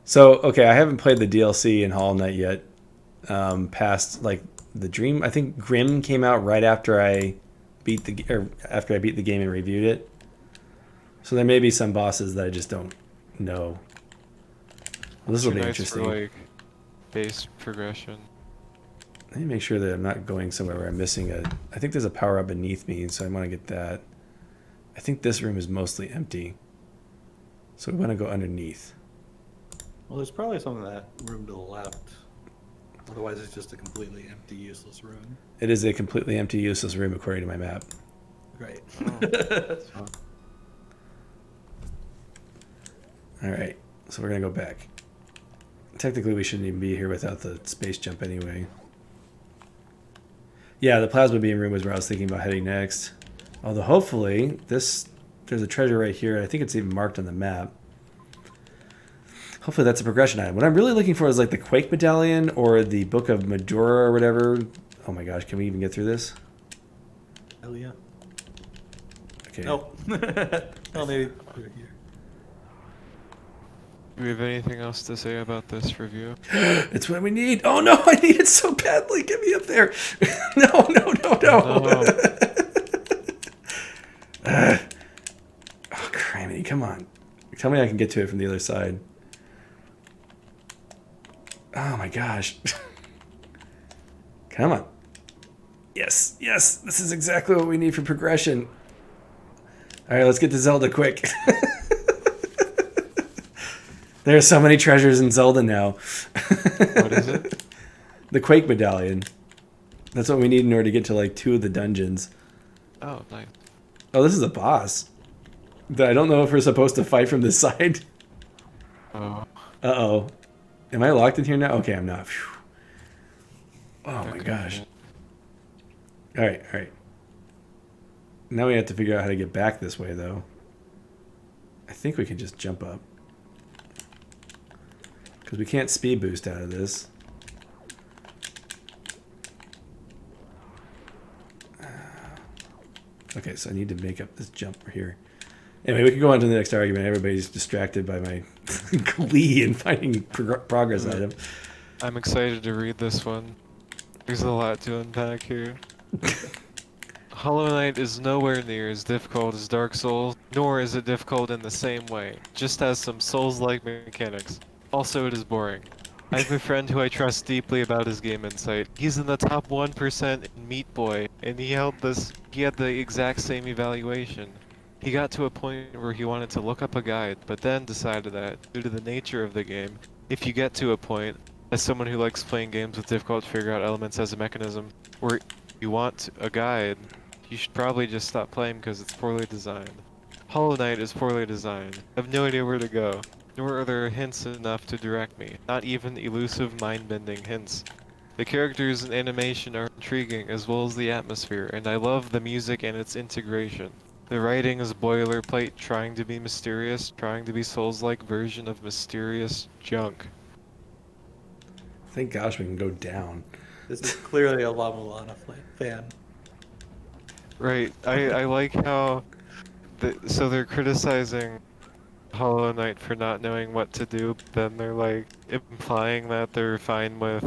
So, okay, I haven't played the DLC in Hollow Knight yet. Past like the Dream, I think Grim came out right after I beat the game and reviewed it. So there may be some bosses that I just don't know. Well, this will Watcher be Knights interesting. for like base progression. Let me make sure that I'm not going somewhere where I'm missing a... I think there's a power up beneath me, so I want to get that. I think this room is mostly empty. So we want to go underneath. Well, there's probably some of that room to the left. Otherwise, it's just a completely empty, useless room. It is a completely empty, useless room according to my map. Great. That's fun. Alright, so we're going to go back. Technically, we shouldn't even be here without the space jump anyway. Yeah, the plasma beam room is where I was thinking about heading next. Although hopefully, there's a treasure right here. I think it's even marked on the map. Hopefully that's a progression item. What I'm really looking for is like the Quake Medallion or the Book of Majora or whatever. Oh my gosh, can we even get through this? Hell yeah. Okay. Nope. Oh, maybe through here. Do we have anything else to say about this review? It's what we need. Oh no, I need it so badly. Get me up there. No. No. Oh, criminy, come on. Tell me I can get to it from the other side. Oh my gosh. Come on. Yes, this is exactly what we need for progression. All right, let's get to Zelda quick. There are so many treasures in Zelda now. What is it? The Quake Medallion. That's what we need in order to get to like 2 of the dungeons. Oh, nice. Oh, this is a boss. I don't know if we're supposed to fight from this side. Oh. Uh-oh. Am I locked in here now? Okay, I'm not. Phew. Oh my Okay. gosh. All right. Now we have to figure out how to get back this way, though. I think we can just jump up. Because we can't speed boost out of this. Okay, so I need to make up this jump here. Anyway, we can go on to the next argument. Everybody's distracted by my glee in finding progress item. I'm excited to read this one. There's a lot to unpack here. Hollow Knight is nowhere near as difficult as Dark Souls, nor is it difficult in the same way. Just has some Souls-like mechanics. Also, it is boring. I have a friend who I trust deeply about his game insight. He's in the top 1% in Meat Boy, and he had the exact same evaluation. He got to a point where he wanted to look up a guide, but then decided that, due to the nature of the game, if you get to a point, as someone who likes playing games with difficult to figure out elements as a mechanism, where you want a guide, you should probably just stop playing because it's poorly designed. Hollow Knight is poorly designed. I have no idea where to go, nor are there hints enough to direct me, not even elusive mind-bending hints. The characters and animation are intriguing as well as the atmosphere, and I love the music and its integration. The writing is boilerplate, trying to be mysterious, trying to be Souls-like version of mysterious junk. Thank gosh we can go down. This is clearly a La Mulana fan. Right, I like how... so they're criticizing Hollow Knight for not knowing what to do, but then they're like implying that they're fine with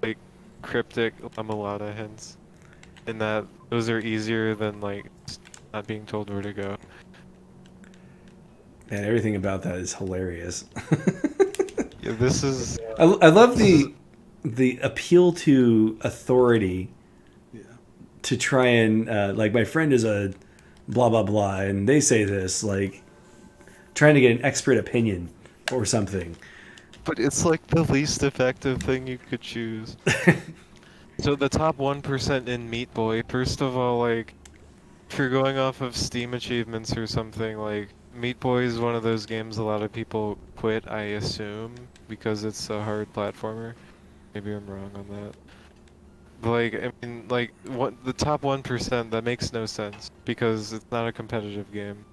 like cryptic La Mulana hints. And that those are easier than like not being told where to go. And everything about that is hilarious. Yeah, this is I love the appeal to authority Yeah. to try and like my friend is a blah blah blah and they say this, like trying to get an expert opinion or something. but it's like the least effective thing you could choose. So the top 1% in Meat Boy, first of all, like if you're going off of Steam achievements or something, like Meat Boy is one of those games a lot of people quit, I assume, because it's a hard platformer. Maybe I'm wrong on that. But like, I mean, like, what the top 1%, that makes no sense because it's not a competitive game.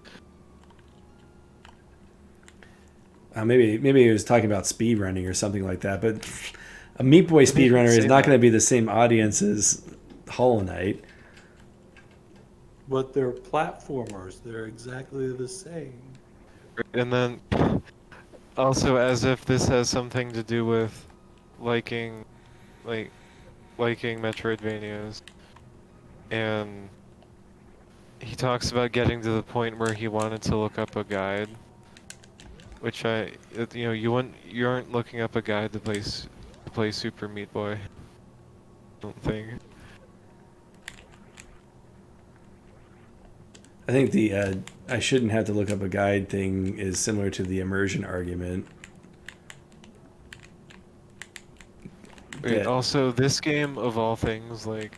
Maybe he was talking about speedrunning or something like that, but a Meat Boy Maybe he didn't speedrunner is say not that. going to be the same audience as Hollow Knight. But they're platformers. They're exactly the same. And then also, as if this has something to do with liking, like, liking Metroidvanias. And he talks about getting to the point where he wanted to look up a guide, which you know, you aren't looking up a guide to play Super Meat Boy. I don't think. I think the I shouldn't have to look up a guide thing is similar to the immersion argument. Wait, That also, this game of all things, like,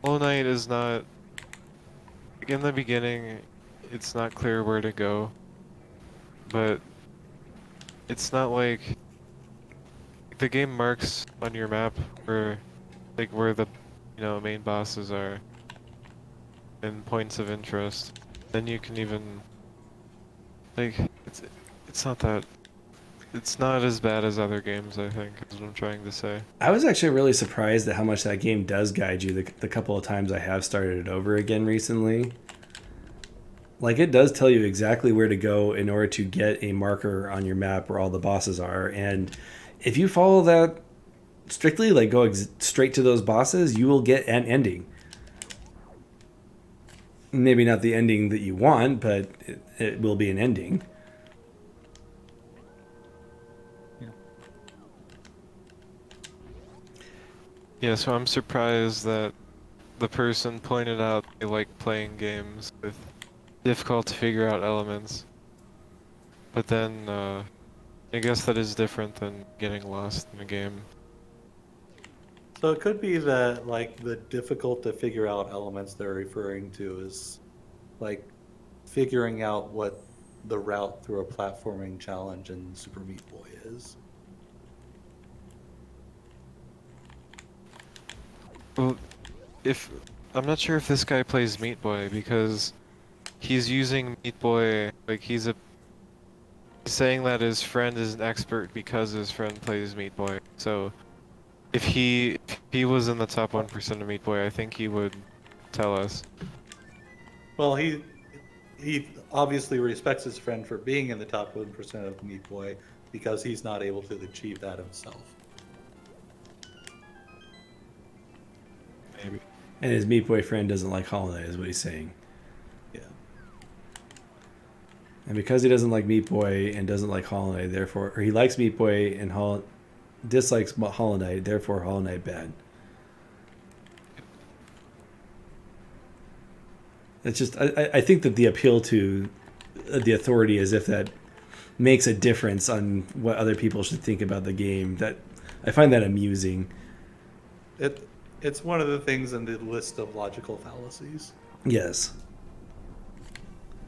Hollow Knight is not, like, in the beginning, it's not clear where to go, but it's not like the game marks on your map where, like, where the, you know, main bosses are and points of interest. Then you can even, like, it's not that, it's not as bad as other games, I think, is what I'm trying to say. I was actually really surprised at how much that game does guide you the couple of times I have started it over again recently. Like it does tell you exactly where to go in order to get a marker on your map where all the bosses are, and if you follow that strictly, like go straight to those bosses, you will get an ending. Maybe not the ending that you want, but it will be an ending. Yeah, so I'm surprised that the person pointed out they like playing games with difficult to figure out elements. But then, I guess that is different than getting lost in a game. So it could be that like the difficult to figure out elements they're referring to is like figuring out what the route through a platforming challenge in Super Meat Boy is. Well, if I'm not sure if this guy plays Meat Boy because he's using Meat Boy like he's saying that his friend is an expert because his friend plays Meat Boy. So if he was in the top 1% of Meat Boy, I think he would tell us. Well, he obviously respects his friend for being in the top 1% of Meat Boy because he's not able to achieve that himself. Maybe. And his Meat Boy friend doesn't like Hollow Knight, is what he's saying. Yeah. And because he doesn't like Meat Boy and doesn't like Hollow Knight, therefore, or he likes Meat Boy and dislikes Hollow Knight, therefore Hollow Knight bad. It's just I think that the appeal to the authority is if that makes a difference on what other people should think about the game. That I find that amusing. It's one of the things in the list of logical fallacies. Yes.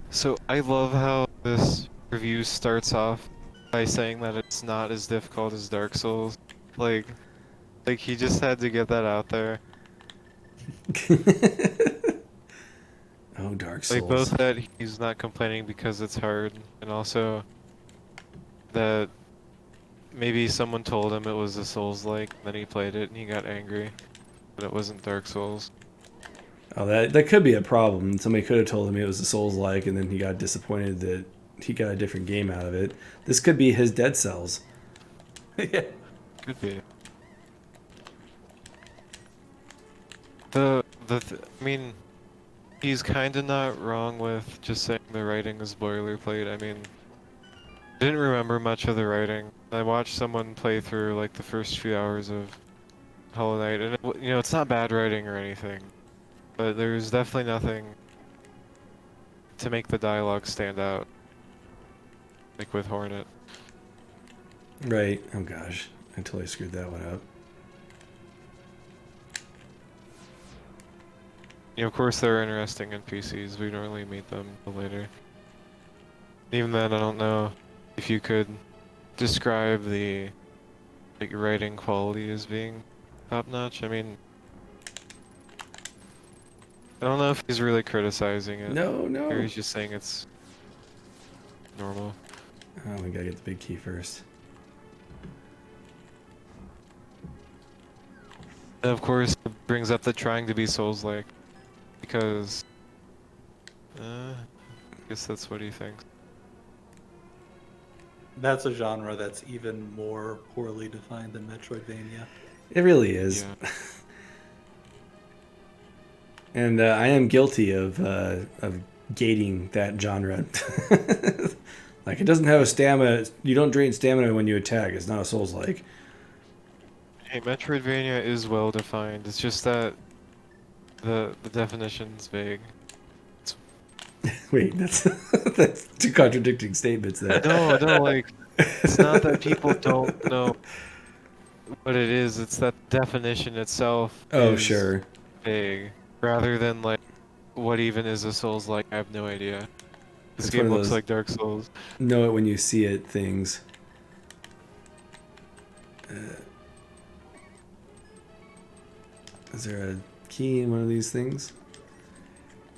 So I love how this review starts off by saying that it's not as difficult as Dark Souls. Like he just had to get that out there. Oh, Dark Like both Souls. that he's not complaining because it's hard, and also that maybe someone told him it was a Souls-like, then he played it and he got angry, but it wasn't Dark Souls. Oh, that could be a problem. Somebody could have told him it was a Souls-like, and then he got disappointed that he got a different game out of it. This could be his Dead Cells. Yeah. Could be. I mean, he's kind of not wrong with just saying the writing is boilerplate. I mean, I didn't remember much of the writing. I watched someone play through like the first few hours of Hollow Knight, and it's not bad writing or anything, but there's definitely nothing to make the dialogue stand out, like with Hornet. Right. Oh gosh, I totally screwed that one up. Of course, they're interesting NPCs. We don't really meet them till later. Even then, I don't know if you could describe the like writing quality as being top notch. I mean, I don't know if he's really criticizing it. No, Or no. he's just saying it's normal. Oh, we gotta get the big key first. And of course, it brings up the trying to be Souls-like, because I guess that's what he thinks. That's a genre that's even more poorly defined than Metroidvania. It really is. Yeah. And I am guilty of gating that genre. Like, it doesn't have a stamina. You don't drain stamina when you attack. It's not a Souls-like. Hey, Metroidvania is well defined. It's just that the definition's vague. Wait, that's two contradicting statements there. No, like, it's not that people don't know what it is, it's that definition itself Oh, is sure. vague. Rather than, like, what even is a Souls-like, I have no idea. This It's game one of looks those like Dark Souls. know it when you see it things. Is there a key in one of these things?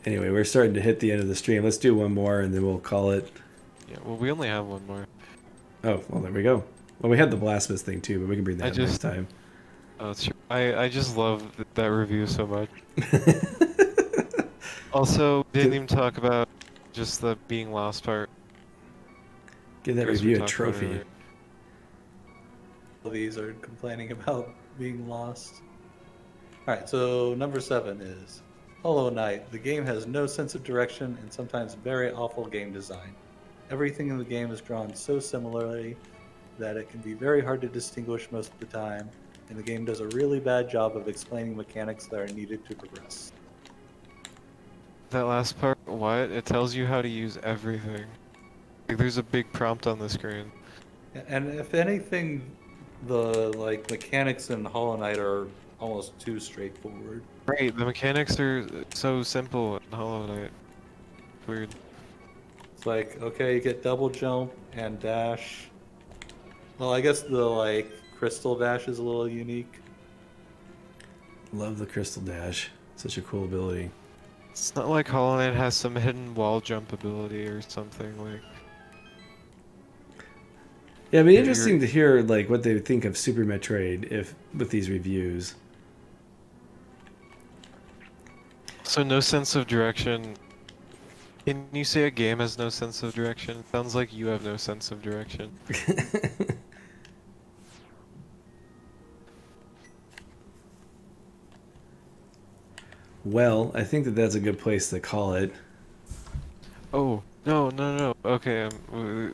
Anyway, we're starting to hit the end of the stream. Let's do one more and then we'll call it. Yeah, well, we only have one more. Oh, well, there we go. Well, we had the Blasphemous thing too, but we can bring that up next just- time. Oh, it's true. I just love that review so much. Also, didn't even talk about just the being lost part. Give that because we review a talked about it trophy. earlier. All these are complaining about being lost. Alright, so number 7 is Hollow Knight. The game has no sense of direction and sometimes very awful game design. Everything in the game is drawn so similarly that it can be very hard to distinguish most of the time, and the game does a really bad job of explaining mechanics that are needed to progress. That last part, what? It tells you how to use everything. Like, there's a big prompt on the screen. And if anything, the mechanics in Hollow Knight are almost too straightforward. Right, the mechanics are so simple in Hollow Knight. Weird. It's like, okay, you get double jump and dash. Well, I guess the crystal dash is a little unique. Love the Crystal Dash. Such a cool ability. It's not like Hollow Knight has some hidden wall jump ability or something like. Yeah, it'd be If interesting you're- to hear like what they would think of Super Metroid if with these reviews. So no sense of direction. Can you say a game has no sense of direction? It sounds like you have no sense of direction. Well, I think that that's a good place to call it. Oh, no. Okay,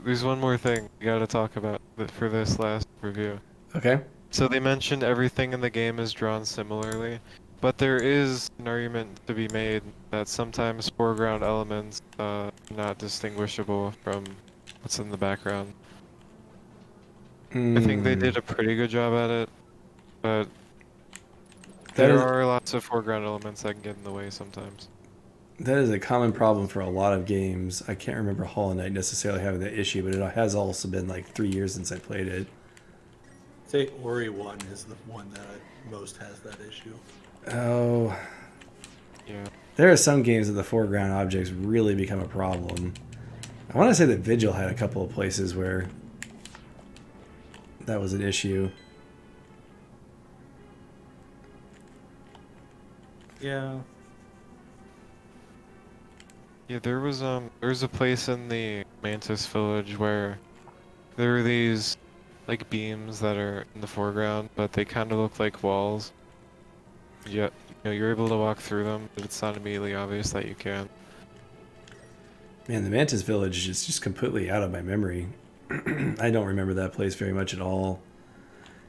there's one more thing we gotta talk about for this last review. Okay. So they mentioned everything in the game is drawn similarly, but there is an argument to be made that sometimes foreground elements are not distinguishable from what's in the background. I think they did a pretty good job at it, but That there is- are lots of foreground elements that can get in the way sometimes. That is a common problem for a lot of games. I can't remember Hollow Knight necessarily having that issue, but it has also been like 3 years since I played it. Say Ori 1 is the one that most has that issue. Oh, Yeah. there are some games that the foreground objects really become a problem. I want to say that Vigil had a couple of places where that was an issue. Yeah. Yeah, there was a place in the Mantis village where there were these like beams that are in the foreground, but they kind of look like walls. Yeah, you're able to walk through them, but it's not immediately obvious that you can. Man, the Mantis Village is just completely out of my memory. I don't remember that place very much at all.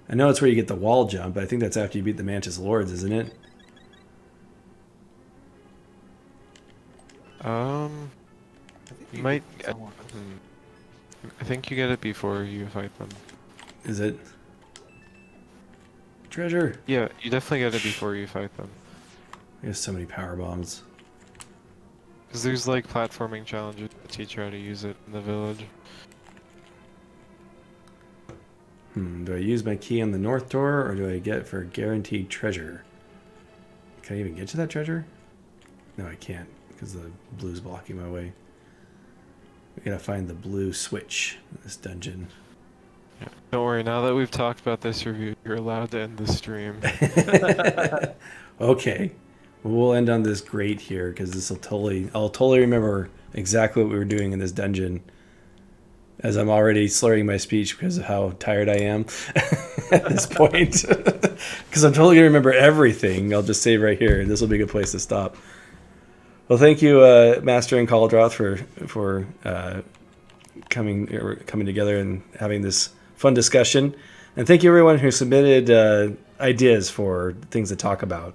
I know it's where you get the wall jump, but I think that's after you beat the Mantis Lords, isn't it? I think You might could get, somewhat- I think you get it before you fight them. Is it? Treasure! Yeah, you definitely get it before you fight them. There's so many power bombs. Because there's like platforming challenges that teach you how to use it in the village. Do I use my key on the north door, or do I get for guaranteed treasure? Can I even get to that treasure? No, I can't, because the blue's blocking my way. We gotta find the blue switch in this dungeon. Yeah. Don't worry, now that we've talked about this review, you're allowed to end the stream. Okay. Well, we'll end on this great here, because I'll totally remember exactly what we were doing in this dungeon, as I'm already slurring my speech because of how tired I am at this point. Because I'm totally going to remember everything. I'll just save right here, and this will be a good place to stop. Well, thank you, Master and Caldroth, for coming together and having this fun discussion. And thank you, everyone who submitted ideas for things to talk about.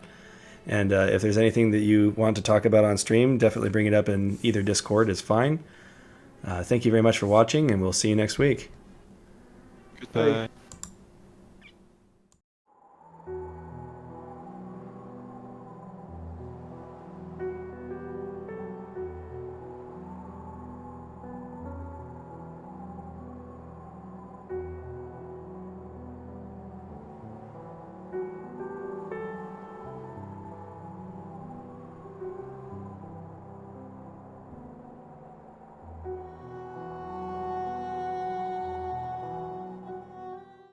And if there's anything that you want to talk about on stream, definitely bring it up in either Discord. It's fine. Thank you very much for watching, and we'll see you next week. Goodbye.